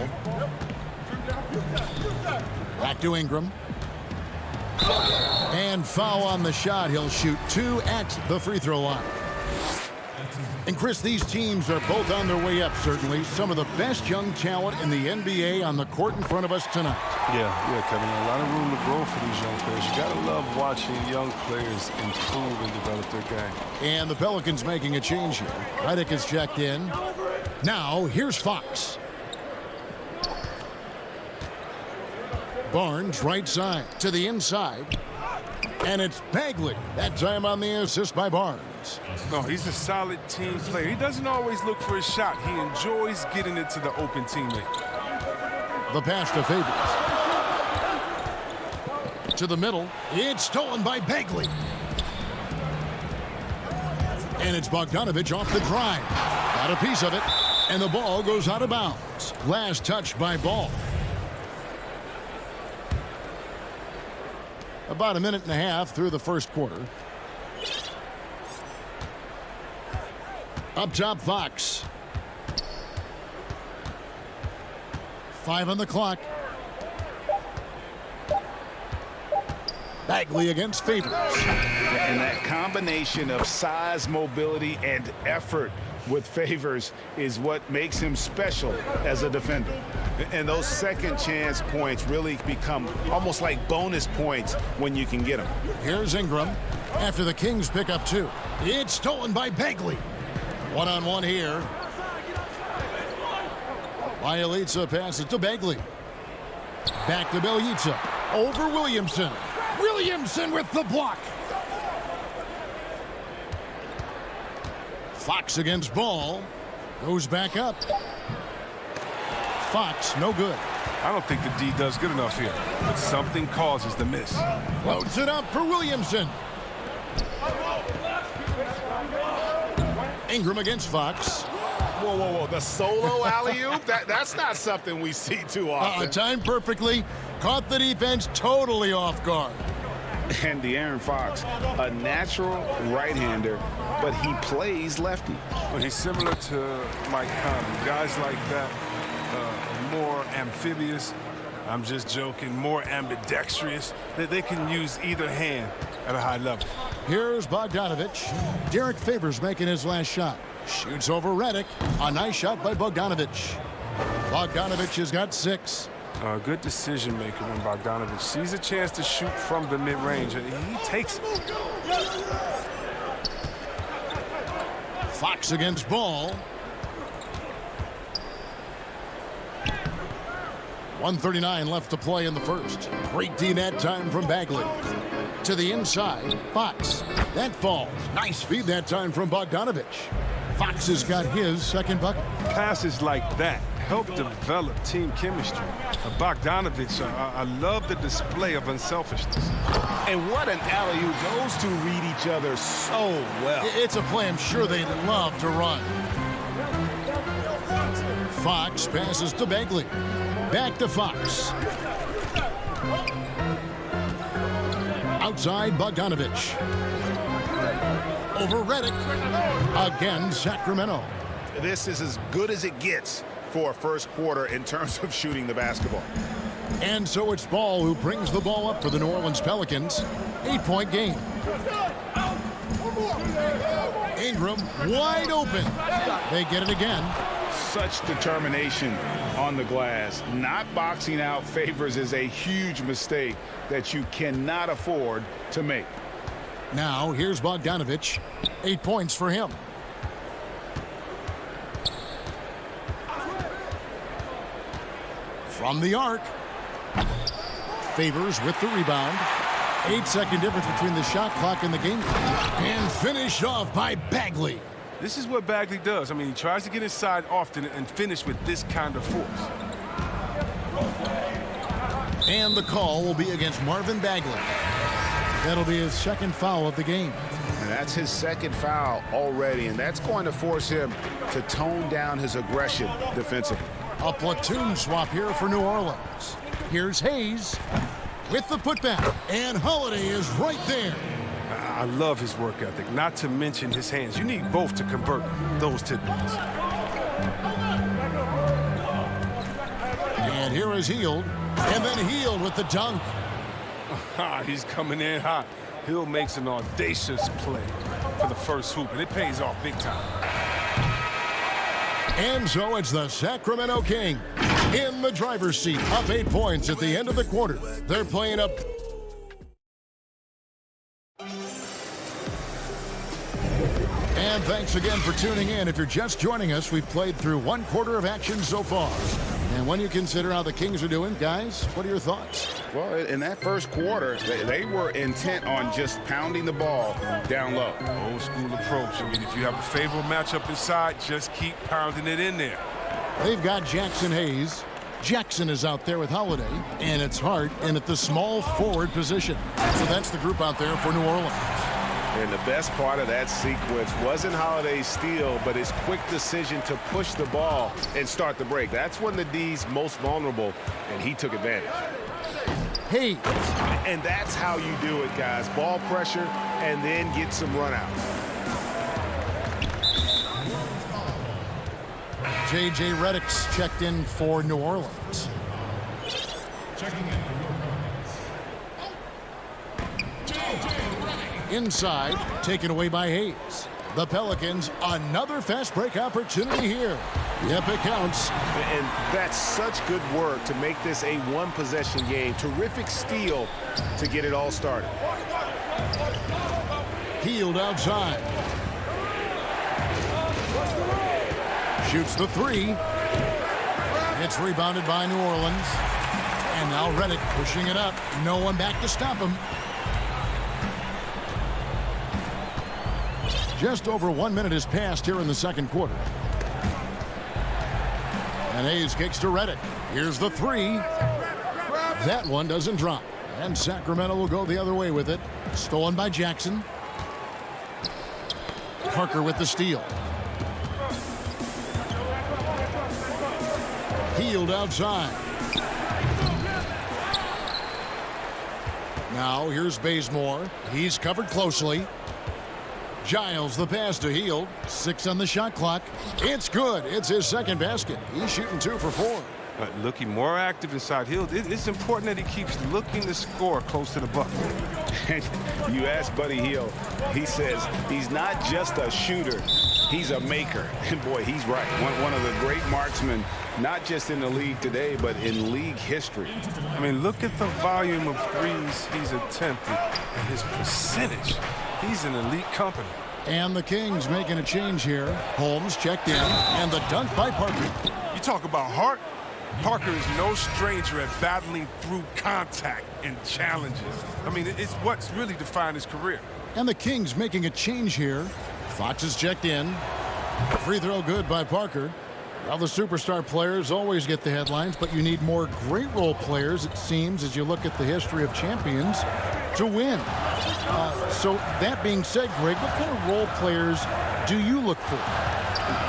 Back to Ingram. And foul on the shot. He'll shoot 2 at the free throw line. And Chris, these teams are both on their way up, certainly. Some of the best young talent in the NBA on the court in front of us tonight. Yeah, Kevin. A lot of room to grow for these young players. You got to love watching young players improve and develop their game. And the Pelicans making a change here. Redick is checked in. Now, here's Fox. Barnes, right side, to the inside. And it's Bagley. That time on the assist by Barnes. No, he's a solid team player. He doesn't always look for a shot. He enjoys getting it to the open teammate. The pass to Favors. To the middle. It's stolen by Bagley. And it's Bogdanovich off the drive. Got a piece of it. And the ball goes out of bounds. Last touch by Ball. About a minute and a half through the first quarter. Up top, Fox. 5 on the clock. Bagley against Favors. And that combination of size, mobility, and effort with Favors is what makes him special as a defender. And those second chance points really become almost like bonus points when you can get them. Here's Ingram after the Kings pick up 2. It's stolen by Bagley. One-on-one here. Bjelica passes to Bagley. Back to Bjelica. Over Williamson. Williamson with the block. Fox against Ball. Goes back up. Fox, no good. I don't think the D does good enough here, but something causes the miss. Floats it up for Williamson. Ingram against Fox. Whoa. The solo alley-oop? That's not something we see too often. Timed perfectly. Caught the defense totally off guard. And De'Aaron Fox, a natural right-hander, but he plays lefty. Well, he's similar to Mike Conley. Guys like that, more amphibious. I'm just joking. More ambidextrous. They can use either hand at a high level. Here's Bogdanovich. Derek Favors making his last shot. Shoots over Redick. A nice shot by Bogdanovich. Bogdanovich has got 6. Good decision maker when Bogdanovich sees a chance to shoot from the mid-range, and he takes it. Fox against Ball. 1:39 left to play in the first. Great D that time from Bagley. To the inside, Fox. That falls. Nice feed that time from Bogdanovich. Fox has got his second bucket. Passes like that help develop team chemistry. Bogdanovich, I love the display of unselfishness. And what an alley-oop. Those two read each other so well. It's a play I'm sure they love to run. Fox passes to Bagley. Back to Fox. Outside Bogdanovich. Over Redick. Again, Sacramento. This is as good as it gets for a first quarter in terms of shooting the basketball. And so it's Ball who brings the ball up for the New Orleans Pelicans. 8-point game. Ingram wide open. They get it again. Such determination on the glass. Not boxing out Favors is a huge mistake that you cannot afford to make. Now here's Bogdanovich. 8 points for him. From the arc. Favors with the rebound. 8-second difference between the shot clock and the game clock. And finished off by Bagley. This is what Bagley does. I mean, he tries to get inside often and finish with this kind of force. And the call will be against Marvin Bagley. That'll be his second foul of the game. And that's his second foul already, and that's going to force him to tone down his aggression defensively. A platoon swap here for New Orleans. Here's Hayes with the putback, and Holiday is right there. I love his work ethic, not to mention his hands. You need both to convert those tip-ins. And here is Hield, and then Hield with the dunk. He's coming in hot. Hill makes an audacious play for the first hoop, and it pays off big time. And so it's the Sacramento Kings in the driver's seat, up 8 points at the end of the quarter. They're playing up. And thanks again for tuning in. If you're just joining us, we've played through 1 quarter of action so far. And when you consider how the Kings are doing, guys, what are your thoughts? Well, in that first quarter, they were intent on just pounding the ball down low. Old school approach. I mean, if you have a favorable matchup inside, just keep pounding it in there. They've got Jackson Hayes. Jackson is out there with Holiday, and it's Hart in at the small forward position. So that's the group out there for New Orleans. And the best part of that sequence wasn't Holiday's steal, but his quick decision to push the ball and start the break. That's when the D's most vulnerable, and he took advantage. Hayes. And that's how you do it, guys. Ball pressure and then get some runouts. J.J. Redick's checked in for New Orleans. Checking in for New Orleans. Inside, taken away by Hayes. The Pelicans, another fast break opportunity here. Yep, it counts. And that's such good work to make this a one-possession game. Terrific steal to get it all started. Hield outside. Shoots the 3. It's rebounded by New Orleans. And now Redick pushing it up. No one back to stop him. Just over 1 minute has passed here in the second quarter. And Hayes kicks to Redick. Here's the 3. That one doesn't drop. And Sacramento will go the other way with it. Stolen by Jackson. Parker with the steal. Hield outside. Now here's Bazemore. He's covered closely. Giles the pass to Hield. 6 on the shot clock. It's good. It's his second basket. He's shooting 2 for 4. Looking more active inside Hield. It's important that he keeps looking to score close to the bucket. You ask Buddy Hield, he says he's not just a shooter, he's a maker. And boy, he's right. One of the great marksmen, not just in the league today, but in league history. I mean, look at the volume of threes he's attempted and his percentage. He's in elite company. And the Kings making a change here. Holmes checked in, and the dunk by Parker. You talk about heart. Parker is no stranger at battling through contact and challenges. I mean, it's what's really defined his career. And the Kings making a change here. Fox is checked in. Free throw good by Parker. Well, the superstar players always get the headlines, but you need more great role players, it seems, as you look at the history of champions, to win. So that being said, Greg, what kind of role players do you look for?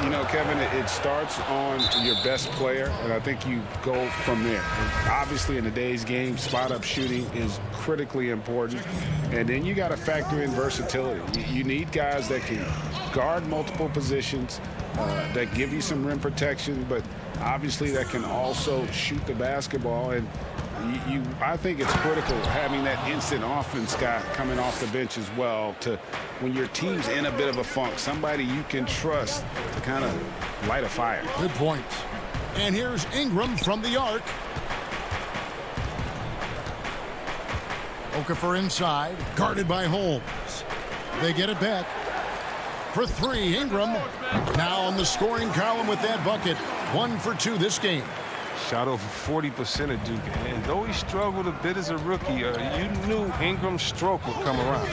You know, Kevin, it starts on your best player, and I think you go from there. And obviously, in today's game, spot-up shooting is critically important. And then you got to factor in versatility. You need guys that can guard multiple positions, that give you some rim protection, but obviously that can also shoot the basketball. And I think it's critical having that instant offense guy coming off the bench as well, to when your team's in a bit of a funk, somebody you can trust to kind of light a fire. Good point. And here's Ingram from the arc. Okafor inside, guarded by Holmes. They get it back. For three, Ingram now on the scoring column with that bucket. 1 for 2 this game. Shot over 40% of Duke, and though he struggled a bit as a rookie, you knew Ingram's stroke would come around.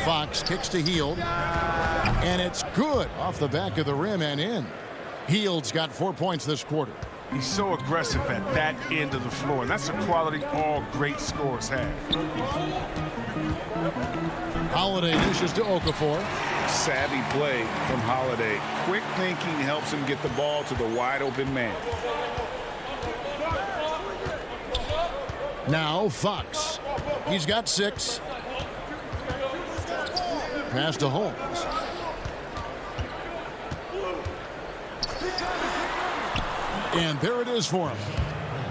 Fox kicks to Hield, and it's good off the back of the rim and in. Hield's got 4 points this quarter. He's so aggressive at that end of the floor, and that's a quality all great scorers have. Holiday dishes to Okafor. Savvy play from Holiday. Quick thinking helps him get the ball to the wide open man. Now Fox. He's got 6. Pass to Holmes. And there it is for him.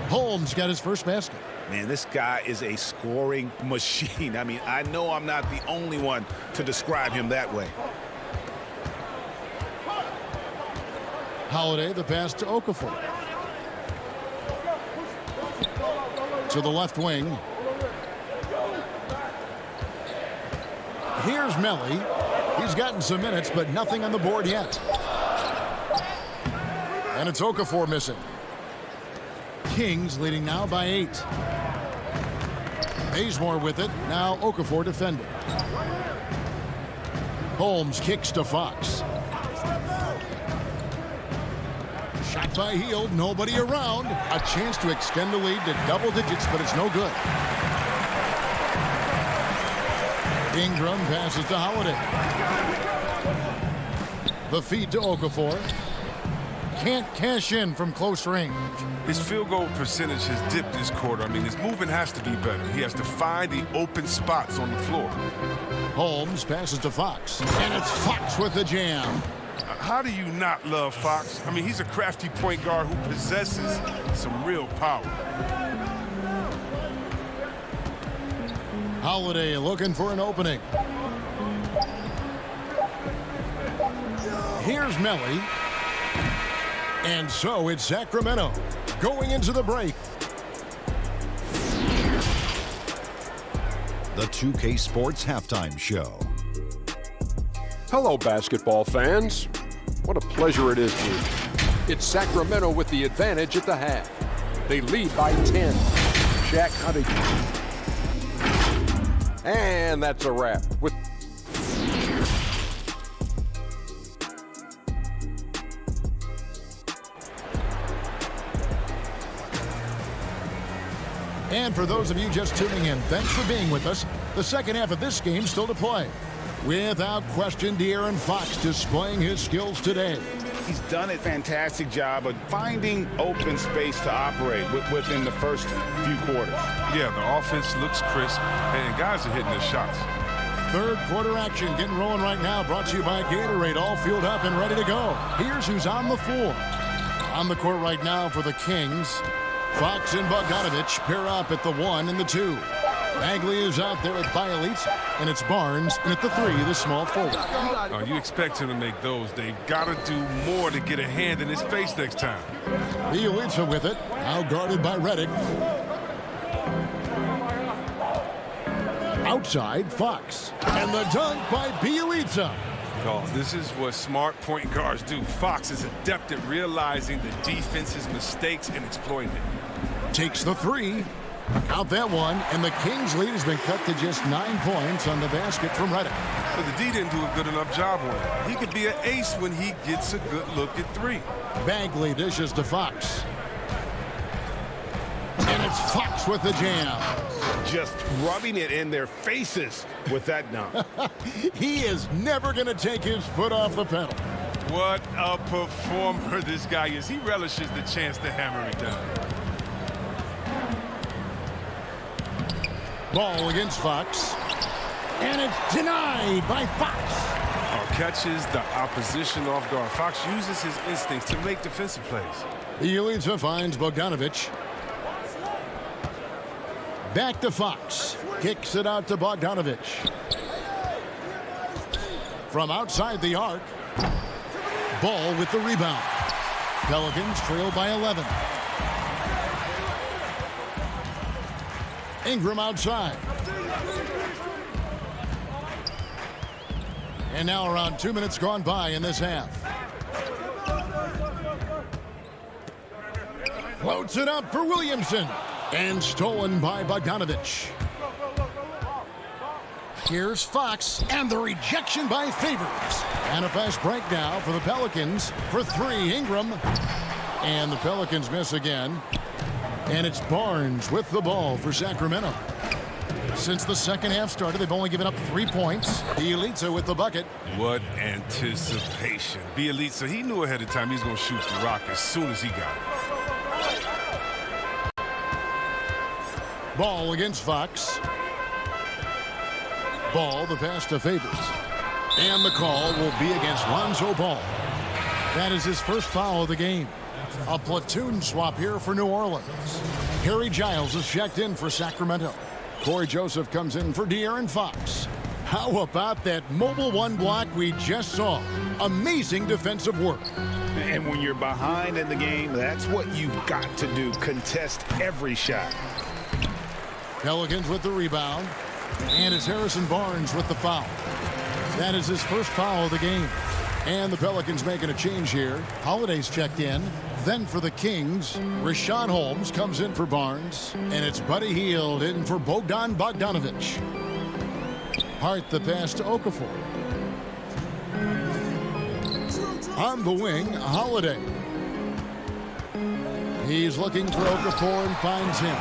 Holmes got his first basket. Man, this guy is a scoring machine. I mean, I know I'm not the only one to describe him that way. Holiday, the pass to Okafor. To the left wing. Here's Melly. He's gotten some minutes, but nothing on the board yet. And it's Okafor missing. Kings leading now by 8. Bazemore with it. Now Okafor defending. Holmes kicks to Fox. Shot by Hield. Nobody around. A chance to extend the lead to double digits, but it's no good. Ingram passes to Holiday. The feed to Okafor. Can't cash in from close range. His field goal percentage has dipped this quarter. I mean, his movement has to be better. He has to find the open spots on the floor. Holmes passes to Fox. And it's Fox with the jam. How do you not love Fox? I mean, he's a crafty point guard who possesses some real power. Holiday looking for an opening. Here's Melly. And so it's Sacramento going into the break. The 2K Sports Halftime Show. Hello, basketball fans. What a pleasure it is to. It's Sacramento with the advantage at the half. They lead by 10. Shaq Huntington. And that's a wrap. And for those of you just tuning in, thanks for being with us. The second half of this game still to play. Without question, De'Aaron Fox displaying his skills today. He's done a fantastic job of finding open space to operate within the first few quarters. Yeah, the offense looks crisp, and guys are hitting their shots. Third quarter action getting rolling right now, brought to you by Gatorade, all fueled up and ready to go. Here's who's on the floor. On the court right now for the Kings, Fox and Bogdanovich pair up at the 1 and the 2. Bagley is out there at Bielitsa, and it's Barnes, and at the 3, the small forward. Oh, you expect him to make those. They've got to do more to get a hand in his face next time. Bielitsa with it, now guarded by Redick. Outside, Fox, and the dunk by Bielitsa. Oh, this is what smart point guards do. Fox is adept at realizing the defense's mistakes and exploiting it. Takes the 3. Out that one, and the Kings' lead has been cut to just 9 points on the basket from Redick. But the D didn't do a good enough job on it. He could be an ace when he gets a good look at 3. Bagley dishes to Fox. And it's Fox with the jam. Just rubbing it in their faces with that dunk. He is never going to take his foot off the pedal. What a performer this guy is. He relishes the chance to hammer it down. Ball against Fox. And it's denied by Fox. Catches the opposition off guard. Fox uses his instincts to make defensive plays. Bielitsa finds Bogdanovich. Back to Fox. Kicks it out to Bogdanovich. From outside the arc. Ball with the rebound. Pelicans trail by 11. Ingram outside. And now around 2 minutes gone by in this half. Floats it up for Williamson. And stolen by Bogdanovich. Here's Fox. And the rejection by Favors. And a fast break now for the Pelicans. For three, Ingram. And the Pelicans miss again. And it's Barnes with the ball for Sacramento. Since the second half started, they've only given up 3 points. Bielitsa with the bucket. What anticipation. Bielitsa, he knew ahead of time he was going to shoot the rock as soon as he got it. Ball against Fox. Ball, the pass to Favors. And the call will be against Lonzo Ball. That is his first foul of the game. A platoon swap here for New Orleans. Harry Giles is checked in for Sacramento. Corey Joseph comes in for De'Aaron Fox. How about that mobile one block we just saw? Amazing defensive work. And when you're behind in the game, that's what you've got to do. Contest every shot. Pelicans with the rebound. And it's Harrison Barnes with the foul. That is his first foul of the game. And the Pelicans making a change here. Holiday's checked in. Then for the Kings, Rashawn Holmes comes in for Barnes. And it's Buddy Hield in for Bogdan Bogdanovich. Hart the pass to Okafor. On the wing, Holiday. He's looking for Okafor and finds him.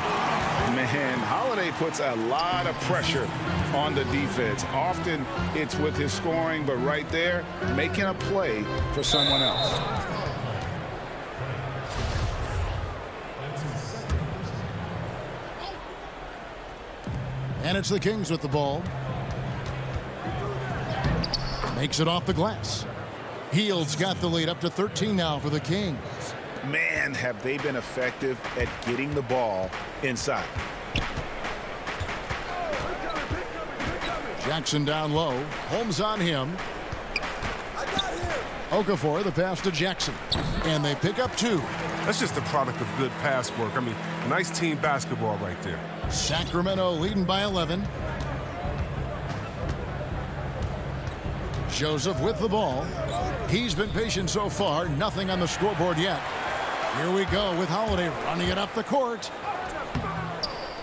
Man, Holiday puts a lot of pressure on the defense. Often it's with his scoring, but right there, making a play for someone else. And it's the Kings with the ball. Makes it off the glass. Hield's got the lead up to 13 now for the Kings. Man, have they been effective at getting the ball inside. Jackson down low. Holmes on him. Okafor, the pass to Jackson. And they pick up 2. That's just a product of good pass work. I mean, nice team basketball right there. Sacramento leading by 11. Joseph with the ball. He's been patient so far. Nothing on the scoreboard yet. Here we go with Holiday running it up the court.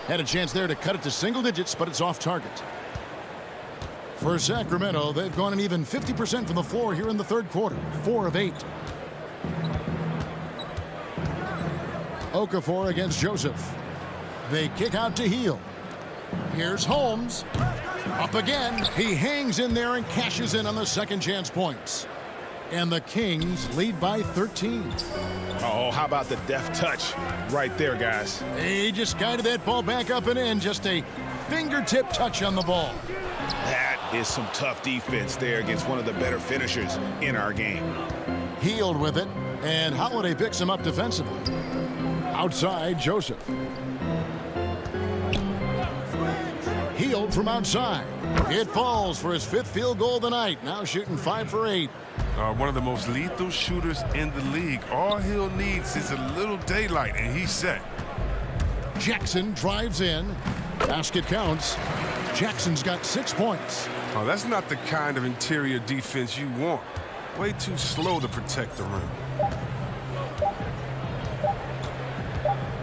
Had a chance there to cut it to single digits, but it's off target. For Sacramento, they've gone an even 50% from the floor here in the third quarter. 4 of 8. Okafor against Joseph. They kick out to Hield. Here's Holmes. Up again. He hangs in there and cashes in on the second chance points. And the Kings lead by 13. Oh, how about the deft touch right there, guys? He just guided that ball back up and in. Just a fingertip touch on the ball. That is some tough defense there against one of the better finishers in our game. Hield with it, and Holiday picks him up defensively. Outside, Joseph. Hield from outside. It falls for his 5th field goal of the night. Now shooting 5 for 8. One of the most lethal shooters in the league. All Hill needs is a little daylight, and he's set. Jackson drives in. Basket counts. Jackson's got 6 points. Oh, that's not the kind of interior defense you want. Way too slow to protect the rim.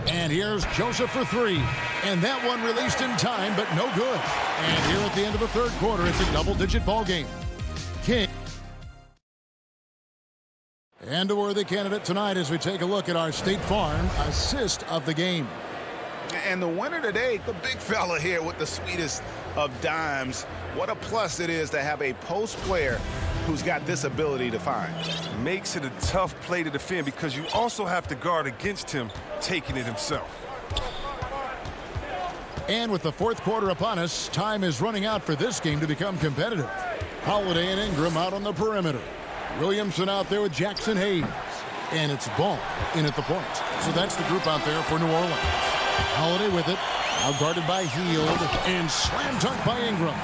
And here's Joseph for 3. And that one released in time, but no good. And here at the end of the third quarter, it's a double-digit ball game. King. And a worthy candidate tonight as we take a look at our State Farm assist of the game. And the winner today, the big fella here with the sweetest of dimes. What a plus it is to have a post player who's got this ability to find. Makes it a tough play to defend because you also have to guard against him taking it himself. And with the fourth quarter upon us, time is running out for this game to become competitive. Holiday and Ingram out on the perimeter. Williamson out there with Jackson Hayes. And it's Ball in at the point. So that's the group out there for New Orleans. Holiday with it. Now guarded by Hield. And slam dunk by Ingram.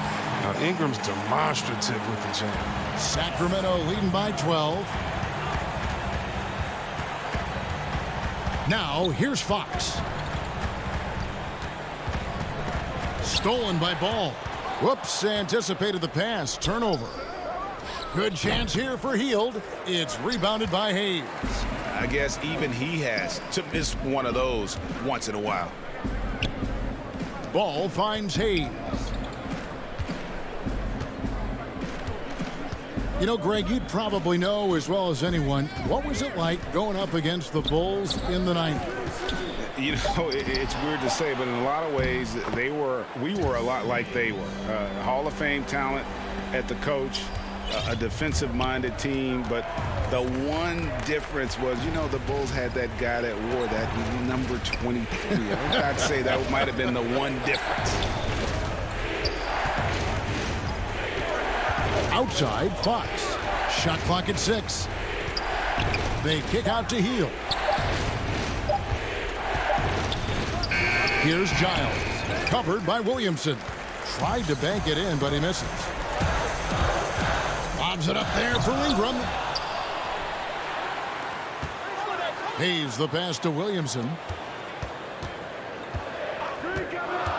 Now Ingram's demonstrative with the jam. Sacramento leading by 12. Now here's Fox. Stolen by Ball. Whoops, anticipated the pass. Turnover. Good chance here for Hield. It's rebounded by Hayes. I guess even he has to miss one of those once in a while. Ball finds Hayes. You know, Greg, you'd probably know as well as anyone, what was it like going up against the Bulls in the 90s? You know, it's weird to say, but in a lot of ways, we were a lot like they were. Hall of Fame talent at the coach, a defensive-minded team, but the one difference was, you know, the Bulls had that guy that wore that number 23. I'd say that might have been the one difference. Outside, Fox. Shot clock at 6. They kick out to Hield. Here's Giles. Covered by Williamson. Tried to bank it in, but he misses. Lobs it up there for Ingram. Hayes the pass to Williamson.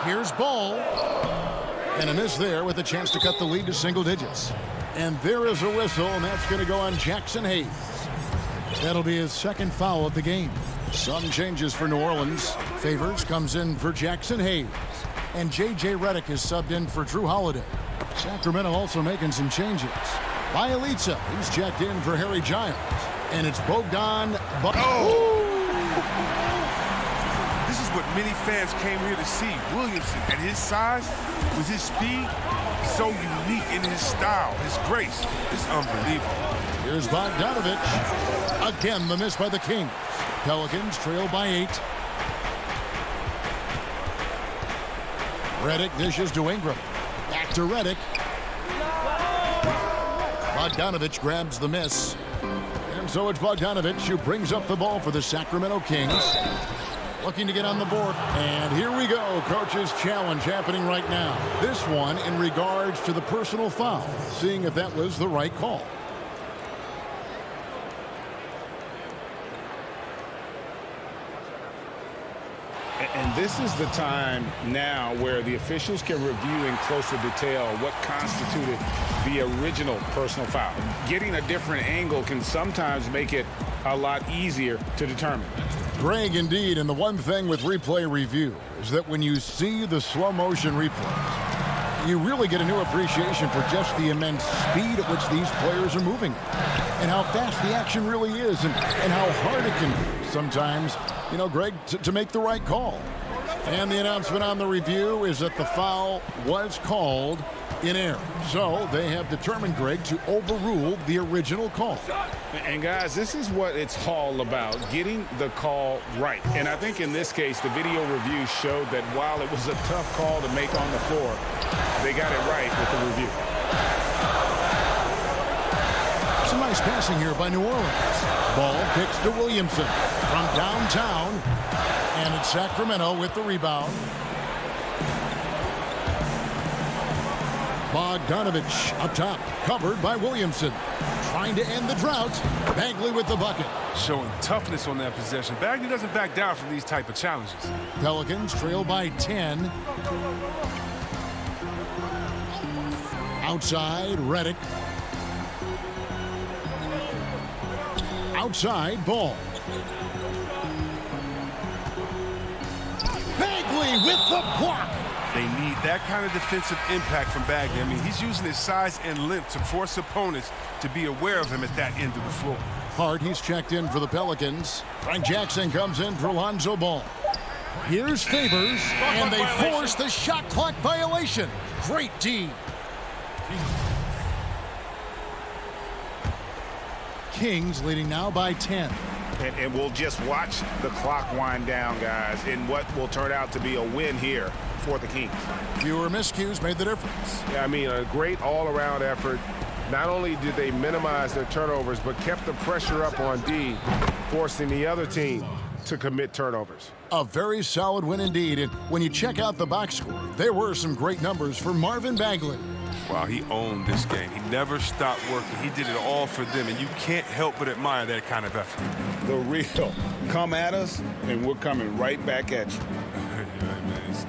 Here's Ball. And a miss there with a chance to cut the lead to single digits. And there is a whistle, and that's going to go on Jackson Hayes. That'll be his second foul of the game. Some changes for New Orleans. Favors comes in for Jackson Hayes. And J.J. Redick is subbed in for Drew Holiday. Sacramento also making some changes. Bielitsa, he's checked in for Harry Giles. And it's Bogdan. This is what many fans came here to see. Williamson, at his size, with his speed, so unique in his style, his grace. It's unbelievable. Here's Bogdanovich. Again, the miss by the Kings. Pelicans trail by 8. Redick dishes to Ingram. Back to Redick. Bogdanovich grabs the miss. And so it's Bogdanovich who brings up the ball for the Sacramento Kings. Looking to get on the board. And here we go. Coach's challenge happening right now. This one in regards to the personal foul. Seeing if that was the right call. And this is the time now where the officials can review in closer detail what constituted the original personal foul. Getting a different angle can sometimes make it a lot easier to determine. Greg, indeed, and the one thing with replay review is that when you see the slow motion replays, you really get a new appreciation for just the immense speed at which these players are moving and how fast the action really is and how hard it can be sometimes, you know, Greg, to make the right call. And the announcement on the review is that the foul was called in error. So they have determined, Greg, to overrule the original call. And guys, this is what it's all about, getting the call right. And I think in this case, the video review showed that while it was a tough call to make on the floor, they got it right with the review. Some nice passing here by New Orleans. Ball kicks to Williamson from downtown. And it's Sacramento with the rebound. Bogdanovich up top, covered by Williamson. Trying to end the drought. Bagley with the bucket. Showing toughness on that possession. Bagley doesn't back down from these type of challenges. Pelicans trail by 10. Outside, Redick. Outside, Ball. Bagley with the block. They need that kind of defensive impact from Bagley. I mean, he's using his size and length to force opponents to be aware of him at that end of the floor. Hart, he's checked in for the Pelicans. Frank Jackson comes in for Lonzo Ball. Here's Favors, and they force the shot clock violation. Great D. Kings leading now by 10. And we'll just watch the clock wind down, guys, in what will turn out to be a win here for the Kings. Fewer miscues made the difference. Yeah, I mean, a great all-around effort. Not only did they minimize their turnovers, but kept the pressure up on D, forcing the other team to commit turnovers. A very solid win indeed. And when you check out the box score, there were some great numbers for Marvin Bagley. Wow, he owned this game. He never stopped working. He did it all for them, and you can't help but admire that kind of effort. The real. Come at us, and we're coming right back at you.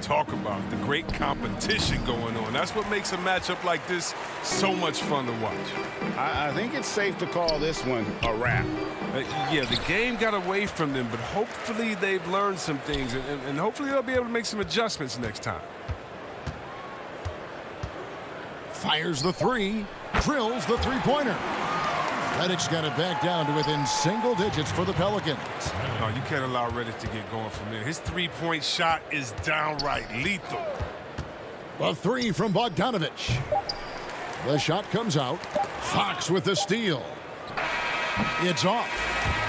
Talk about the great competition going on. That's what makes a matchup like this so much fun to watch. I think it's safe to call this one a wrap. Yeah, the game got away from them, but hopefully they've learned some things, and hopefully they'll be able to make some adjustments next time. Fires the three, drills the three-pointer. Reddick's got it back down to within single digits for the Pelicans. No, you can't allow Reddick to get going from there. His three-point shot is downright lethal. A three from Bogdanovich. The shot comes out. Fox with the steal. It's off.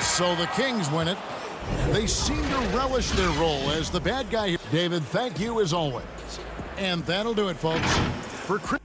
So the Kings win it. They seem to relish their role as the bad guy here. David, thank you as always. And that'll do it, folks. For Chris.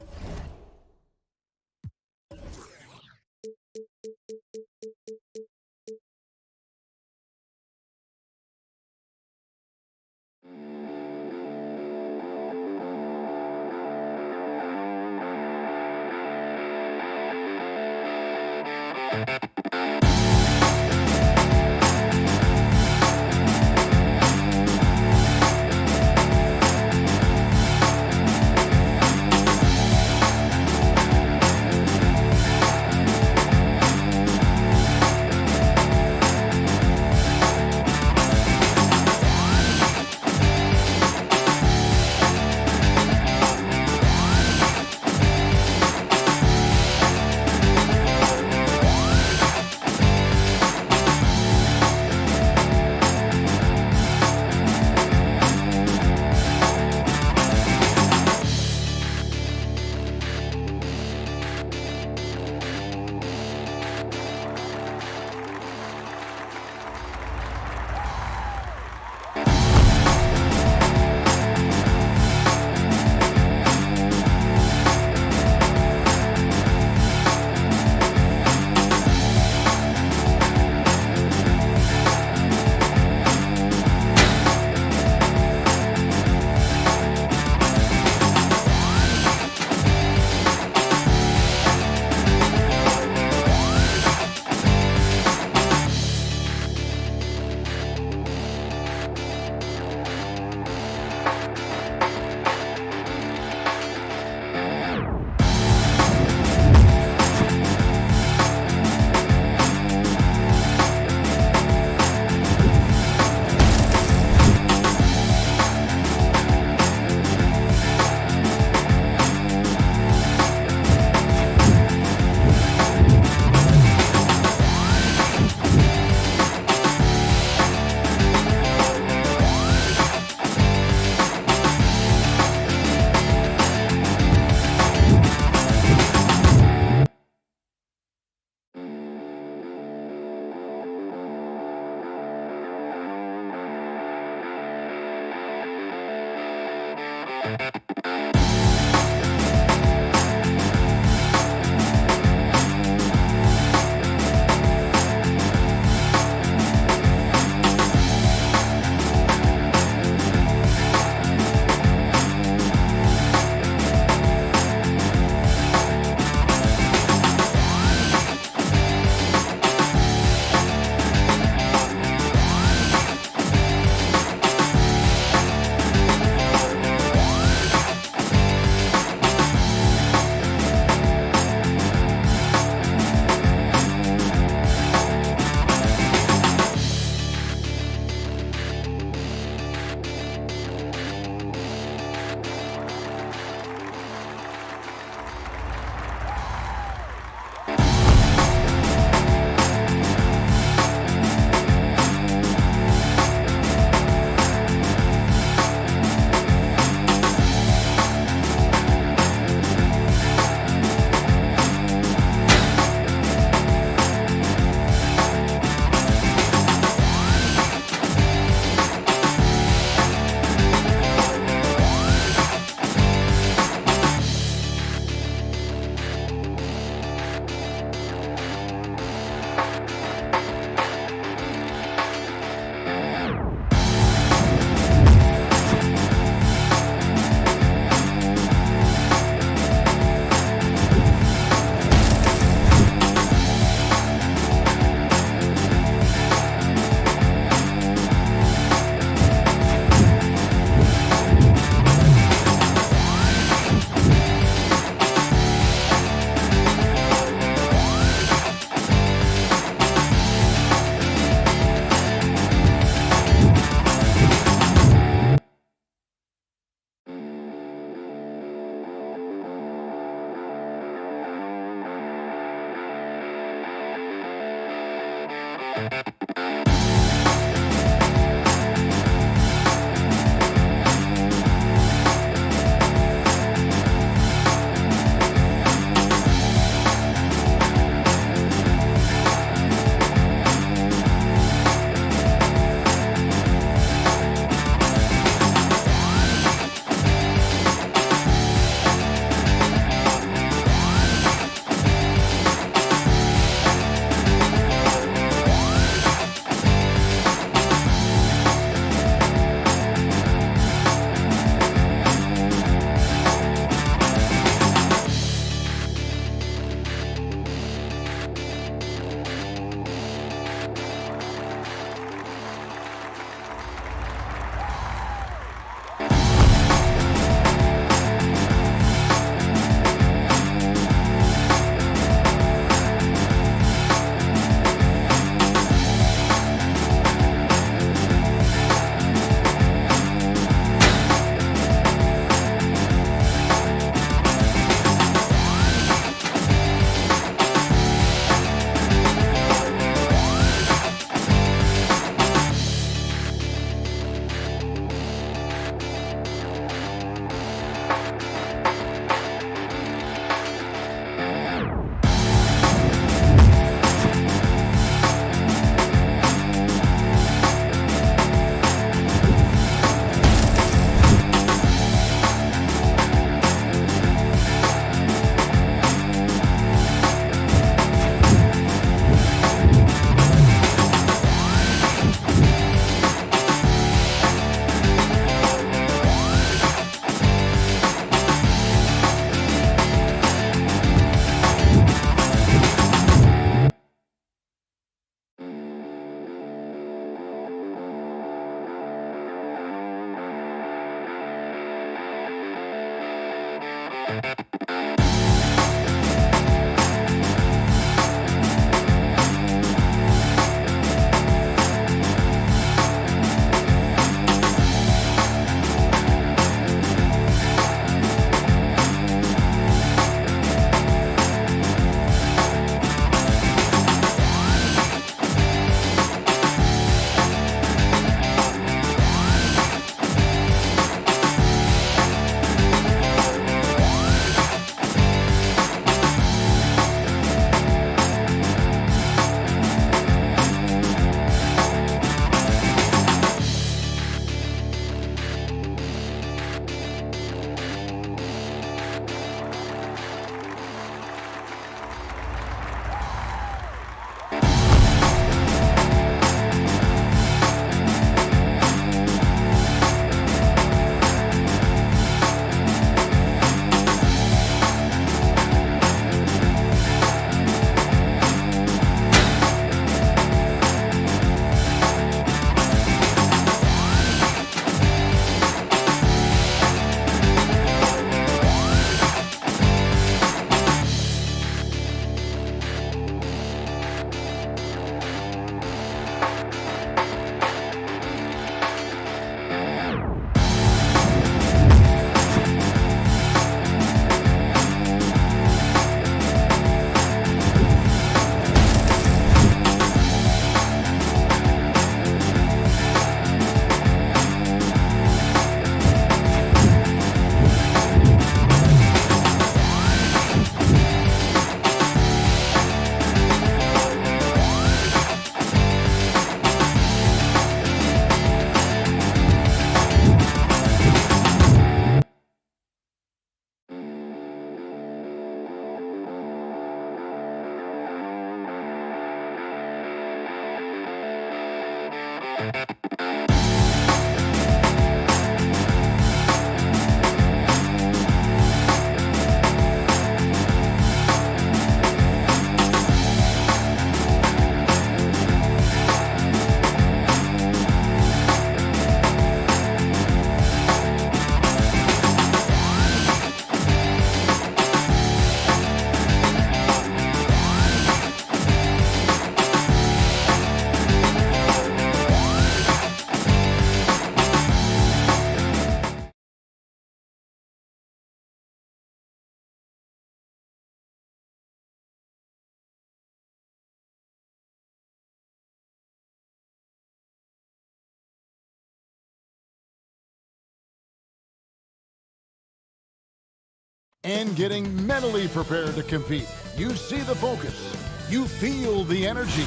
and getting mentally prepared to compete. You see the focus. You feel the energy.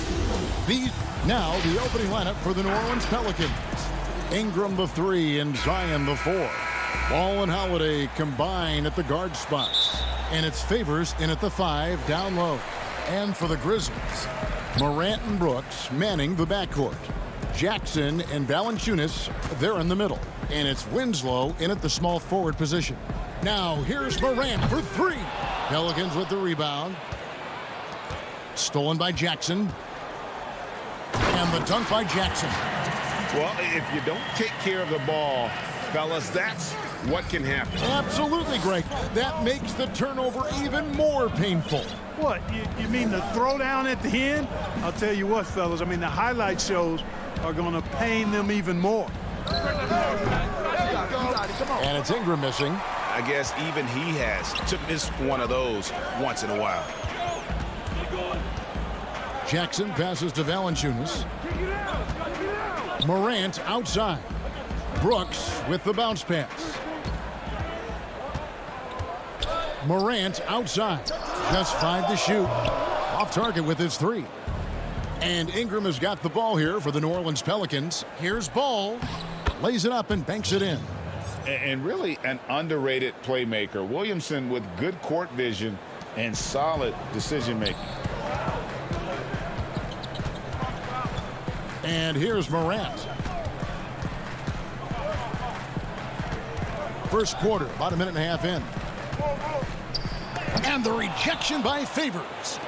Now the opening lineup for the New Orleans Pelicans. Ingram the 3 and Zion the 4. Ball and Holiday combine at the guard spots. And it's Favors in at the 5 down low. And for the Grizzlies, Morant and Brooks manning the backcourt. Jackson and Valanciunas, they're in the middle. And it's Winslow in at the small forward position. Now here's Morant for 3. Pelicans with the rebound. Stolen by Jackson. And the dunk by Jackson. Well, if you don't take care of the ball, fellas, that's what can happen. Absolutely, Greg. That makes the turnover even more painful. What, you mean the throwdown at the end? I'll tell you what, fellas, I mean, the highlight shows are going to pain them even more. And it's Ingram missing. I guess even he has to miss one of those once in a while. Jackson passes to Valanciunas. Morant outside. Brooks with the bounce pass. Morant outside. Just 5 to shoot. Off target with his 3. And Ingram has got the ball here for the New Orleans Pelicans. Here's Ball. Lays it up and banks it in. And really an underrated playmaker. Williamson with good court vision and solid decision making. And here's Morant. First quarter, about a minute and a half in. And the rejection by Favors.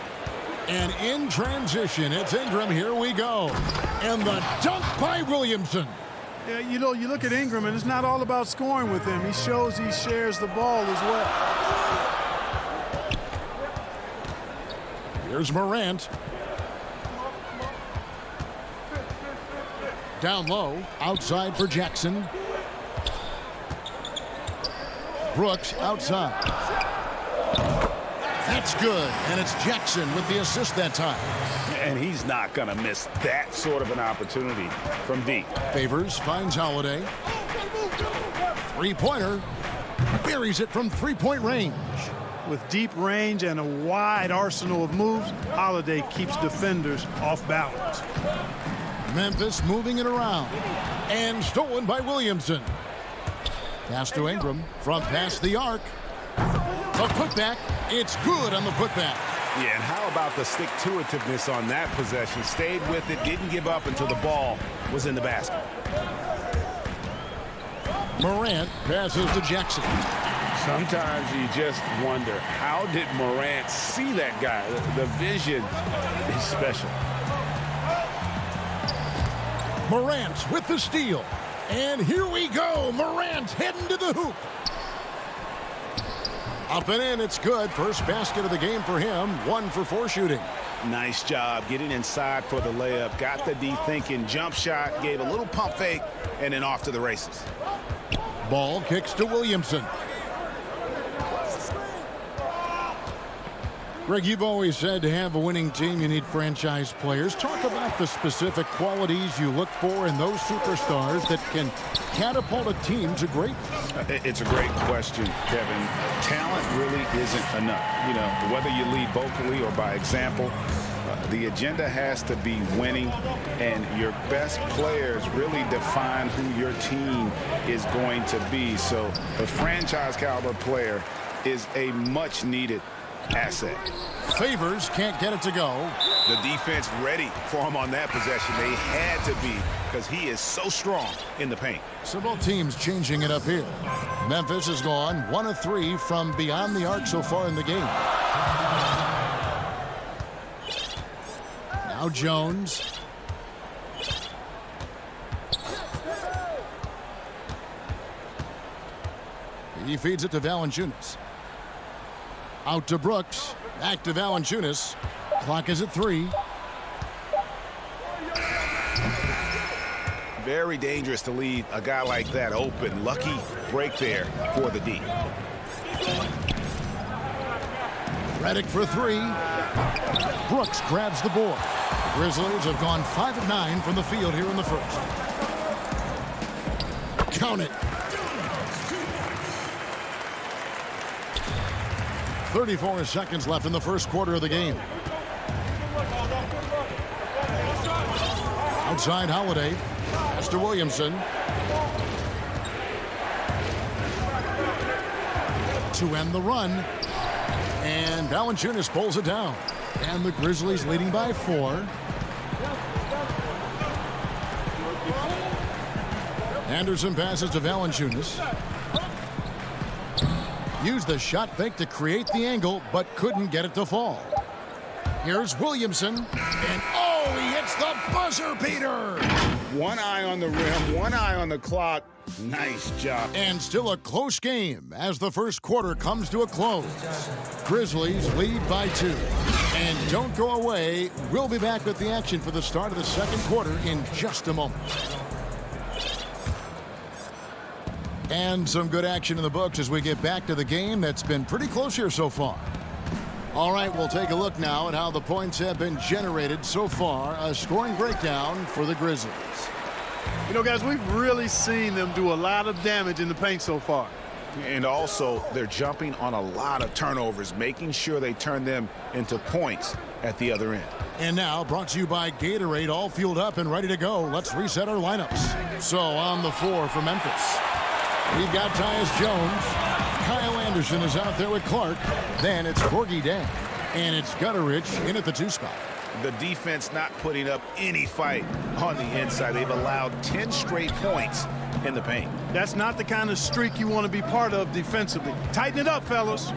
And in transition, it's Ingram. Here we go. And the dunk by Williamson. Yeah, you know, you look at Ingram, and it's not all about scoring with him. He shows he shares the ball as well. Here's Morant. Down low, outside for Jackson. Brooks outside. That's good, and it's Jackson with the assist that time. And he's not going to miss that sort of an opportunity from deep. Favors finds Holiday. Three-pointer. Buries it from three-point range. With deep range and a wide arsenal of moves, Holiday keeps defenders off balance. Memphis moving it around. And stolen by Williamson. Pass to Ingram from past the arc. The putback. It's good on the putback. Yeah, and how about the stick-to-itiveness on that possession? Stayed with it, didn't give up until the ball was in the basket. Morant passes to Jackson. Sometimes you just wonder, how did Morant see that guy? The vision is special. Morant with the steal. And here we go. Morant heading to the hoop. Up and in, it's good. First basket of the game for him. 1 for 4 shooting. Nice job getting inside for the layup. Got the D thinking, jump shot, gave a little pump fake, and then off to the races. Ball kicks to Williamson. Greg, you've always said to have a winning team, you need franchise players. Talk about the specific qualities you look for in those superstars that can catapult a team to greatness. It's a great question, Kevin. Talent really isn't enough. You know, whether you lead vocally or by example, the agenda has to be winning, and your best players really define who your team is going to be. So a franchise caliber player is a much needed asset. Favors can't get it to go. The defense ready for him on that possession. They had to be, because he is so strong in the paint. So both teams changing it up here. Memphis has gone 1 of 3 from beyond the arc so far in the game. Now Jones. He feeds it to Valanciunas. Out to Brooks. Back to Valanciunas. Clock is at 3. Very dangerous to leave a guy like that open. Lucky break there for the D. Redick for 3. Brooks grabs the board. Grizzlies have gone 5 of 9 from the field here in the first. Count it. 34 seconds left in the first quarter of the game. Outside Holiday. Pass to Williamson. To end the run. And Valanciunas pulls it down. And the Grizzlies leading by 4. Anderson passes to Valanciunas. Used the shot fake to create the angle, but couldn't get it to fall. Here's Williamson. And oh, he hits the buzzer beater. One eye on the rim, one eye on the clock. Nice job. And still a close game as the first quarter comes to a close. Grizzlies lead by 2. And don't go away. We'll be back with the action for the start of the second quarter in just a moment. And some good action in the books as we get back to the game that's been pretty close here so far. All right, we'll take a look now at how the points have been generated so far. A scoring breakdown for the Grizzlies. You know, guys, we've really seen them do a lot of damage in the paint so far. And also, they're jumping on a lot of turnovers, making sure they turn them into points at the other end. And now, brought to you by Gatorade, all fueled up and ready to go. Let's reset our lineups. So, on the floor for Memphis, we've got Tyus Jones. Kyle Anderson is out there with Clark. Then it's Gorgie Deng. And it's Gutterich in at the 2 spot. The defense not putting up any fight on the inside. They've allowed 10 straight points in the paint. That's not the kind of streak you want to be part of defensively. Tighten it up, fellas.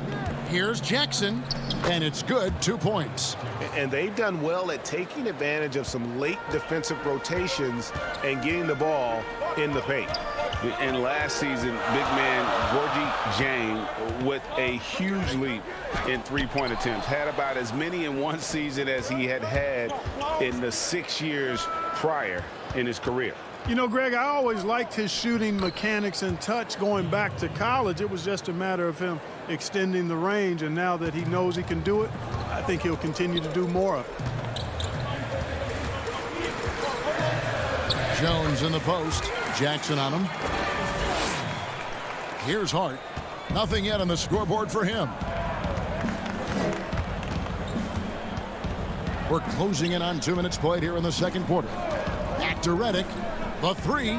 Here's Jackson, and it's good, 2 points. And they've done well at taking advantage of some late defensive rotations and getting the ball in the paint. And last season, big man Gorgie Deng with a huge lead in three-point attempts. Had about as many in one season as he had in the 6 years prior in his career. You know, Greg, I always liked his shooting mechanics and touch going back to college. It was just a matter of him extending the range, and now that he knows he can do it, I think he'll continue to do more of it. Jones in the post. Jackson on him. Here's Hart. Nothing yet on the scoreboard for him. We're closing in on 2 minutes played here in the second quarter. Back to Redick. The 3.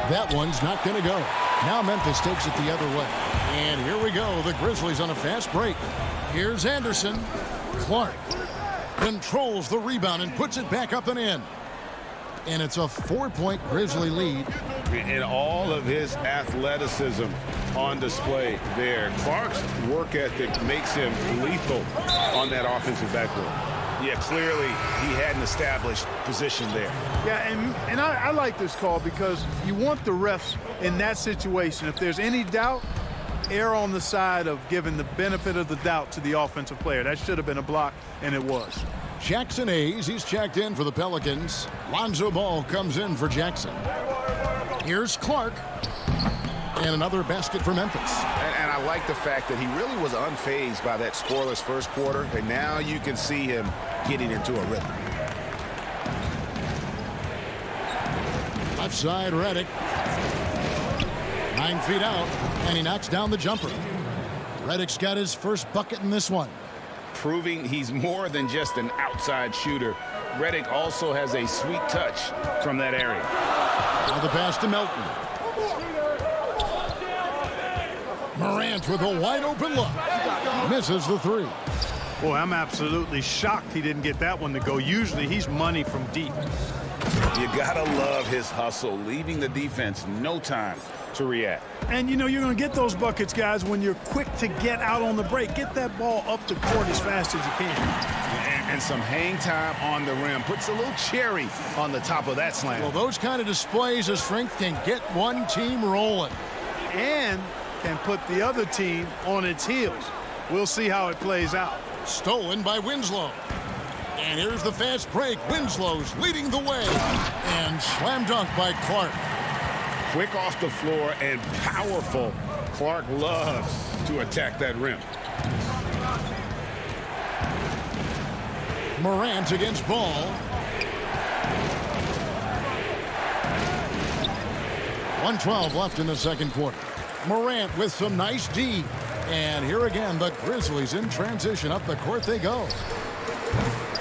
That one's not going to go. Now Memphis takes it the other way. And here we go. The Grizzlies on a fast break. Here's Anderson. Clark controls the rebound and puts it back up and in. And it's a 4-point Grizzly lead. And all of his athleticism on display there. Clark's work ethic makes him lethal on that offensive backboard. Yeah, clearly he had an established position there. Yeah, and I like this call because you want the refs in that situation. If there's any doubt, err on the side of giving the benefit of the doubt to the offensive player. That should have been a block, and it was. Jackson Hayes, he's checked in for the Pelicans. Lonzo Ball comes in for Jackson. Here's Clark. And another basket for Memphis. And I like the fact that he really was unfazed by that scoreless first quarter. And now you can see him getting into a rhythm. Left side, Redick. 9 feet out, and he knocks down the jumper. Redick's got his first bucket in this one. Proving he's more than just an outside shooter. Redick also has a sweet touch from that area. Now the pass to Melton. Morant with a wide open look. Misses the 3. Boy, I'm absolutely shocked he didn't get that one to go. Usually he's money from deep. You gotta love his hustle, leaving the defense no time to react. And, you know, you're going to get those buckets, guys, when you're quick to get out on the break. Get that ball up the court as fast as you can. And some hang time on the rim. Puts a little cherry on the top of that slam. Well, those kind of displays of strength can get one team rolling. And can put the other team on its heels. We'll see how it plays out. Stolen by Winslow. And here's the fast break. Winslow's leading the way. And slam dunk by Clark. Quick off the floor and powerful. Clark loves to attack that rim. Morant against Ball. 1:12 left in the second quarter. Morant with some nice D. And here again, the Grizzlies in transition. Up the court they go.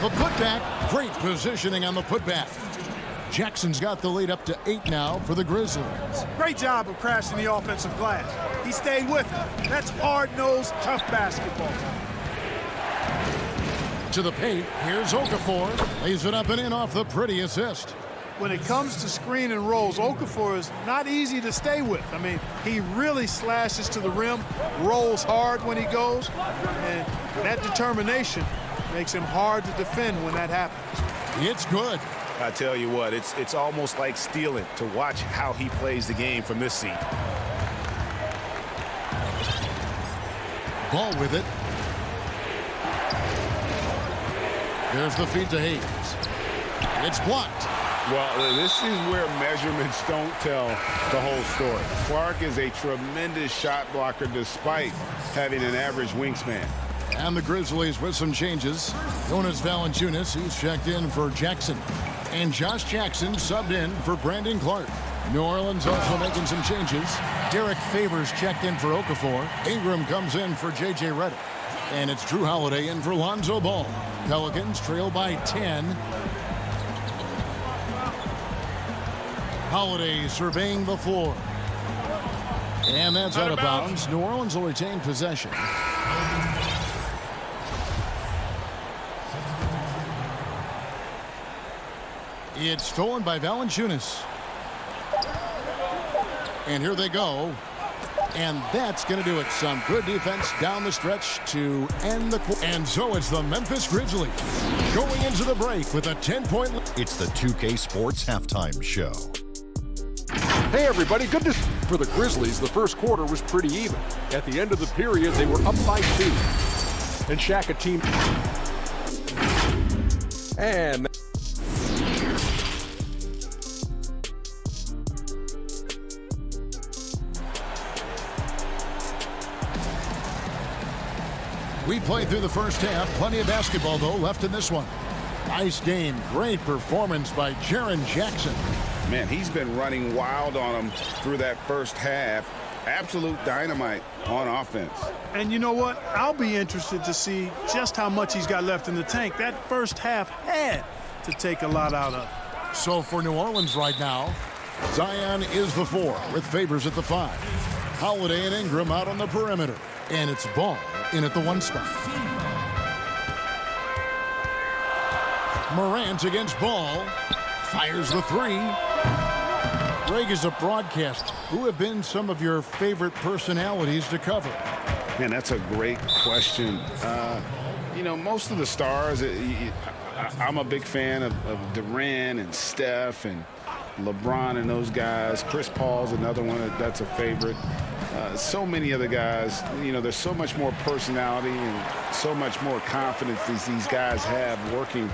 The putback. Great positioning on the putback. Jackson's got the lead up to 8 now for the Grizzlies. Great job of crashing the offensive glass. He stayed with it. That's hard-nosed, tough basketball. To the paint. Here's Okafor. Lays it up and in off the pretty assist. When it comes to screen and rolls, Okafor is not easy to stay with. I mean, he really slashes to the rim, rolls hard when he goes, and that determination makes him hard to defend when that happens. It's good. I tell you what, it's almost like stealing to watch how he plays the game from this seat. Ball with it. There's the feed to Hayes. It's blocked. Well, this is where measurements don't tell the whole story. Clark is a tremendous shot blocker despite having an average wingspan. And the Grizzlies with some changes. Jonas Valanciunas, he's checked in for Jackson. And Josh Jackson subbed in for Brandon Clark. New Orleans also making some changes. Derek Favors checked in for Okafor. Ingram comes in for J.J. Redick. And it's Drew Holiday in for Lonzo Ball. Pelicans trail by 10. Holiday surveying the floor. And that's out of bounds. New Orleans will retain possession. It's stolen by Valanciunas. And here they go. And that's going to do it. Some good defense down the stretch to end the quarter. And so it's the Memphis Grizzlies going into the break with a 10-point lead. It's the 2K Sports Halftime Show. Hey everybody, good to see you. For the Grizzlies, the first quarter was pretty even. At the end of the period, they were up by 2. And Shaq a team. And we played through the first half. Plenty of basketball, though, left in this one. Nice game. Great performance by Jaren Jackson. Man, he's been running wild on him through that first half. Absolute dynamite on offense. And you know what? I'll be interested to see just how much he's got left in the tank. That first half had to take a lot out of. So for New Orleans right now, Zion is the 4 with Favors at the 5. Holiday and Ingram out on the perimeter. And it's Ball in at the 1 spot. Morant against Ball. Fires the 3. Greg, is a broadcaster, who have been some of your favorite personalities to cover? Man, that's a great question. You know, most of the stars, I'm a big fan of Durant and Steph and LeBron and those guys. Chris Paul's another one that's a favorite. So many other guys, you know, there's so much more personality and so much more confidence these guys have working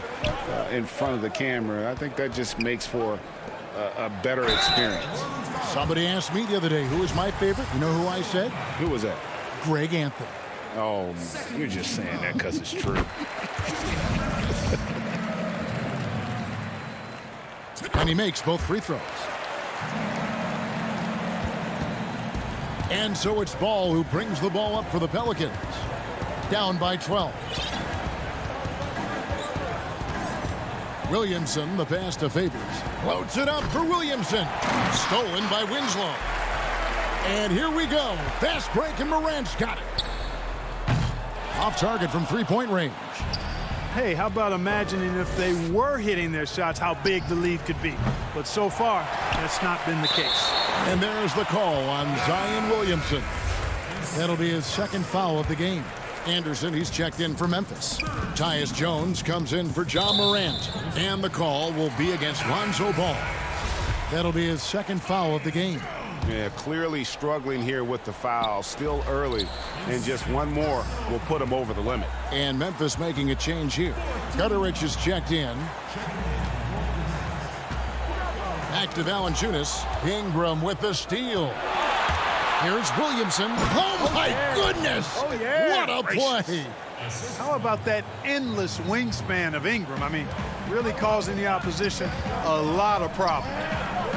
in front of the camera. I think that just makes for a better experience. Somebody asked me the other day, who was my favorite? You know who I said? Who was that? Greg Anthony. Oh, you're just saying that because it's true. And he makes both free throws. And so it's Ball who brings the ball up for the Pelicans. Down by 12. Williamson, the pass to Favors. Floats it up for Williamson. Stolen by Winslow. And here we go. Fast break and Morant's got it. Off target from three-point range. Hey, how about imagining if they were hitting their shots, how big the lead could be. But so far, that's not been the case. And there's the call on Zion Williamson. That'll be his second foul of the game. Anderson, he's checked in for Memphis. Tyus Jones comes in for John Morant. And the call will be against Lonzo Ball. That'll be his second foul of the game. Yeah, clearly struggling here with the foul. Still early. And just one more will put him over the limit. And Memphis making a change here. Gutterich is checked in. Back to Valanciunas. Ingram with the steal. Here's Williamson. Oh, my goodness. Oh, yeah. What a play. How about that endless wingspan of Ingram? I mean, really causing the opposition a lot of problems.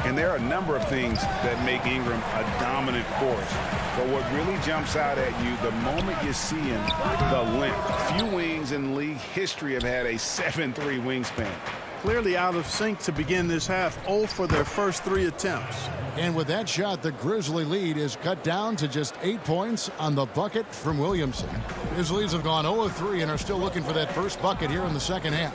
And there are a number of things that make Ingram a dominant force. But what really jumps out at you, the moment you see him, the length. Few wings in league history have had a 7'3" wingspan. Clearly out of sync to begin this half. 0 for their first 3 attempts. And with that shot, the Grizzly lead is cut down to just 8 points on the bucket from Williamson. Grizzlies have gone 0 of 3 and are still looking for that first bucket here in the second half.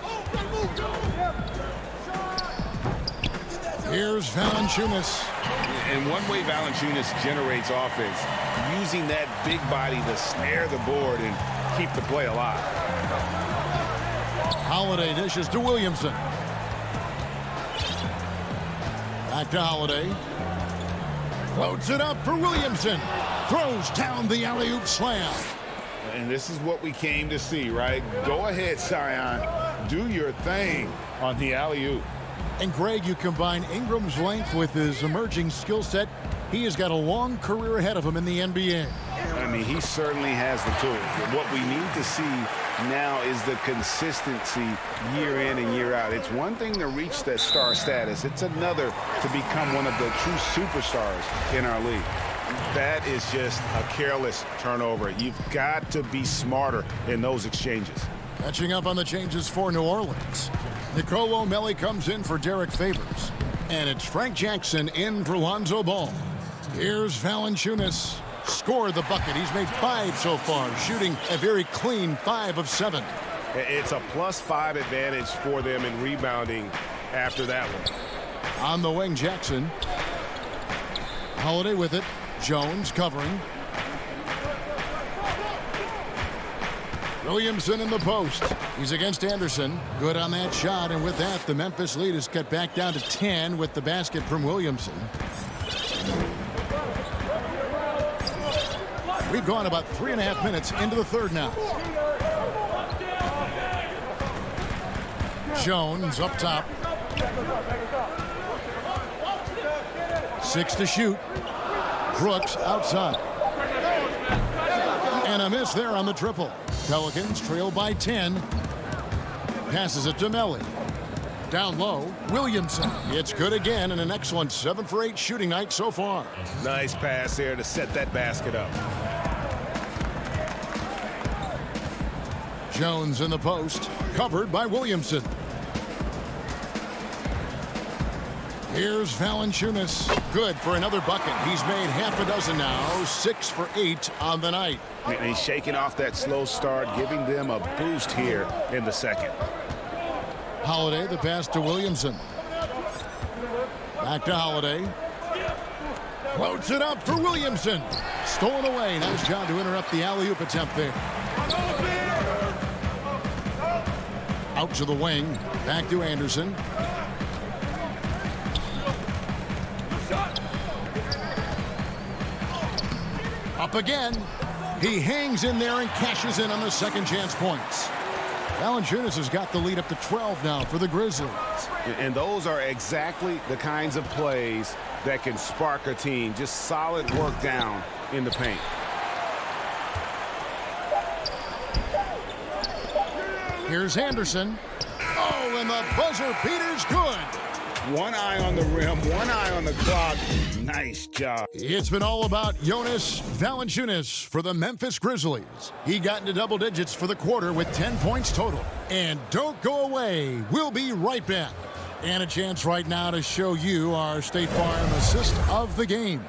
Here's Valanciunas. And one way Valanciunas generates offense, using that big body to snare the board and keep the play alive. Holiday dishes to Williamson. Back to Holiday. Floats it up for Williamson. Throws down the alley-oop slam. And this is what we came to see, right? Go ahead, Zion. Do your thing on the alley-oop. And Greg, you combine Ingram's length with his emerging skill set. He has got a long career ahead of him in the NBA. I mean, he certainly has the tools. What we need to see now is the consistency year in and year out. It's one thing to reach that star status. It's another to become one of the true superstars in our league. That is just a careless turnover. You've got to be smarter in those exchanges. Catching up on the changes for New Orleans. Nicolo O'Malley comes in for Derek Favors. And it's Frank Jackson in for Lonzo Ball. Here's Valanciunas. Scored the bucket. He's made 5 so far, shooting a very clean 5 of 7. It's a +5 advantage for them in rebounding after that one. On the wing, Jackson. Holiday with it. Jones covering. Williamson in the post. He's against Anderson. Good on that shot, and with that, the Memphis lead is cut back down to 10 with the basket from Williamson. We've gone about 3.5 minutes into the third now. Jones up top. 6 to shoot. Brooks outside. And a miss there on the triple. Pelicans trail by 10. Passes it to Melly. Down low, Williamson. It's good again, and an excellent 7 for 8 shooting night so far. Nice pass there to set that basket up. Jones in the post, covered by Williamson. Here's Valanciunas. Good for another bucket. He's made half a dozen now. 6 for 8 on the night. And he's shaking off that slow start, giving them a boost here in the second. Holiday, the pass to Williamson. Back to Holiday. Floats it up for Williamson. Stolen away. Nice job to interrupt the alley-oop attempt there. Out to the wing. Back to Anderson. Up again. He hangs in there and cashes in on the second chance points. Valanciunas has got the lead up to 12 now for the Grizzlies. And those are exactly the kinds of plays that can spark a team. Just solid work down in the paint. Here's Anderson. Oh, and the buzzer beater's good. One eye on the rim, one eye on the clock. Nice job. It's been all about Jonas Valanciunas for the Memphis Grizzlies. He got into double digits for the quarter with 10 points total. And don't go away. We'll be right back. And a chance right now to show you our State Farm assist of the game.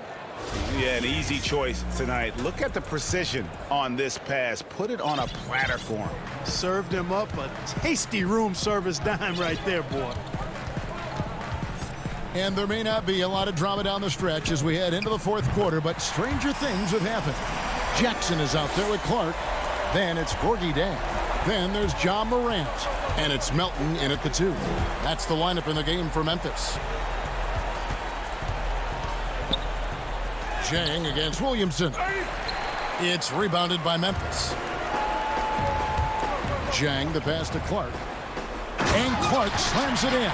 Yeah, an easy choice tonight. Look at the precision on this pass. Put it on a platter for him. Served him up a tasty room service dime right there, boy. And there may not be a lot of drama down the stretch as we head into the fourth quarter, but stranger things have happened. Jackson is out there with Clark. Then it's Gorgie Dan. Then there's John Morant. And it's Melton in at the 2. That's the lineup in the game for Memphis. Jang against Williamson. It's rebounded by Memphis. Jang, the pass to Clark. And Clark slams it in.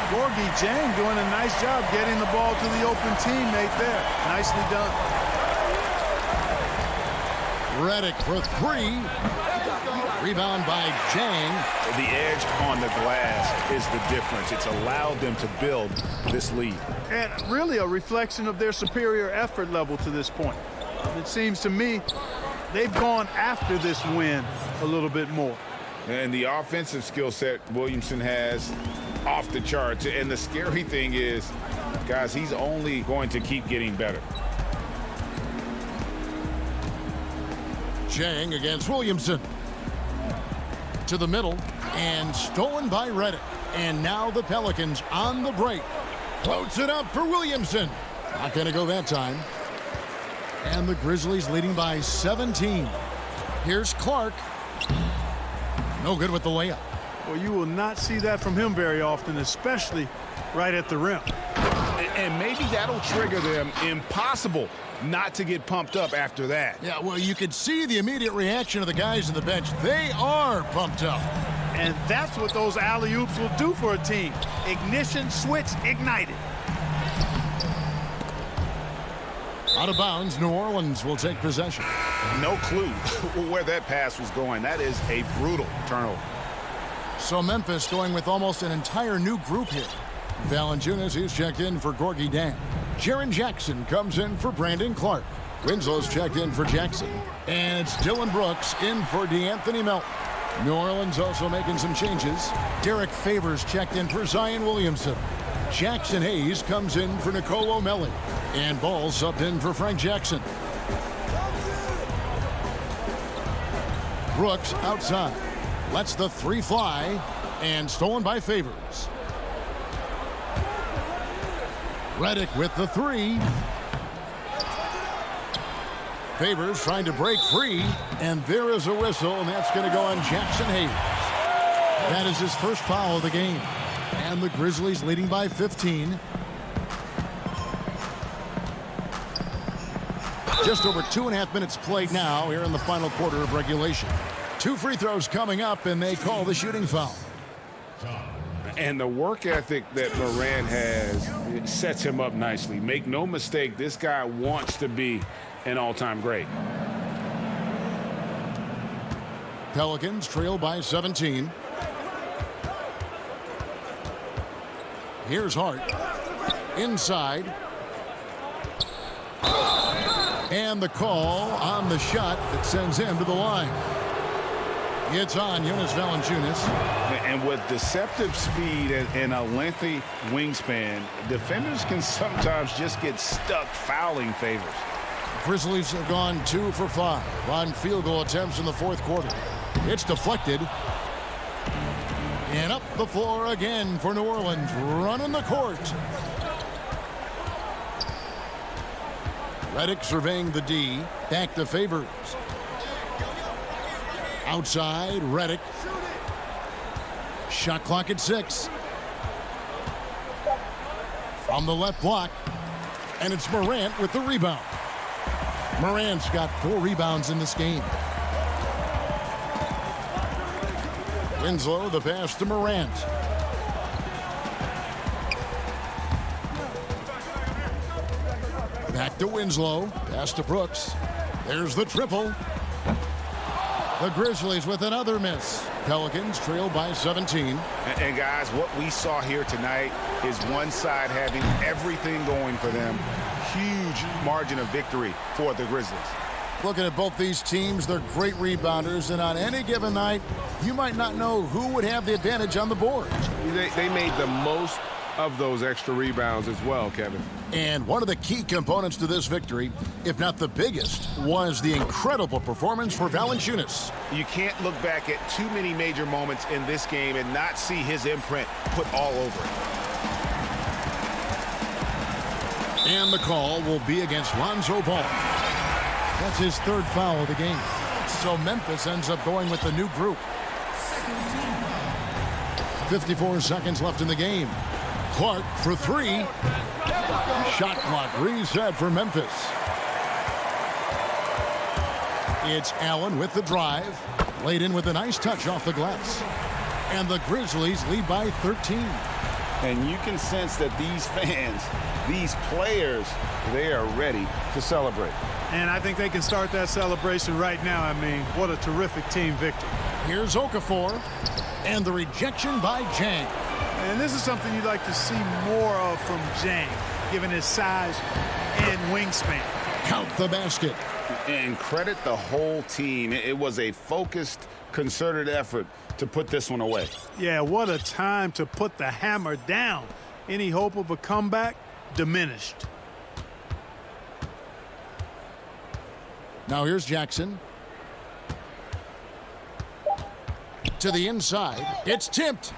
Gorgie Jang doing a nice job getting the ball to the open teammate there. Nicely done. Redick for 3. Rebound by Jang. The edge on the glass is the difference. It's allowed them to build this lead. And really a reflection of their superior effort level to this point. It seems to me they've gone after this win a little bit more. And the offensive skill set Williamson has off the charts. And the scary thing is, guys, he's only going to keep getting better. Jang against Williamson. To the middle and stolen by Redick. And now the Pelicans on the break. Floats it up for Williamson. Not going to go that time. And the Grizzlies leading by 17. Here's Clark. No good with the layup. Well, you will not see that from him very often, especially right at the rim. And maybe that'll trigger them. Impossible not to get pumped up after that. Yeah, well, you could see the immediate reaction of the guys on the bench. They are pumped up. And that's what those alley-oops will do for a team. Ignition, switch, ignited. Out of bounds, New Orleans will take possession. No clue where that pass was going. That is a brutal turnover. So Memphis going with almost an entire new group here. Valanciunas, he's checked in for Gorgie Dan. Jaren Jackson comes in for Brandon Clark. Winslow's checked in for Jackson. And it's Dylan Brooks in for DeAnthony Melton. New Orleans also making some changes. Derek Favors checked in for Zion Williamson. Jackson Hayes comes in for Nicolo Melli. And Ball subbed in for Frank Jackson. Brooks outside. Lets the three fly. And stolen by Favors. Redick with the three. Favors trying to break free. And there is a whistle, and that's going to go on Jackson Hayes. That is his first foul of the game. And the Grizzlies leading by 15. Just over 2.5 minutes played now here in the final quarter of regulation. 2 free throws coming up, and they call the shooting foul. And the work ethic that Morant has, it sets him up nicely. Make no mistake, this guy wants to be an all-time great. Pelicans trail by 17. Here's Hart. Inside. And the call on the shot that sends him to the line. It's on Jonas Valanciunas. And with deceptive speed and a lengthy wingspan, defenders can sometimes just get stuck fouling Favors. Grizzlies have gone 2 for 5 on field goal attempts in the fourth quarter. It's deflected. And up the floor again for New Orleans, running the court. Redick surveying the D. Back to Favors. Outside, Redick. Shot clock at 6. From the left block. And it's Morant with the rebound. Morant's got 4 rebounds in this game. Winslow, the pass to Morant. Back to Winslow. Pass to Brooks. There's the triple. The Grizzlies with another miss. Pelicans trail by 17. And guys, what we saw here tonight is one side having everything going for them. Huge margin of victory for the Grizzlies. Looking at both these teams, they're great rebounders, and on any given night, you might not know who would have the advantage on the board. They made the most of those extra rebounds as well, Kevin. And one of the key components to this victory, if not the biggest, was the incredible performance for Valanciunas. You can't look back at too many major moments in this game and not see his imprint put all over it. And the call will be against Lonzo Ball. That's his 3rd foul of the game. So Memphis ends up going with the new group. 54 seconds left in the game. Clark for 3. Shot clock reset for Memphis. It's Allen with the drive. Laid in with a nice touch off the glass. And the Grizzlies lead by 13. And you can sense that these fans, these players, they are ready to celebrate. And I think they can start that celebration right now. I mean, what a terrific team victory. Here's Okafor, and the rejection by Jang. And this is something you'd like to see more of from Jang, given his size and wingspan. Count the basket. And credit the whole team. It was a focused, concerted effort to put this one away. Yeah, what a time to put the hammer down. Any hope of a comeback diminished. Now here's Jackson. To the inside. It's tipped.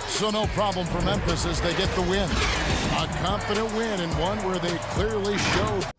So no problem for Memphis as they get the win. A confident win and one where they clearly showed